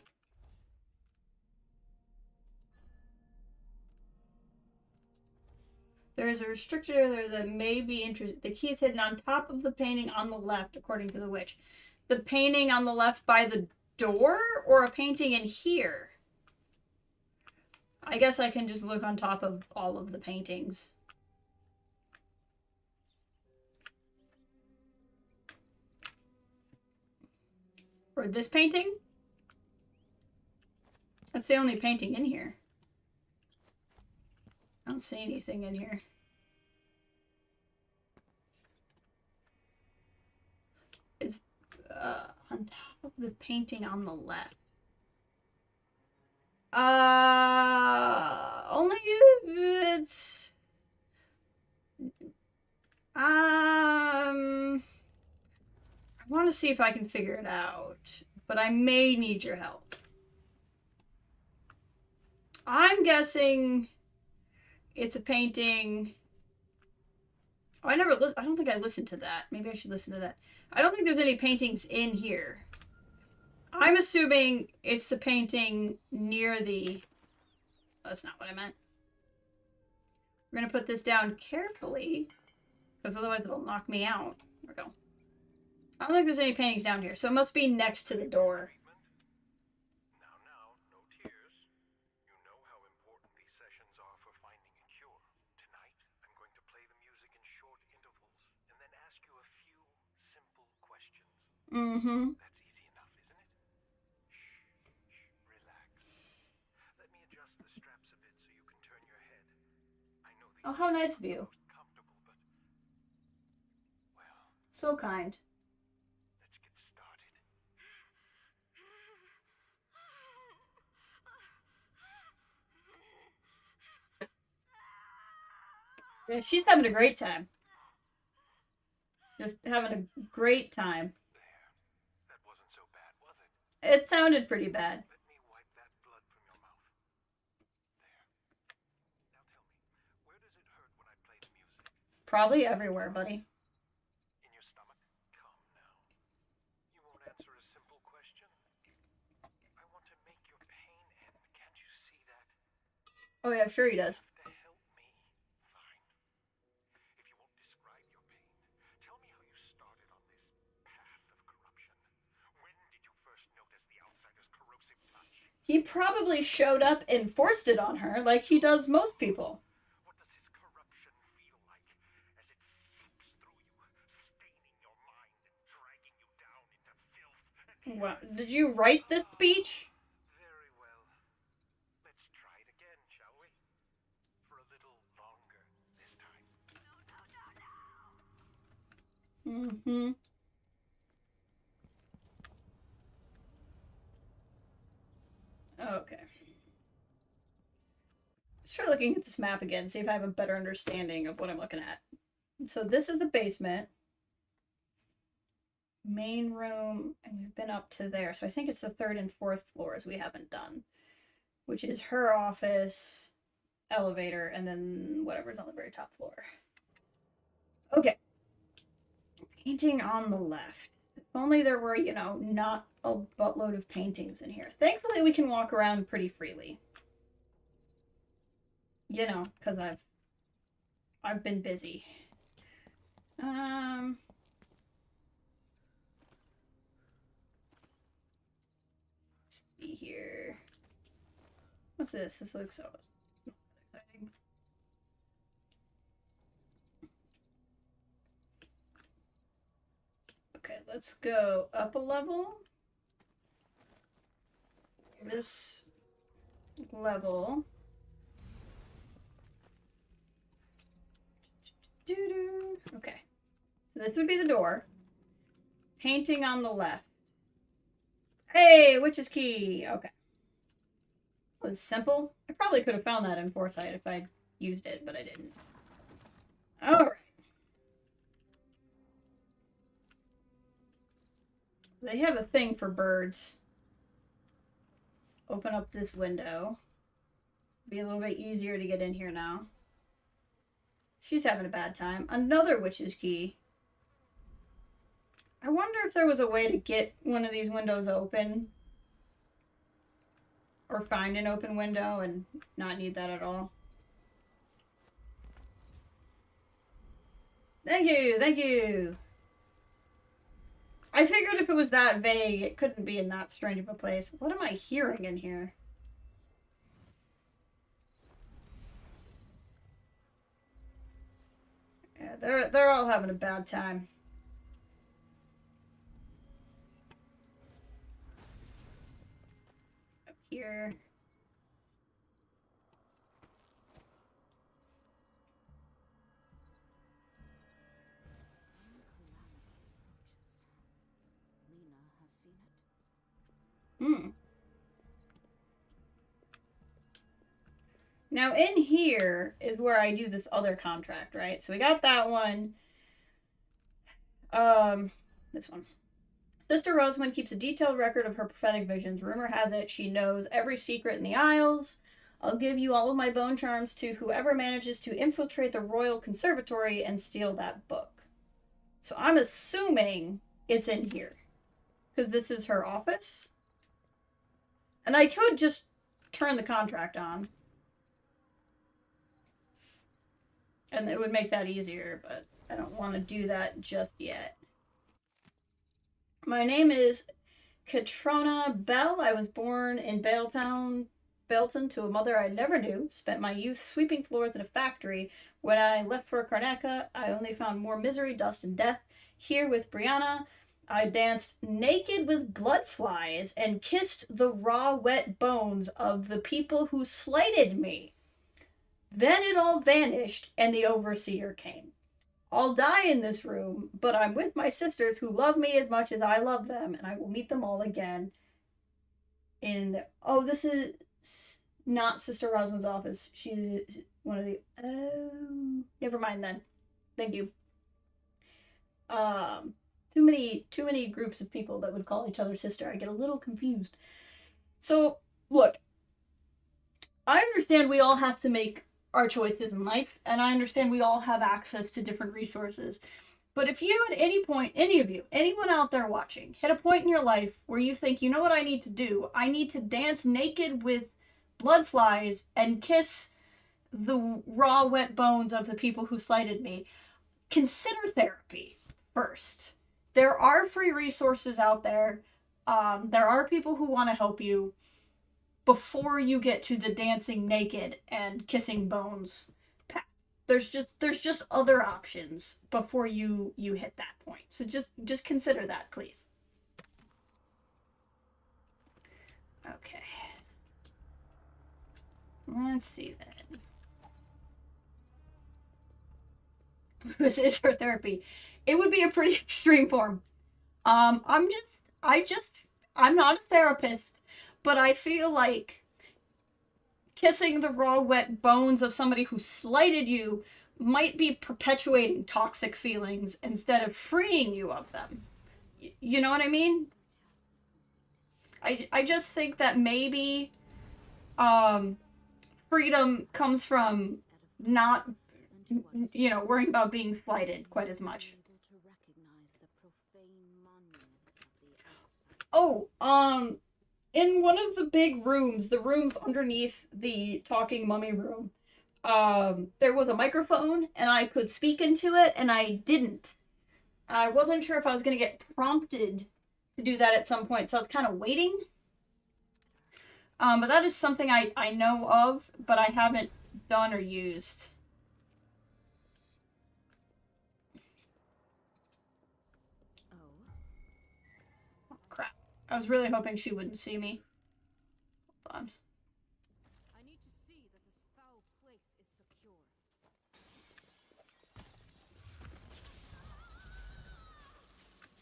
There is a restrictor there that may be interested. The key is hidden on top of the painting on the left, according to the witch. The painting on the left by the door, or a painting in here? I guess I can just look on top of all of the paintings. Or this painting? That's the only painting in here. I don't see anything in here. It's on top of the painting on the left. Only it's I want to see if I can figure it out, but I may need your help. I'm guessing it's a painting. Oh, I don't think I listened to that. Maybe I should listen to that. I don't think there's any paintings in here. I'm assuming it's the painting near the... Oh, that's not what I meant. We're going to put this down carefully, because otherwise it'll knock me out. There we go. I don't think there's any paintings down here, so it must be next to the door. Now, no tears. You know how important these sessions are for finding a cure. Tonight, I'm going to play the music in short intervals, and then ask you a few simple questions. Mm-hmm. That's easy enough, isn't it? Shh, relax. Let me adjust the straps a bit so you can turn your head. I know Oh, how nice of you. Comfortable, but well, So kind. let's get started. Yeah, she's having a great time. Just having a great time. There. That wasn't so bad, was it? It sounded pretty bad. Let me wipe that blood from your mouth. There. Now tell me, where does it hurt when I play the music? Probably everywhere, buddy. In your stomach? Come now. You won't answer a simple question. I want to make your pain end. Can't you see that? Oh yeah, sure he does. To help me. Fine. If you won't describe your pain, tell me how you started on this path of corruption. When did you first notice the outsider's corrosive touch? He probably showed up and forced it on her like he does most people. What does his corruption feel like as it seeps through you, staining your mind and dragging you down into filth? Wow. Did you write this speech? Very well. Let's try it again, shall we? For a little longer this time. Mm-hmm. Okay. Let's try looking at this map again, see if I have a better understanding of what I'm looking at. So this is the basement. Main room, and we've been up to there. So I think it's the 3rd and 4th floors we haven't done, which is her office, elevator, and then whatever's on the very top floor. Okay. Painting on the left. If only there were, you know, not a buttload of paintings in here. Thankfully, we can walk around pretty freely. You know, because I've been busy. Let's see here. What's this? This looks so exciting. Okay, let's go up a level. This level. Okay. So this would be the door. Painting on the left. Hey, witch's key. Okay. It was simple. I probably could have found that in Foresight if I used it, but I didn't. Alright. They have a thing for birds. Open up this window. Be a little bit easier to get in here now. She's having a bad time. Another witch's key. I wonder if there was a way to get one of these windows open. Or find an open window and not need that at all. Thank you, thank you. I figured if it was that vague, it couldn't be in that strange of a place. What am I hearing in here? Yeah, they're all having a bad time. Up here. Lena has seen it. Hmm. Now in here is where I do this other contract, right? So we got that one. This one. Sister Rosamund keeps a detailed record of her prophetic visions. Rumor has it she knows every secret in the Isles. I'll give you all of my bone charms to whoever manages to infiltrate the Royal Conservatory and steal that book. So I'm assuming it's in here. Because this is her office. And I could just turn the contract on. And it would make that easier, but I don't want to do that just yet. My name is Katrona Bell. I was born in Belton to a mother I never knew. Spent my youth sweeping floors in a factory. When I left for Karnaca, I only found more misery, dust, and death. Here with Brianna, I danced naked with blood flies and kissed the raw, wet bones of the people who slighted me. Then it all vanished, and the overseer came. I'll die in this room, but I'm with my sisters who love me as much as I love them, and I will meet them all again. Oh, this is not Sister Rosamund's office. She's one of the... Oh, never mind then. Thank you. Too many groups of people that would call each other sister. I get a little confused. So, look. I understand we all have to make our choices in life, and I understand we all have access to different resources. But if you at any point, any of you, anyone out there watching, hit a point in your life where you think, you know what I need to do? I need to dance naked with blood flies and kiss the raw, wet bones of the people who slighted me. Consider therapy first. There are free resources out there. There are people who want to help you before you get to the dancing naked and kissing bones path. There's just other options before you hit that point. So just consider that, please. Okay. Let's see then. This is her therapy. It would be a pretty extreme form. I'm not a therapist, but I feel like kissing the raw, wet bones of somebody who slighted you might be perpetuating toxic feelings instead of freeing you of them. You know what I mean? I just think that maybe freedom comes from not, worrying about being slighted quite as much. Oh, in one of the big rooms, the rooms underneath the talking mummy room, there was a microphone, and I could speak into it, and I didn't. I wasn't sure if I was going to get prompted to do that at some point, so I was kind of waiting. But that is something I know of, but I haven't done or used. Oh, crap. I was really hoping she wouldn't see me. Hold on. I need to see that this foul place is secure.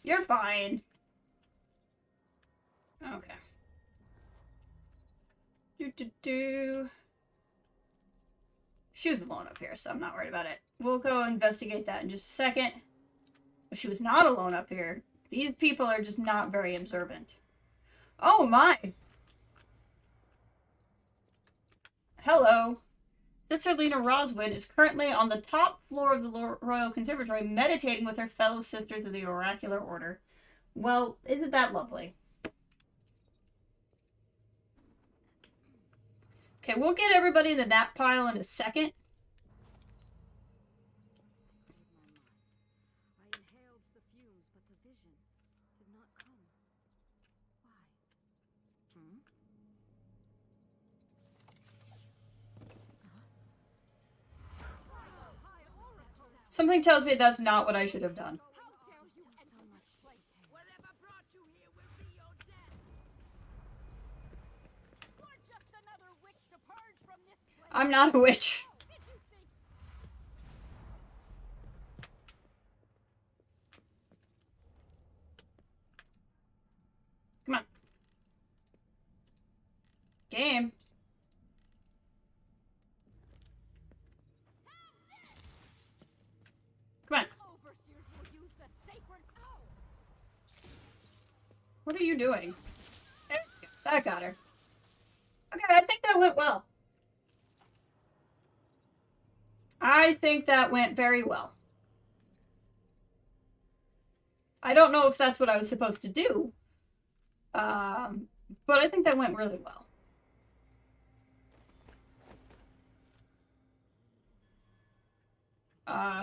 You're fine. Okay. She was alone up here, so I'm not worried about it. We'll go investigate that in just a second. But she was not alone up here. These people are just not very observant. Oh my! Hello. Sisterlina Roswin is currently on the top floor of the Royal Conservatory meditating with her fellow sisters of the Oracular Order. Well, isn't that lovely? Okay, we'll get everybody in the nap pile in a second. I inhaled the fumes, but the vision did not come. Why? Something tells me that's not what I should have done. How dare you enter this place? Whatever brought you here will be your death. You're just another witch to purge from this place. I'm not a witch. Did you think? Come on. Game. Come on. Overseers will use the sacred power. What are you doing? There we go. That got her. Okay, I think that went well. I think that went very well. I don't know if that's what I was supposed to do. But I think that went really well.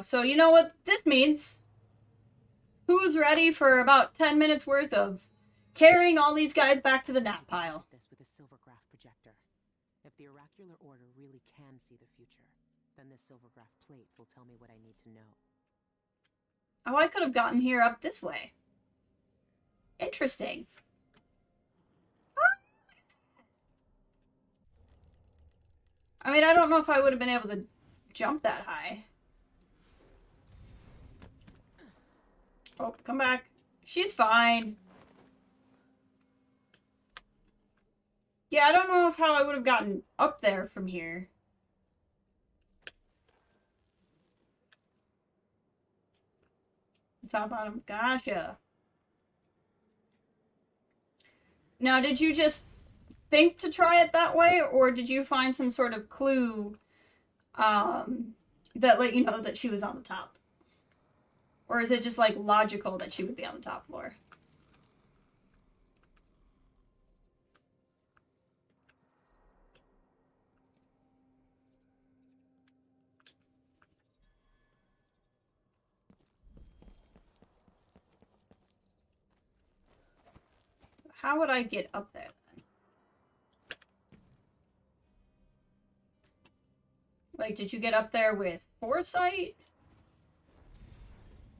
So you know what this means? Who's ready for about 10 minutes worth of carrying all these guys back to the nap pile? This with a silvergraph projector. If the Oracular Order really can see the future, then this silvergraph plate will tell me what I need to know. Oh, I could have gotten here up this way. Interesting. I mean, I don't know if I would have been able to jump that high. Oh, come back. She's fine. Yeah, I don't know if how I would have gotten up there from here. Top, bottom. Gotcha. Now, did you just think to try it that way, or did you find some sort of clue that let you know that she was on the top? Or is it just, like, logical that she would be on the top floor? How would I get up there, then? Like, did you get up there with foresight?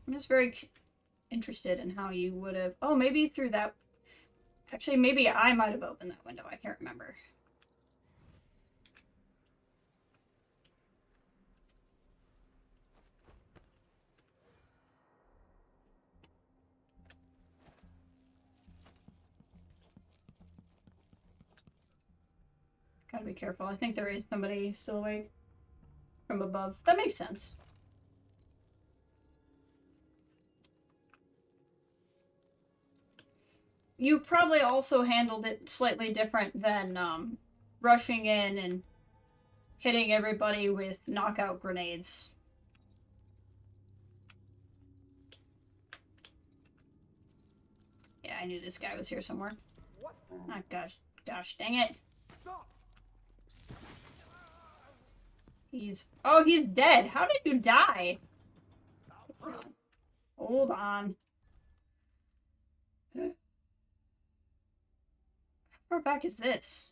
I'm just very interested in how you would have... Oh, maybe through that... Actually, maybe I might have opened that window. I can't remember. Gotta be careful. I think there is somebody still awake from above. That makes sense. You probably also handled it slightly different than rushing in and hitting everybody with knockout grenades. Yeah, I knew this guy was here somewhere. Oh, gosh dang it. He's dead. How did you die? Hold on. How far back is this?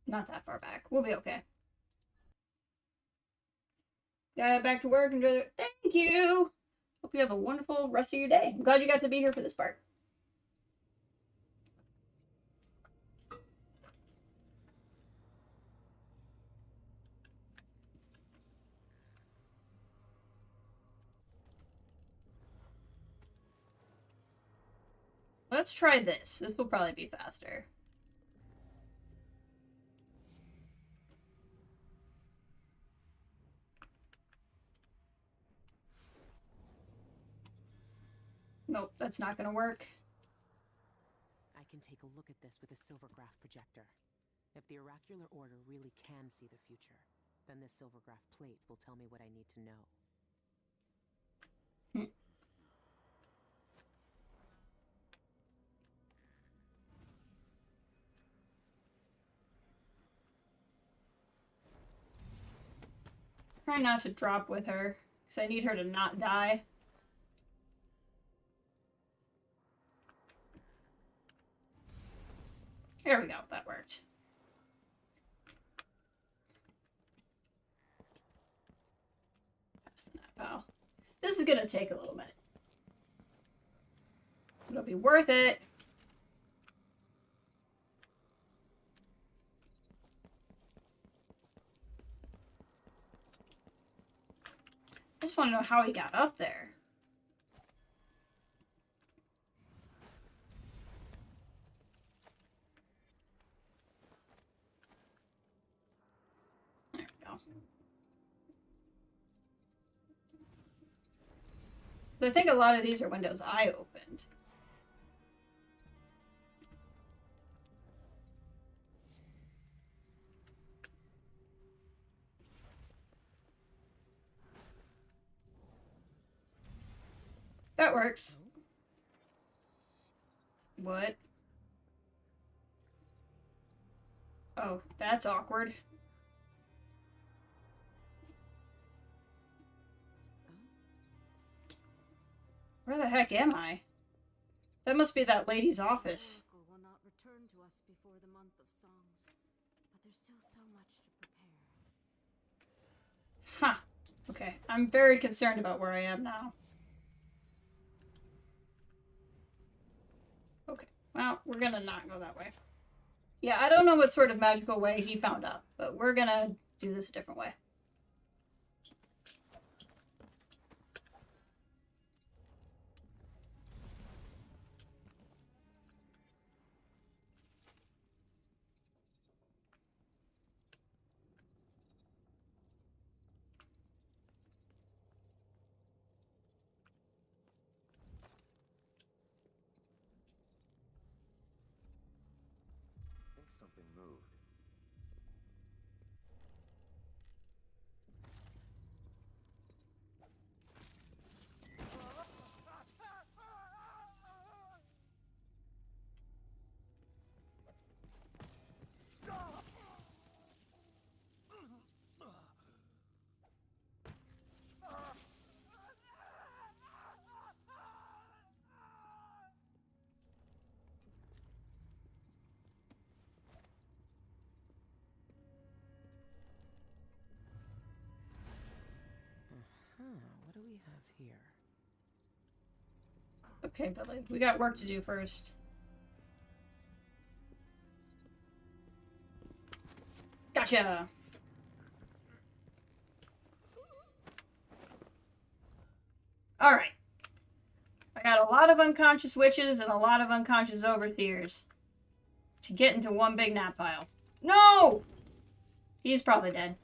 Not that far back. We'll be okay. Gotta head back to work. Enjoy the... Thank you! Hope you have a wonderful rest of your day. I'm glad you got to be here for this part. Let's try this. This will probably be faster. Nope, that's not gonna work. I can take a look at this with a silvergraph projector. If the oracular order really can see the future, then this silvergraph plate will tell me what I need to know. Try not to drop with her, because I need her to not die. Here we go, that worked. Pass the napalm. This is gonna take a little minute. It'll be worth it. I just want to know how he got up there. There we go. So I think a lot of these are windows I opened. That works. What? Oh, that's awkward. Where the heck am I? That must be that lady's office. The Oracle will not return to us before the month of songs, but there's still so much to prepare. Huh. Okay, I'm very concerned about where I am now. Okay, well, we're gonna not go that way. Yeah, I don't know what sort of magical way he found up, but we're gonna do this a different way. I think something moved. What do we have here? Okay, Billy, we got work to do first. Gotcha! Alright. I got a lot of unconscious witches and a lot of unconscious overseers to get into one big nap pile. No! He's probably dead.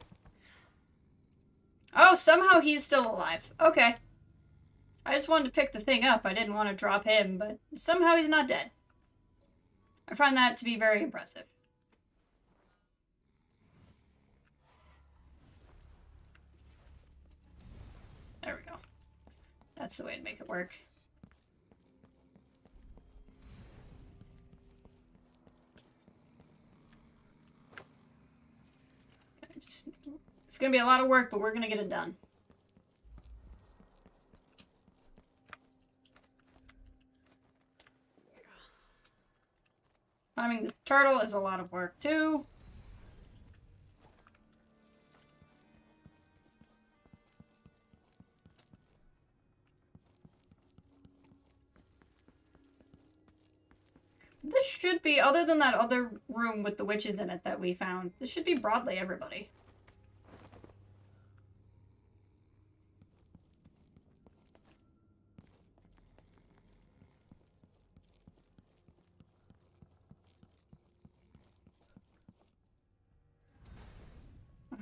Oh, somehow he's still alive. Okay. I just wanted to pick the thing up. I didn't want to drop him, but somehow he's not dead. I find that to be very impressive. There we go. That's the way to make it work. It's going to be a lot of work, but we're going to get it done. Climbing the turtle is a lot of work, too. This should be, other than that other room with the witches in it that we found, this should be broadly everybody.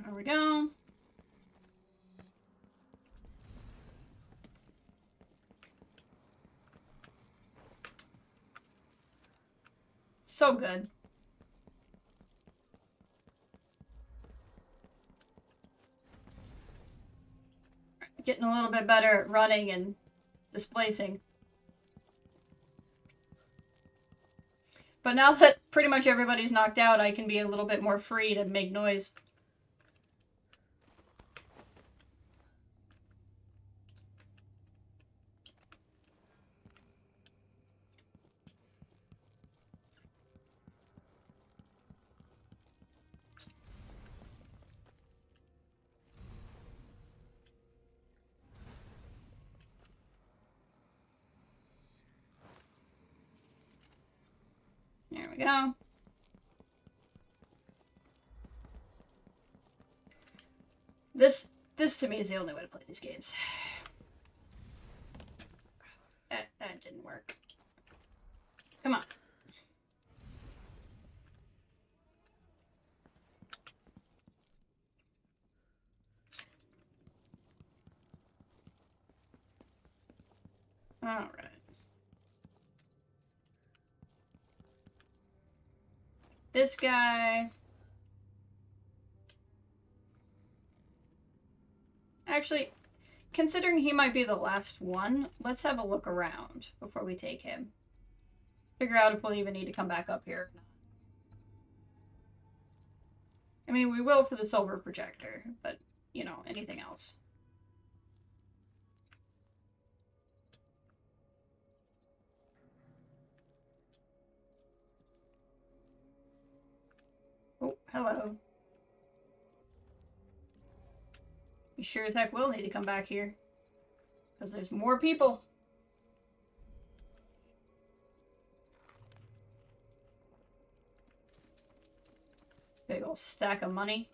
There we go. So good. getting a little bit better at running and displacing. But now that pretty much everybody's knocked out, I can be a little bit more free to make noise. There we go. This to me is the only way to play these games. That didn't work. Come on. All right. This guy. Actually, considering he might be the last one, let's have a look around before we take him. Figure out if we'll even need to come back up here or not. I mean, we will for the silver projector, but, you know, anything else. Oh, hello. You sure as heck will need to come back here. Because there's more people. Big ol' stack of money.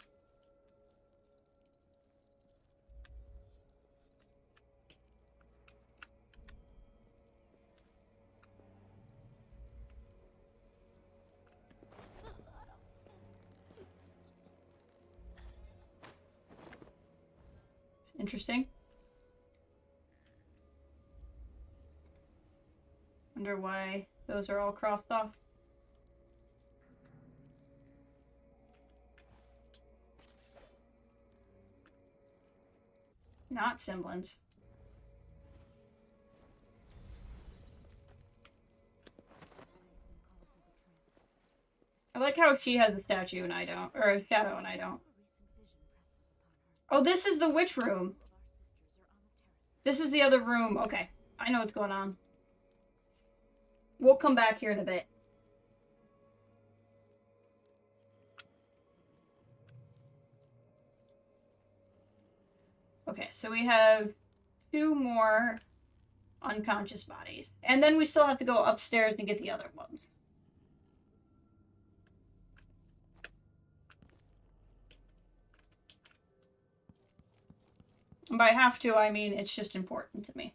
It's interesting. Wonder why those are all crossed off. Not semblance. I like how she has a statue and I don't, or a shadow and I don't. Oh, this is the witch room. This is the other room. Okay, I know what's going on. We'll come back here in a bit. Okay, so we have 2 more unconscious bodies. And then we still have to go upstairs and get the other ones. And by have to, I mean it's just important to me.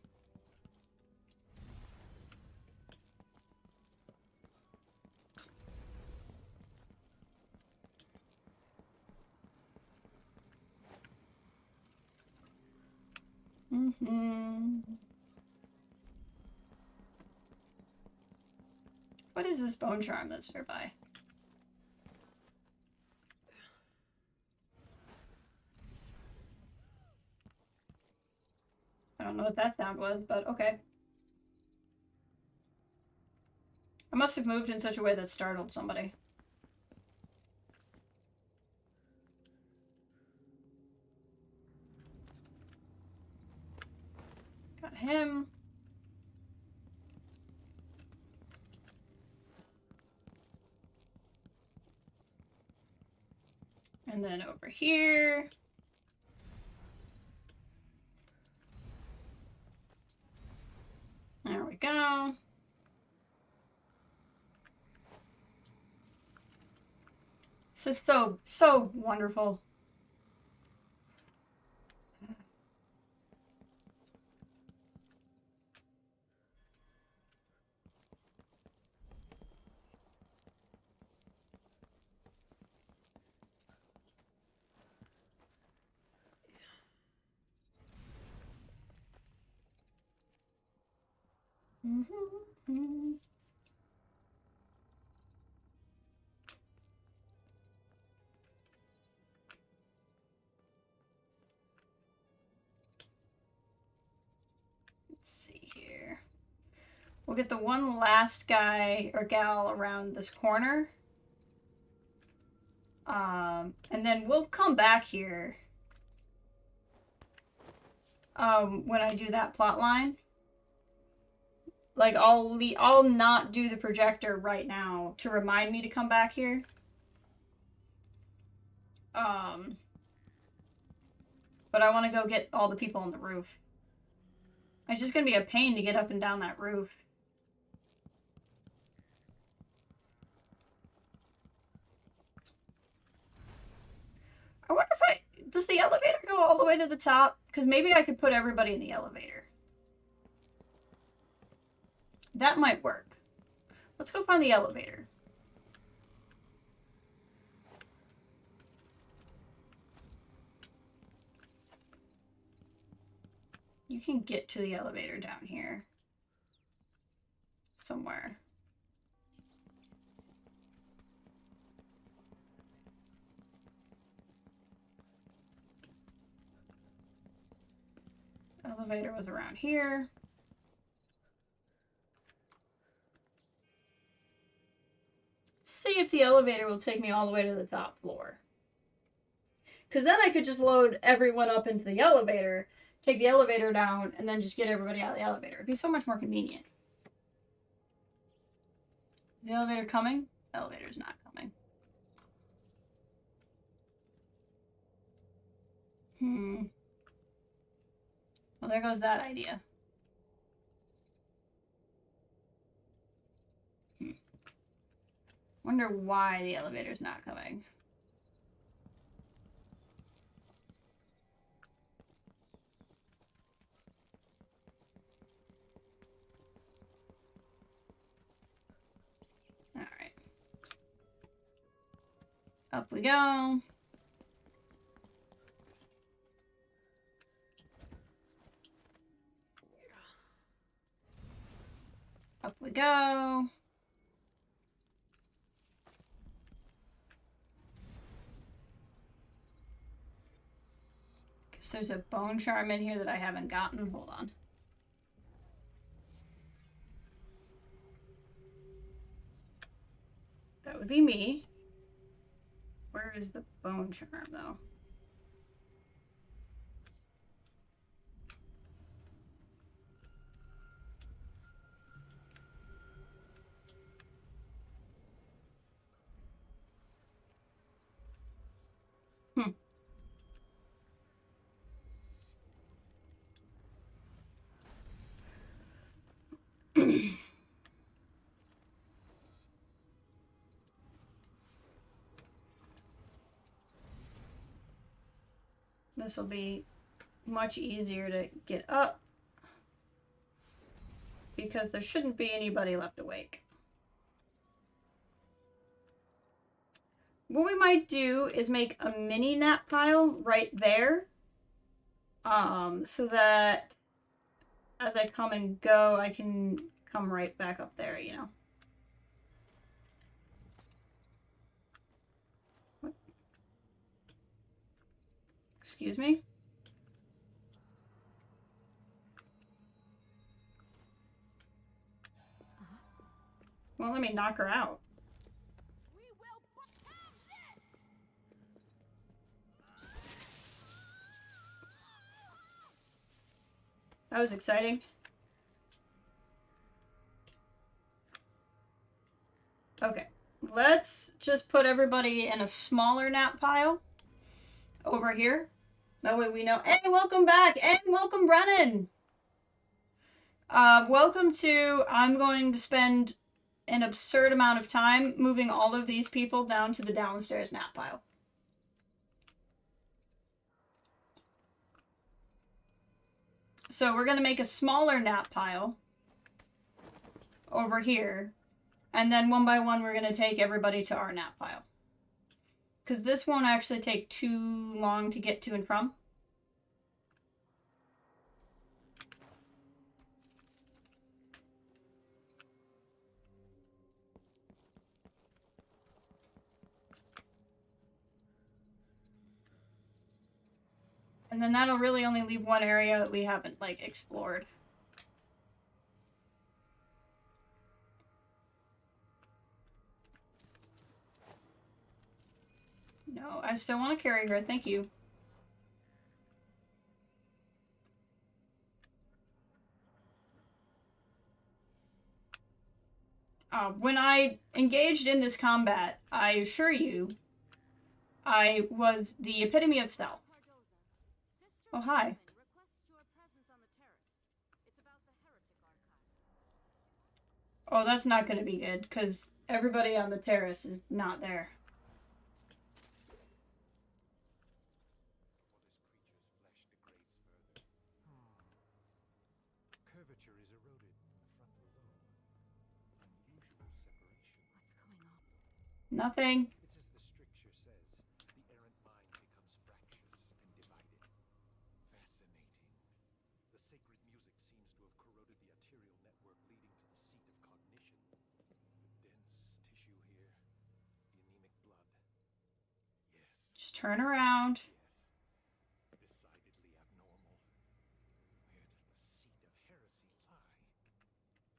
What is this bone charm that's nearby? I don't know what that sound was, but okay. I must have moved in such a way that startled somebody. Got him. And then over here. There we go. This is so wonderful. Let's see here. We'll get the one last guy or gal around this corner. And then we'll come back here when I do that plot line. Like, I'll not do the projector right now to remind me to come back here. But I want to go get all the people on the roof. It's just going to be a pain to get up and down that roof. I wonder if does the elevator go all the way to the top? Because maybe I could put everybody in the elevator. That might work. Let's go find the elevator. You can get to the elevator down here. Somewhere. Elevator was around here. Let's see if the elevator will take me all the way to the top floor. Because then I could just load everyone up into the elevator, take the elevator down, and then just get everybody out of the elevator. It'd be so much more convenient. Is the elevator coming? The elevator's not coming. Well, there goes that idea. Wonder why the elevator's not coming. All right. Up we go. Up we go. Guess there's a bone charm in here that I haven't gotten. Hold on. That would be me. Where is the bone charm, though? This will be much easier to get up because there shouldn't be anybody left awake. What we might do is make a mini nap pile right there, so that as I come and go, I can come right back up there, you know. What? Excuse me? Won't let me knock her out. That was exciting. Okay, let's just put everybody in a smaller nap pile over here. That way we know. Hey, welcome back, and welcome, Brennan. Welcome to. I'm going to spend an absurd amount of time moving all of these people down to the downstairs nap pile. So we're going to make a smaller nap pile over here. And then one by one, we're going to take everybody to our nap pile. Because this won't actually take too long to get to and from. And then that'll really only leave one area that we haven't, like, explored. No, I still want to carry her. Thank you. When I engaged in this combat, I assure you, I was the epitome of stealth. Oh, hi. Oh, that's not going to be good, because everybody on the terrace is not there. Curvature is eroded in the frontal lobe. Unusual separation. What's going on? Nothing. It's as the stricture says. The errant mind becomes fractious and divided. Fascinating. The sacred music seems to have corroded the arterial network leading to the seat of cognition. The dense tissue here. The anemic blood. Yes. Just turn around. Yes. Decidedly abnormal. Where does the seat of heresy lie?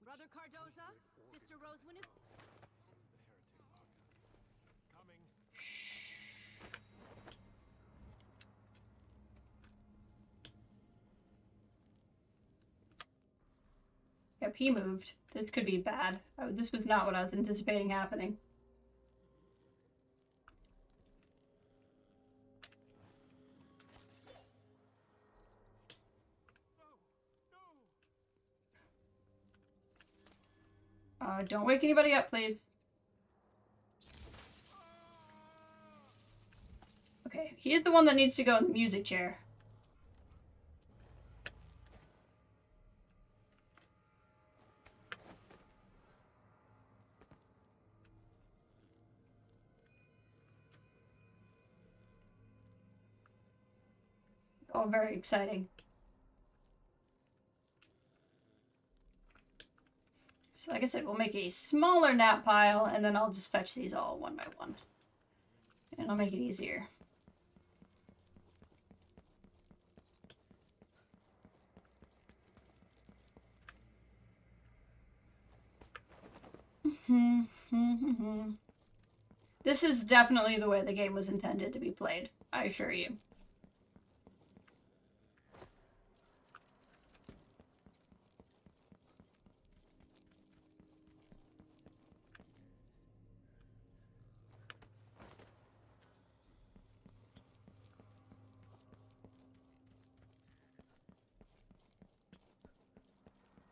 Brother Cardoza, Sister Rosewin is... The heretic marker. Coming. Yep, he moved. This could be bad. This was not what I was anticipating happening. Don't wake anybody up, please. Okay, he is the one that needs to go in the music chair. All very exciting. So like I said, we'll make a smaller nap pile, and then I'll just fetch these all one by one. And I'll make it easier. This is definitely the way the game was intended to be played, I assure you.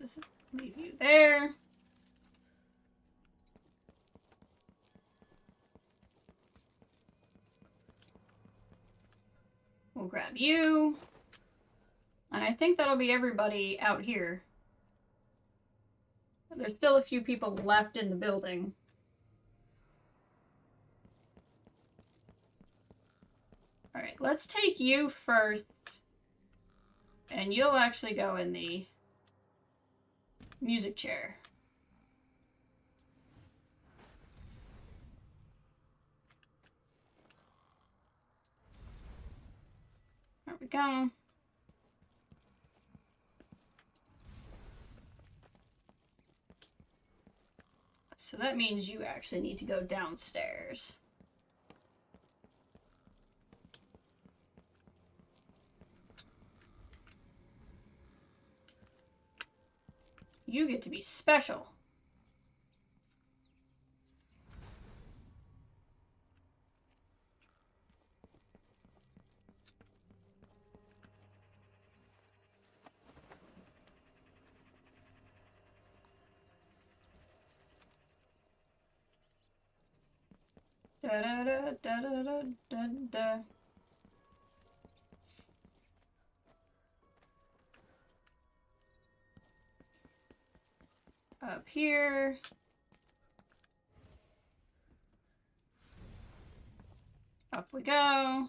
Just leave you there. We'll grab you. And I think that'll be everybody out here. There's still a few people left in the building. Alright, let's take you first. And you'll actually go in the music chair. There we go. So that means you actually need to go downstairs. You get to be special. Da da da da da da da. Up here. Up we go.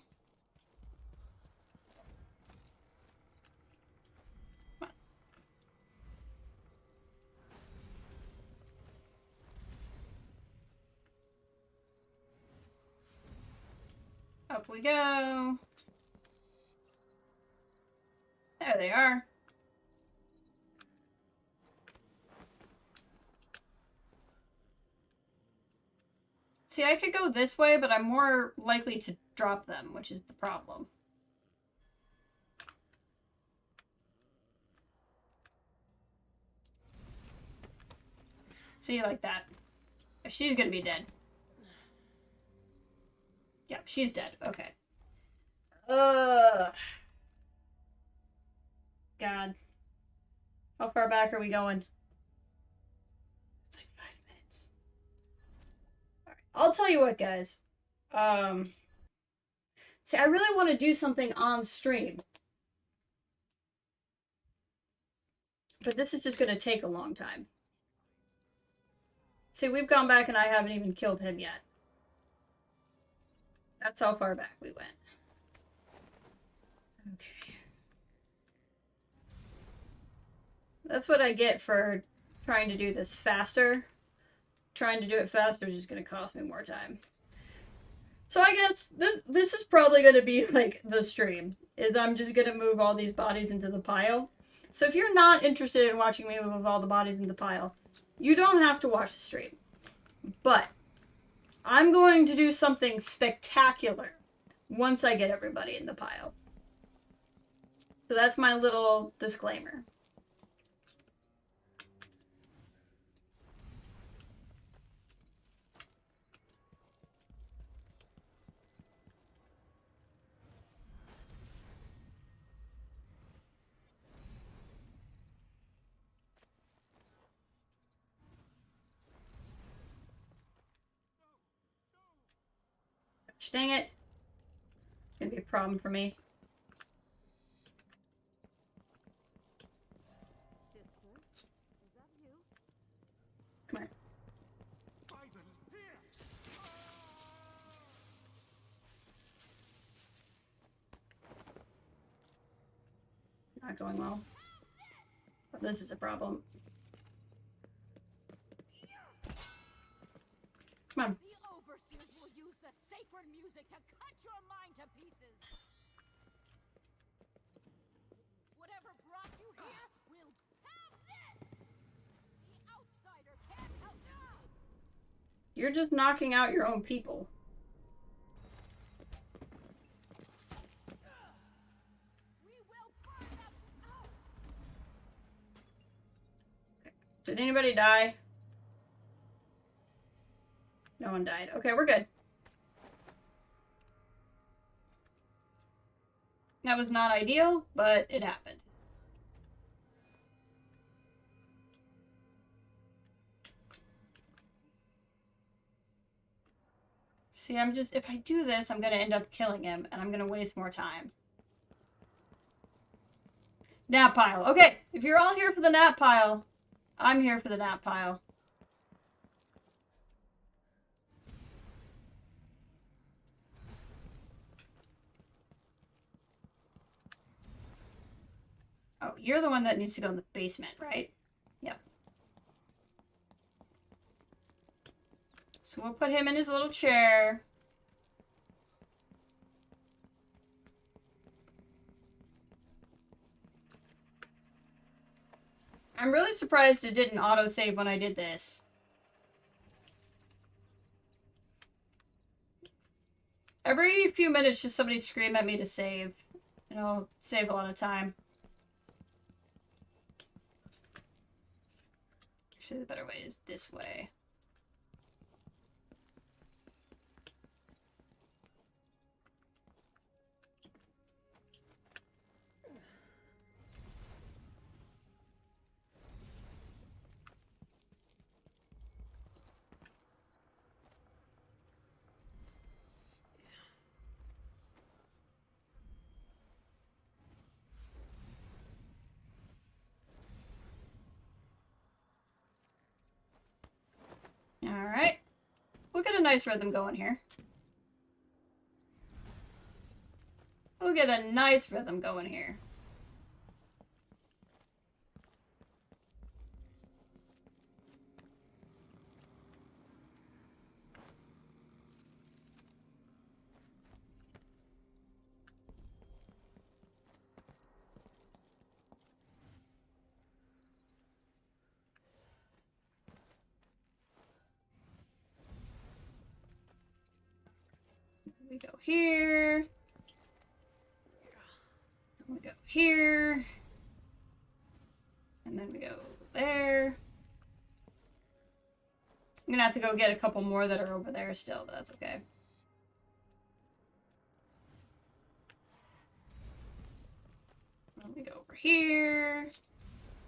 Up we go. There they are. See, I could go this way, but I'm more likely to drop them, which is the problem. See, like that. She's gonna be dead. Yep, she's dead. Okay. God. How far back are we going? It's like 5 minutes. Alright. I'll tell you what, guys. See, I really want to do something on stream. But this is just going to take a long time. See, we've gone back and I haven't even killed him yet. That's how far back we went. Okay. That's what I get for trying to do this faster. Trying to do it faster is just going to cost me more time. So I guess this is probably going to be like the stream. Is I'm just going to move all these bodies into the pile. So if you're not interested in watching me move all the bodies in the pile, you don't have to watch the stream. But I'm going to do something spectacular once I get everybody in the pile. So that's my little disclaimer. Dang it. It's gonna be a problem for me. Sister, is that you? Come here. Ivan, here! Not going well. But this is a problem. Come on. The overseers will use the sacred music to cut your mind to pieces. Whatever brought you here will have this. The outsider can't help now. You're just knocking out your own people. We will burn them out. Did anybody die? No one died. Okay, we're good. That was not ideal, but it happened. See, if I do this, I'm going to end up killing him, and I'm going to waste more time. Nap pile. Okay, if you're all here for the nap pile, I'm here for the nap pile. Oh, you're the one that needs to go in the basement, right? Yep. So we'll put him in his little chair. I'm really surprised it didn't autosave when I did this. Every few minutes, just somebody scream at me to save. And it'll save a lot of time. Actually, the better way is this way. Alright. We'll get a nice rhythm going here. We'll get a nice rhythm going here. We go here. And we go here. And then we go there. I'm gonna have to go get a couple more that are over there still, but that's okay. And we go over here.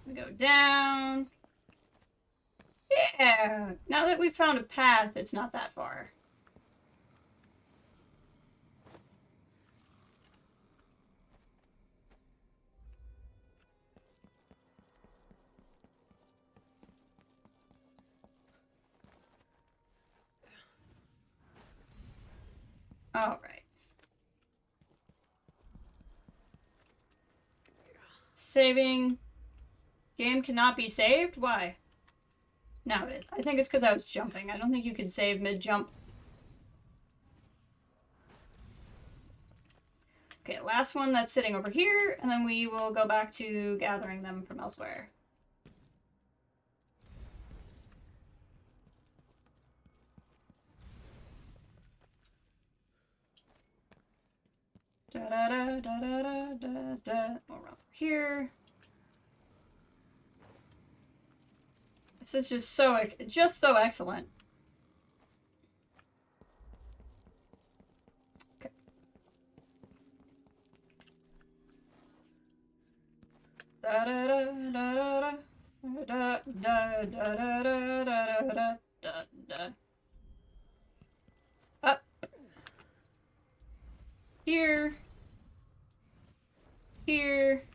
We go down. Yeah! Now that we've found a path, it's not that far. Alright. Saving. Game cannot be saved? Why? No, it is. I think it's because I was jumping. I don't think you can save mid-jump. Okay, last one that's sitting over here, and then we will go back to gathering them from elsewhere. Da da da da da da da. Over here. This is just so excellent. Okay. Da da da da da da da da da da da da da. Up. Here. Here.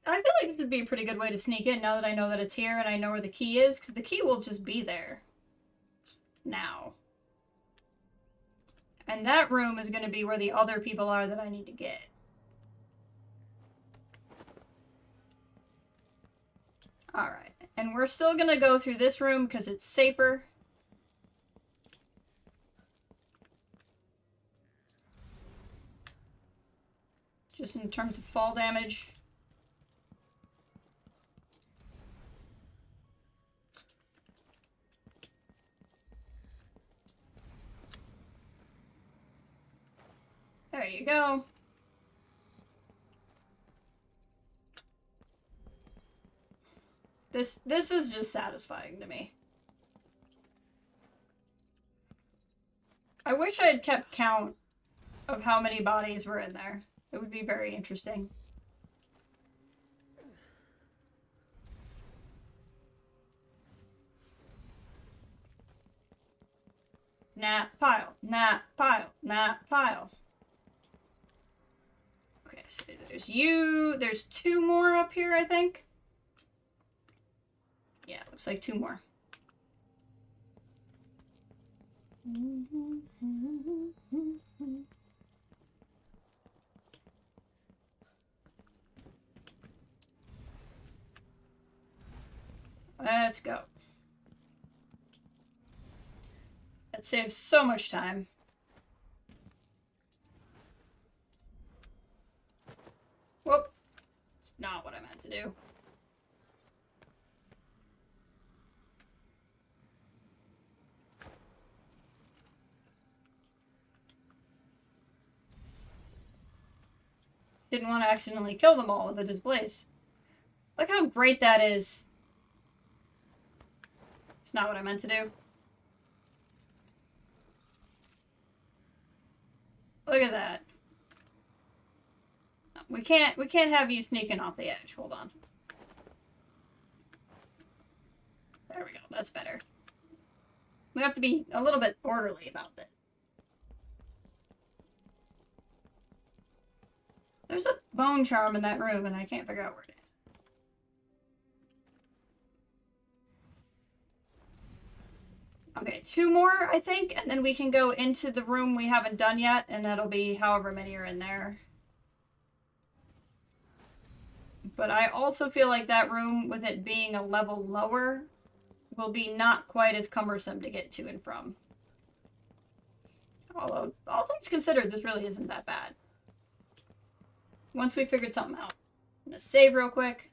I feel like this would be a pretty good way to sneak in now that I know that it's here and I know where the key is, because the key will just be there. Now. And that room is going to be where the other people are that I need to get. Alright. And we're still going to go through this room because it's safer. Just in terms of fall damage. There you go. This is just satisfying to me. I wish I had kept count of how many bodies were in there. It would be very interesting. Nah, pile. Nah, pile. Nah, pile. Okay, so there's you. There's 2 more up here, I think. Yeah, looks like 2 more. Let's go. That saves so much time. Whoop. It's not what I meant to do. Didn't want to accidentally kill them all with the displays. Look how great that is. It's not what I meant to do. Look at that. We can't have you sneaking off the edge. Hold on. There we go. That's better. We have to be a little bit orderly about this. There's a bone charm in that room, and I can't figure out where it is. Okay, 2 more, I think, and then we can go into the room we haven't done yet, and that'll be however many are in there. But I also feel like that room, with it being a level lower, will be not quite as cumbersome to get to and from. Although, all things considered, this really isn't that bad. Once we figured something out. I'm gonna save real quick.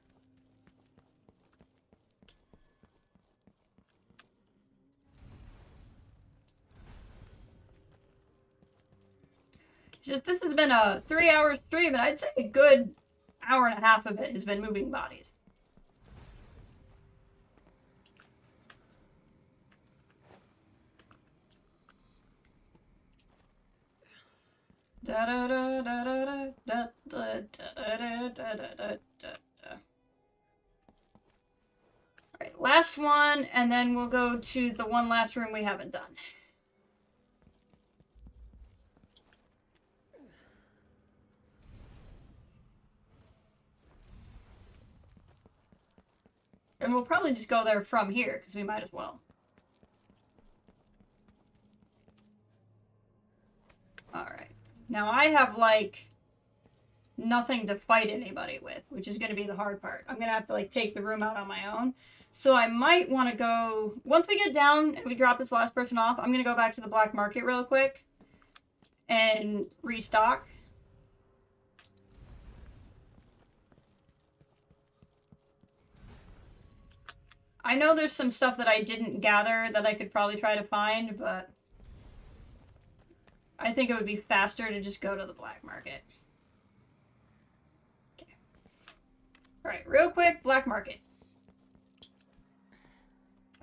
Just this has been a 3-hour stream, and I'd say a good hour and a half of it has been moving bodies. Alright, last one, and then we'll go to the one last room we haven't done. And we'll probably just go there from here, because we might as well. Alright. Now I have, like, nothing to fight anybody with, which is going to be the hard part. I'm going to have to, like, take the room out on my own. So I might want to go... Once we get down and we drop this last person off, I'm going to go back to the black market real quick and restock. I know there's some stuff that I didn't gather that I could probably try to find, but I think it would be faster to just go to the black market. Okay. Alright, real quick, black market.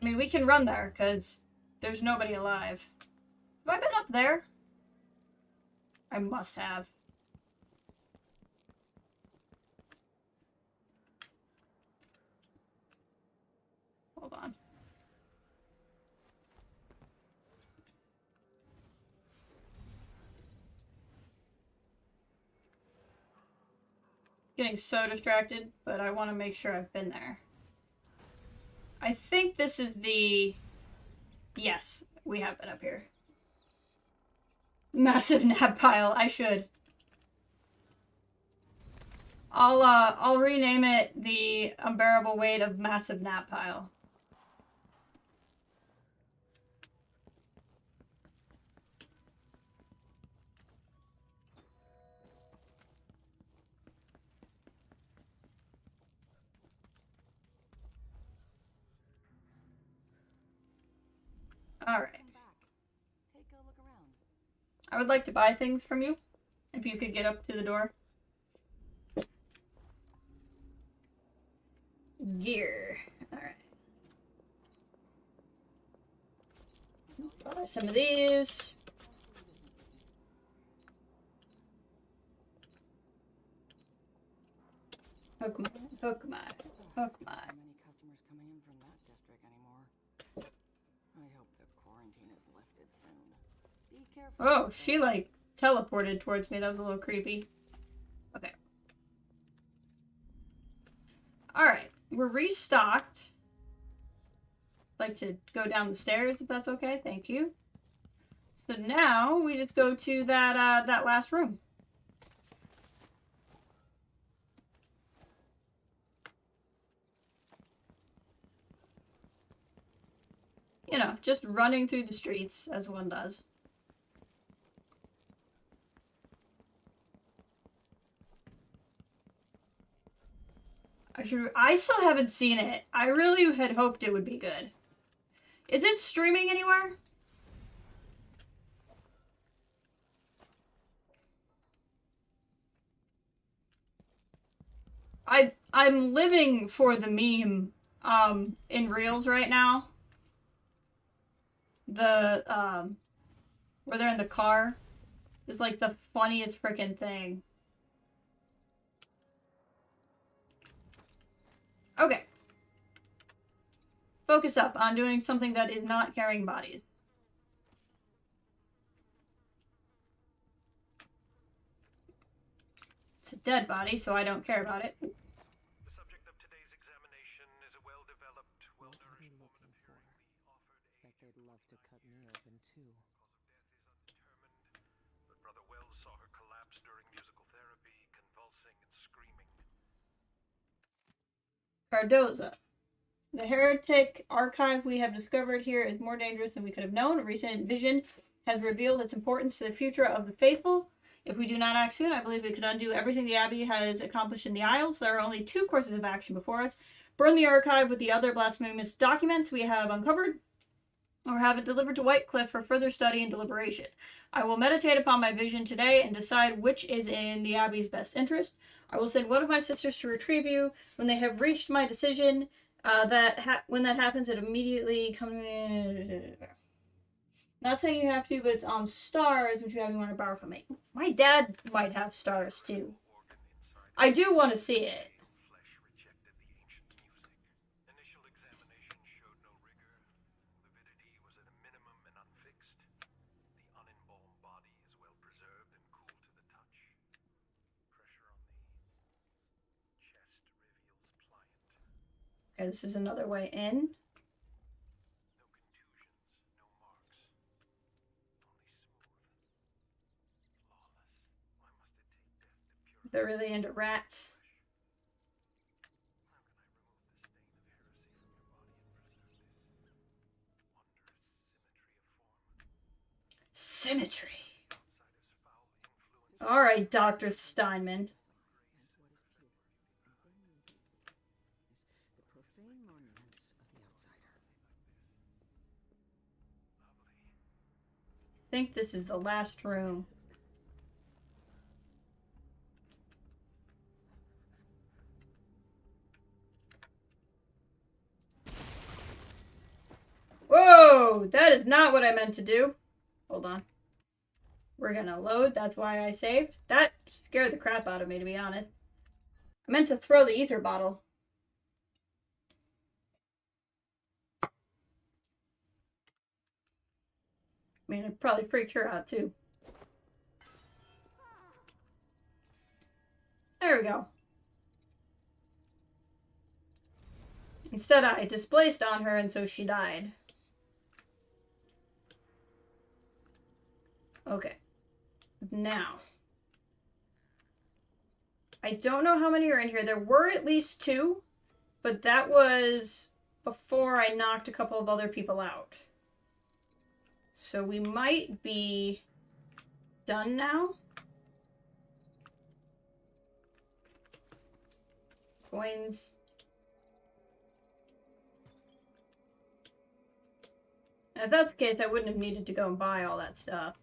I mean, we can run there, because there's nobody alive. Have I been up there? I must have. Hold on. Getting so distracted, but I want to make sure I've been there. I think this is the... Yes, we have been up here. Massive nap pile. I should. I'll rename it the unbearable weight of massive nap pile. Alright. Take a look around. I would like to buy things from you, if you could get up to the door. Gear. Alright. Buy some of these. Hook my, hook my, hook my. So many customers coming in from that district anymore. I hope the quarantine is lifted soon. Be careful. Oh, she like teleported towards me. That was a little creepy. Okay. Alright. We're restocked. I'd like to go down the stairs if that's okay. Thank you. So now we just go to that that last room. You know, just running through the streets as one does. I still haven't seen it. I really had hoped it would be good. Is it streaming anywhere? I'm living for the meme in Reels right now. The where they're in the car is like the funniest freaking thing. Okay. Focus up on doing something that is not carrying bodies. It's a dead body, so I don't care about it. The subject of today's examination is a well-developed, well-nourished woman appearing the offered Bet they'd love to cut me open too. Cause of death is undetermined, but Brother Wells saw her collapse during musical therapy, convulsing and screaming. Cardoza. The heretic archive we have discovered here is more dangerous than we could have known. A recent vision has revealed its importance to the future of the faithful. If we do not act soon, I believe we could undo everything the Abbey has accomplished in the Isles. There are only 2 courses of action before us. Burn the archive with the other blasphemous documents we have uncovered, or have it delivered to Whitecliff for further study and deliberation. I will meditate upon my vision today and decide which is in the Abbey's best interest. I will send one of my sisters to retrieve you. When they have reached my decision, when that happens, it immediately comes. Not saying you have to, but it's on stars, which you have you want to borrow from me. My dad might have stars too. I do want to see it. Initial examination showed no rigor. Lividity was at a minimum and unfixed. The unembalmed body is well preserved and cool to the touch. Pressure on the chest reveals pliant. Okay, this is another way in. No contusions, no marks. Only smooth. Flawless. Why must it take death to purify? They're really into rats. Symmetry. All right, Dr. Steinman. The profane monuments of the outsider. I think this is the last room. Whoa! That is not what I meant to do. Hold on. We're gonna load. That's why I saved. That scared the crap out of me, to be honest. I meant to throw the ether bottle. I mean, it probably freaked her out, too. There we go. Instead, I displaced on her, and so she died. Okay. Now. I don't know how many are in here. There were at least 2, but that was before I knocked a couple of other people out. So we might be done now. Coins. And if that's the case, I wouldn't have needed to go and buy all that stuff.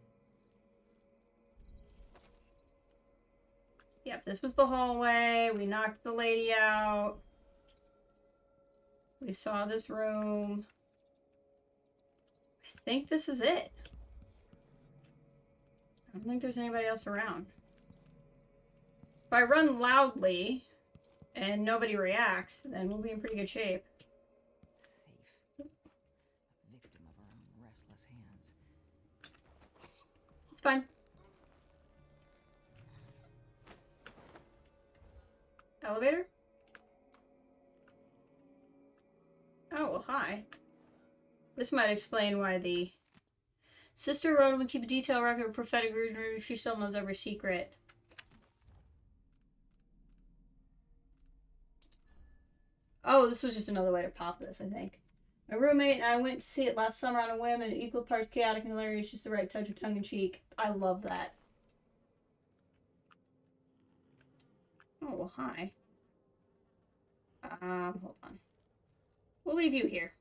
Yep, this was the hallway. We knocked the lady out. We saw this room. I think this is it. I don't think there's anybody else around. If I run loudly and nobody reacts, then we'll be in pretty good shape. Thief. A victim of her own restless hands. It's fine. Elevator? Oh, well, hi. This might explain why the sister Rhoda would keep a detailed record of prophetic vision. She still knows every secret. Oh, this was just another way to pop this, I think. My roommate and I went to see it last summer on a whim, and equal parts chaotic and hilarious, just the right touch of tongue-in-cheek. I love that. Oh, well, hi. Hold on. We'll leave you here.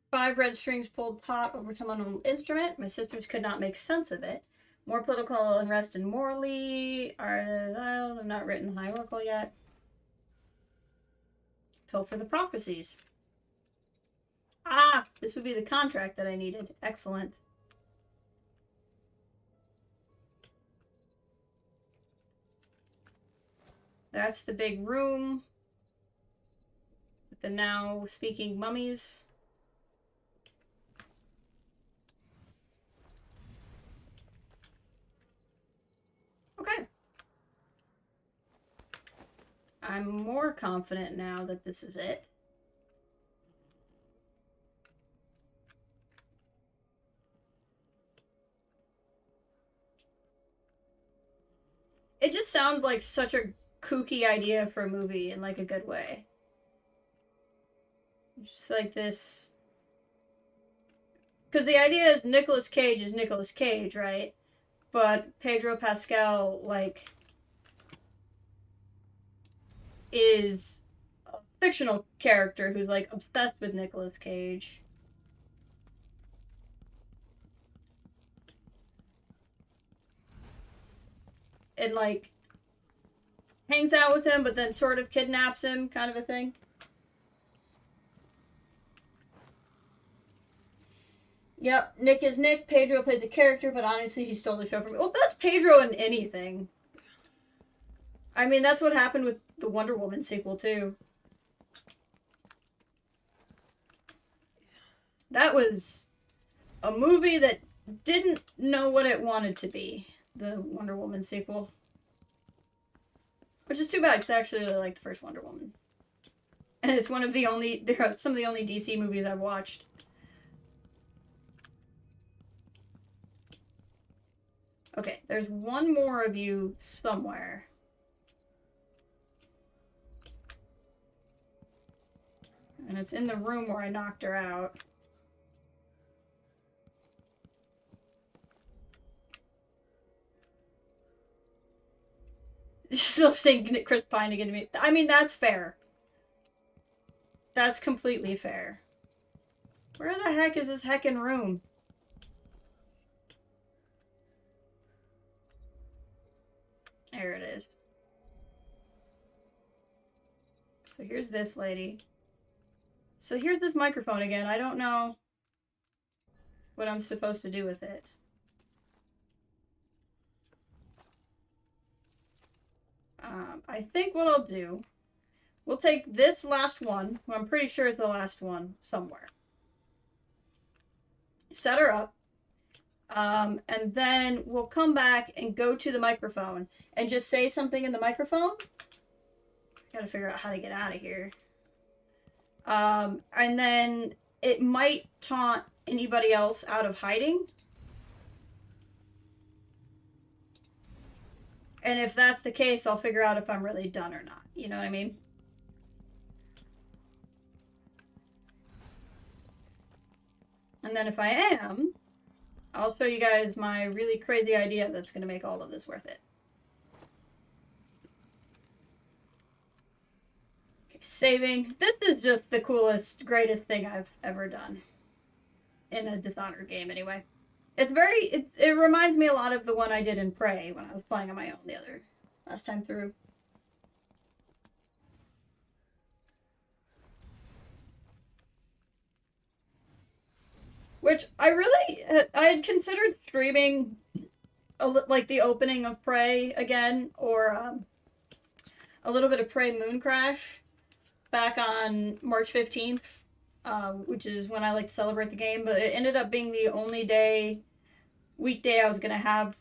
Five red strings pulled taut over some unknown instrument. My sisters could not make sense of it. More political unrest and morally. I've not written hierarchical yet. Pilfer the prophecies. Ah, this would be the contract that I needed. Excellent. That's the big room with the now speaking mummies. Okay. I'm more confident now that this is it. It just sounds like such a kooky idea for a movie in like a good way. Just like this. Because the idea is Nicolas Cage, right? But Pedro Pascal, like, is a fictional character who's like obsessed with Nicolas Cage. And like hangs out with him, but then sort of kidnaps him, kind of a thing. Yep, Nick is Nick. Pedro plays a character, but honestly, he stole the show from me. Well, that's Pedro in anything. I mean, that's what happened with the Wonder Woman sequel, too. That was a movie that didn't know what it wanted to be, the Wonder Woman sequel. Which is too bad, because I actually really like the first Wonder Woman. And it's one of the only, some of the only DC movies I've watched. Okay, there's one more of you somewhere. And it's in the room where I knocked her out. Still saying Chris Pine again to me. I mean, that's fair. That's completely fair. Where the heck is this heckin' room? There it is. So here's this lady. So here's this microphone again. I don't know what I'm supposed to do with it. I think what I'll do, we'll take this last one, who I'm pretty sure is the last one, somewhere. Set her up. And then we'll come back and go to the microphone and just say something in the microphone. Gotta figure out how to get out of here. And then it might taunt anybody else out of hiding. And if that's the case, I'll figure out if I'm really done or not. You know what I mean? And then if I am, I'll show you guys my really crazy idea that's going to make all of this worth it. Okay, saving. This is just the coolest, greatest thing I've ever done. In a Dishonored game, anyway. It reminds me a lot of the one I did in Prey when I was playing on my own last time through. Which I had considered streaming like the opening of Prey again, or a little bit of Prey Moon Crash back on March 15th. Which is when I like to celebrate the game, but it ended up being the only weekday I was going to have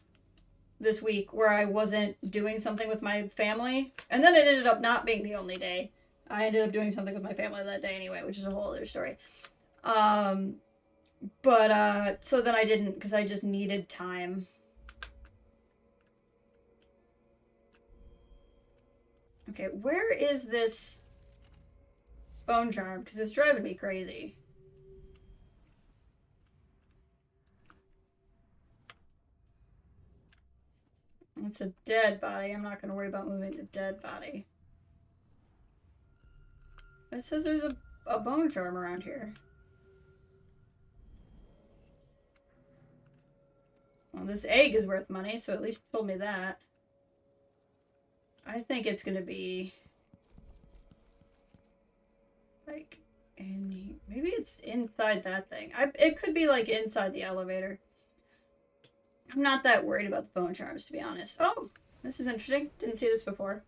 this week where I wasn't doing something with my family. And then it ended up not being the only day. I ended up doing something with my family that day anyway, which is a whole other story. So then I didn't, because I just needed time. Okay, where is this bone charm? Because it's driving me crazy. It's a dead body. I'm not going to worry about moving the dead body. It says there's a bone charm around here. Well, this egg is worth money, so at least you told me that. I think it's going to be like maybe it's inside that thing. It could be like inside the elevator. I'm not that worried about the bone charms, to be honest. Oh, this is interesting. Didn't see this before.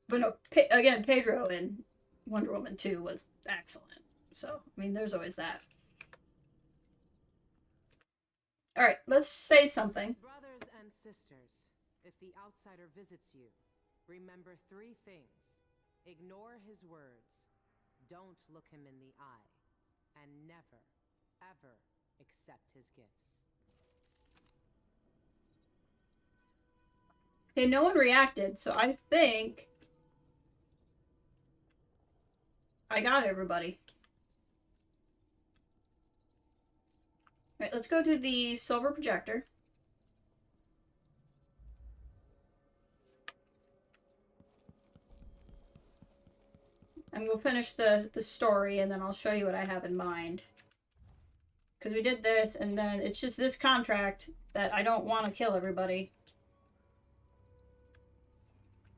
But no, again, Pedro in Wonder Woman 2 was excellent. So, I mean, there's always that. Alright, let's say something. Brothers and sisters, if the outsider visits you, remember 3 things. Ignore his words, don't look him in the eye, and never, ever accept his gifts. Okay, no one reacted, so I think I got everybody. Alright, let's go to the silver projector. And we'll finish the story, and then I'll show you what I have in mind. Because we did this, and then it's just this contract that I don't want to kill everybody.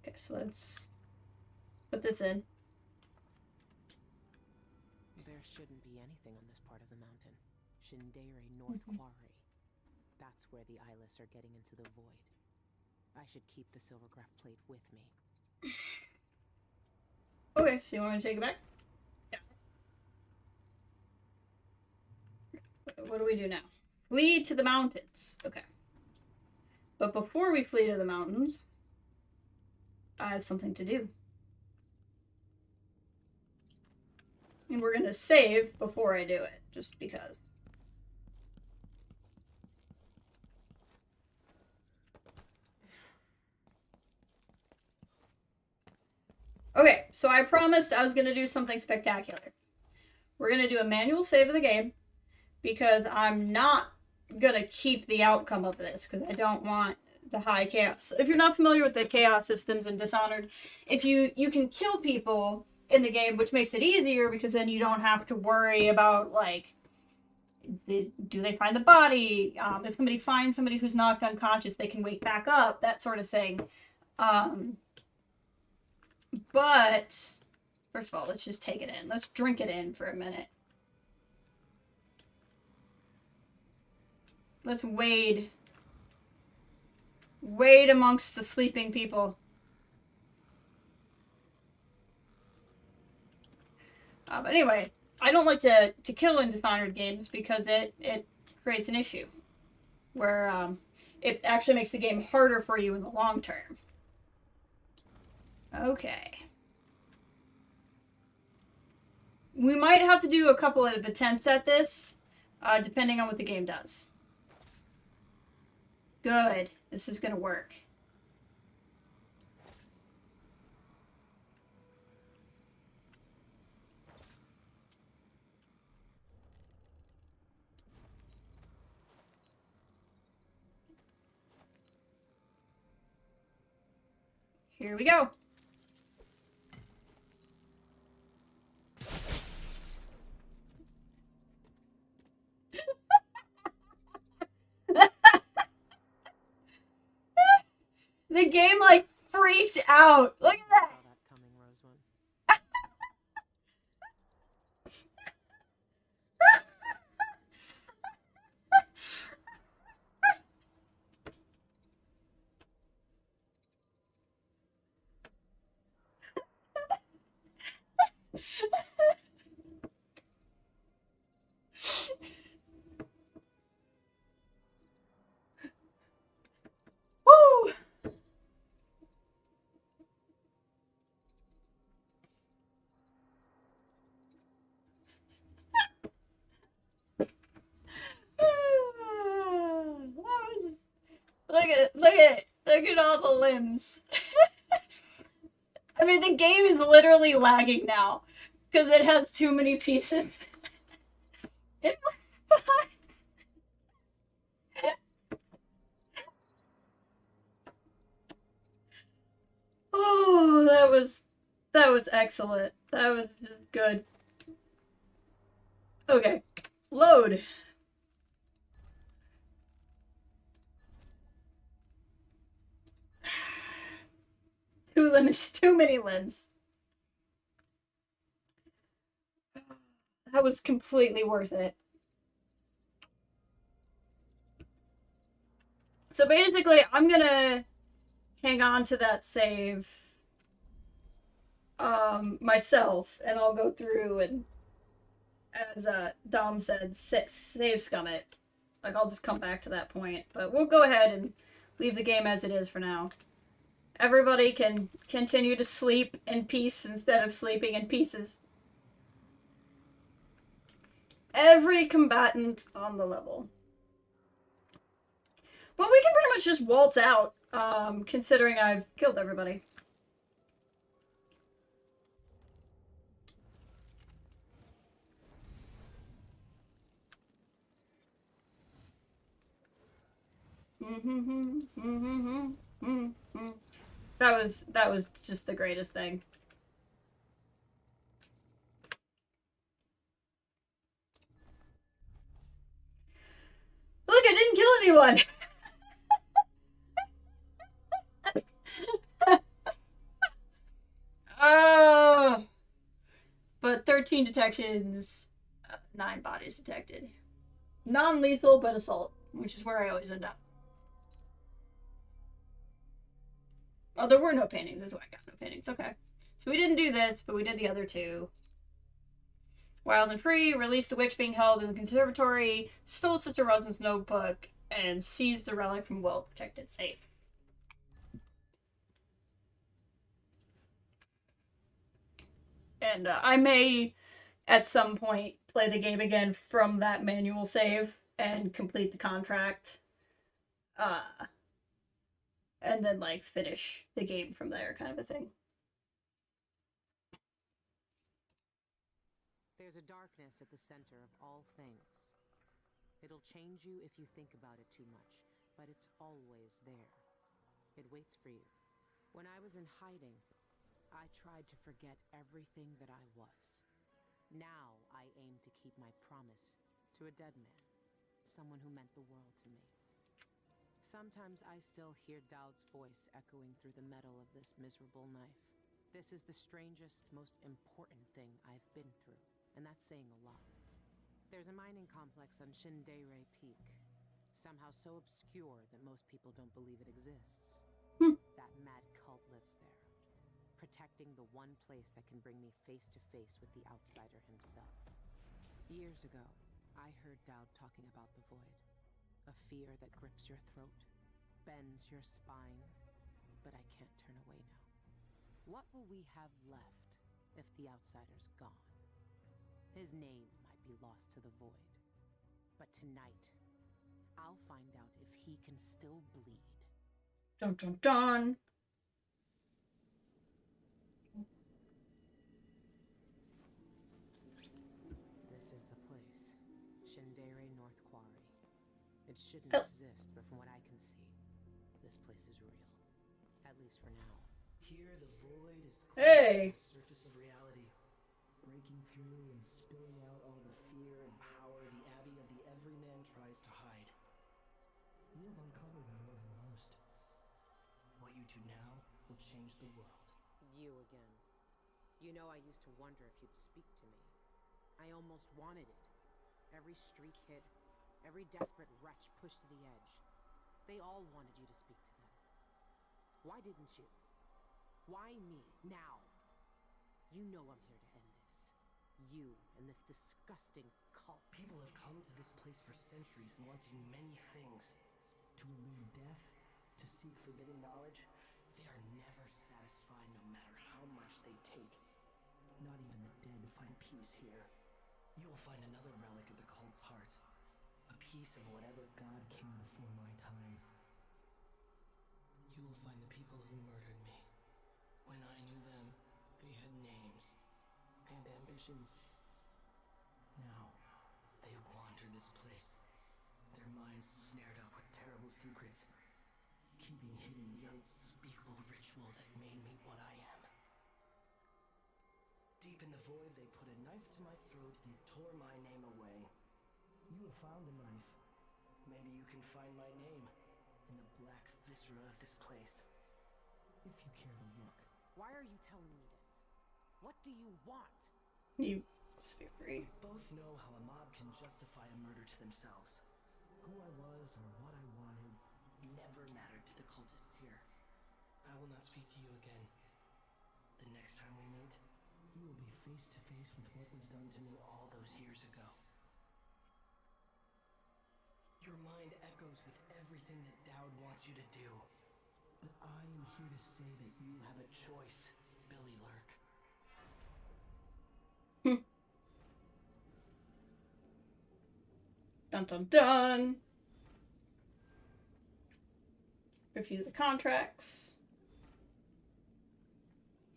Okay, so let's put this in. There shouldn't be anything on this part of the mountain. Shindere North Quarry. That's where the eyeless are getting into the void. I should keep the silvergraph plate with me. Okay, so you want me to take it back? Yeah. What do we do now? Flee to the mountains. Okay. But before we flee to the mountains, I have something to do. And we're going to save before I do it, just because. Okay, so I promised I was going to do something spectacular. We're going to do a manual save of the game, because I'm not going to keep the outcome of this, because I don't want the high chaos. If you're not familiar with the chaos systems in Dishonored, if you can kill people in the game, which makes it easier, because then you don't have to worry about, like, do they find the body? If somebody finds somebody who's knocked unconscious, they can wake back up, that sort of thing. But, first of all, let's just take it in. Let's drink it in for a minute. Let's wade amongst the sleeping people. But anyway, I don't like to kill in Dishonored games because it creates an issue where it actually makes the game harder for you in the long term. Okay. We might have to do a couple of attempts at this, depending on what the game does. Good. This is gonna work. Here we go. The game, like, freaked out. Look at that. Saw that coming, Rosewood. Woo! Look at all the limbs. I mean, the game is literally lagging now because it has too many pieces in my spot. Oh, that was excellent. That was just good. Okay, load. Too many limbs. That was completely worth it. So basically, I'm gonna hang on to that save myself, and I'll go through and, as Dom said, save scum it. Like, I'll just come back to that point. But we'll go ahead and leave the game as it is for now. Everybody can continue to sleep in peace instead of sleeping in pieces. Every combatant on the level. Well, we can pretty much just waltz out, considering I've killed everybody. That was just the greatest thing. Look, I didn't kill anyone. Oh, but 13 detections, 9 bodies detected. Non-lethal, but assault, which is where I always end up. Oh, there were no paintings. That's why I got no paintings. Okay. So we didn't do this, but we did the other two. Wild and Free released the witch being held in the conservatory, stole Sister Rosalind's notebook, and seized the relic from well-protected safe. And I may, at some point, play the game again from that manual save and complete the contract. And then, like, finish the game from there, kind of a thing. There's a darkness at the center of all things. It'll change you if you think about it too much, but it's always there. It waits for you. When I was in hiding, I tried to forget everything that I was. Now I aim to keep my promise to a dead man, someone who meant the world to me. Sometimes I still hear Dowd's voice echoing through the metal of this miserable knife. This is the strangest, most important thing I've been through, and that's saying a lot. There's a mining complex on Shindere Peak, somehow so obscure that most people don't believe it exists. That mad cult lives there, protecting the one place that can bring me face to face with the outsider himself. Years ago, I heard Dowd talking about the void. A fear that grips your throat, bends your spine, but I can't turn away now. What will we have left if the outsider's gone? His name might be lost to the void, but tonight, I'll find out if he can still bleed. Dun dun dun! This is the place. Shindere North Quarry. It shouldn't exist, but from what I can see, this place is real. At least for now. Here, the void is Hey! the surface of reality, breaking through and spilling out all the fear and power the abbey of the everyman tries to hide. You have uncovered more than most. What you do now will change the world. You again. You know, I used to wonder if you'd speak to me. I almost wanted it. Every street kid, every desperate wretch pushed to the edge. They all wanted you to speak to them. Why didn't you? Why me, now? You know I'm here to end this. You and this disgusting cult. People have come to this place for centuries wanting many things. To elude death, to seek forbidden knowledge. They are never satisfied no matter how much they take. Not even the dead find peace here. You will find another relic of the cult's heart. A piece of whatever god came before my time. You will find the people who murdered me. When I knew them, they had names and ambitions. Now, they wander this place. Their minds snared up with terrible secrets, keeping hidden the unspeakable ritual that made me what I am. Deep in the void, they put a knife to my throat and tore my name away. You have found the knife. Maybe you can find my name in the black viscera of this place. If you care to look. Why are you telling me this? What do you want? You must be free. We both know how a mob can justify a murder to themselves. Who I was or what I wanted never mattered to the cultists here. I will not speak to you again. The next time we meet, you will be face to face with what was done to me all those years ago. Your mind echoes with everything that Dowd wants you to do. But I am here to say that you have a choice, Billy Lurk. Dun dun dun! Review the contracts.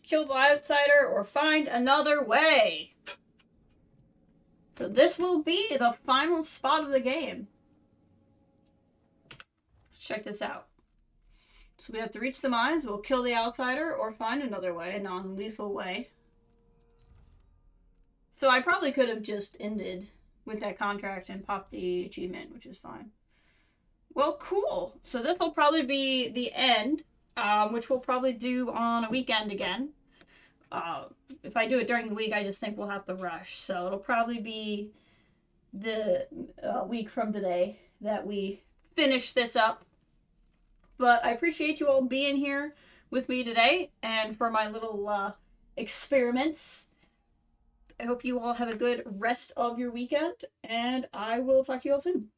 Kill the outsider or find another way. So this will be the final spot of the game. Let's check this out. So we have to reach the mines, we'll kill the outsider, or find another way, a non-lethal way. So I probably could have just ended with that contract and popped the achievement, which is fine. Well, cool. So this will probably be the end, which we'll probably do on a weekend again. If I do it during the week, I just think we'll have to rush. So it'll probably be the week from today that we finish this up. But I appreciate you all being here with me today and for my little experiments. I hope you all have a good rest of your weekend, and I will talk to you all soon.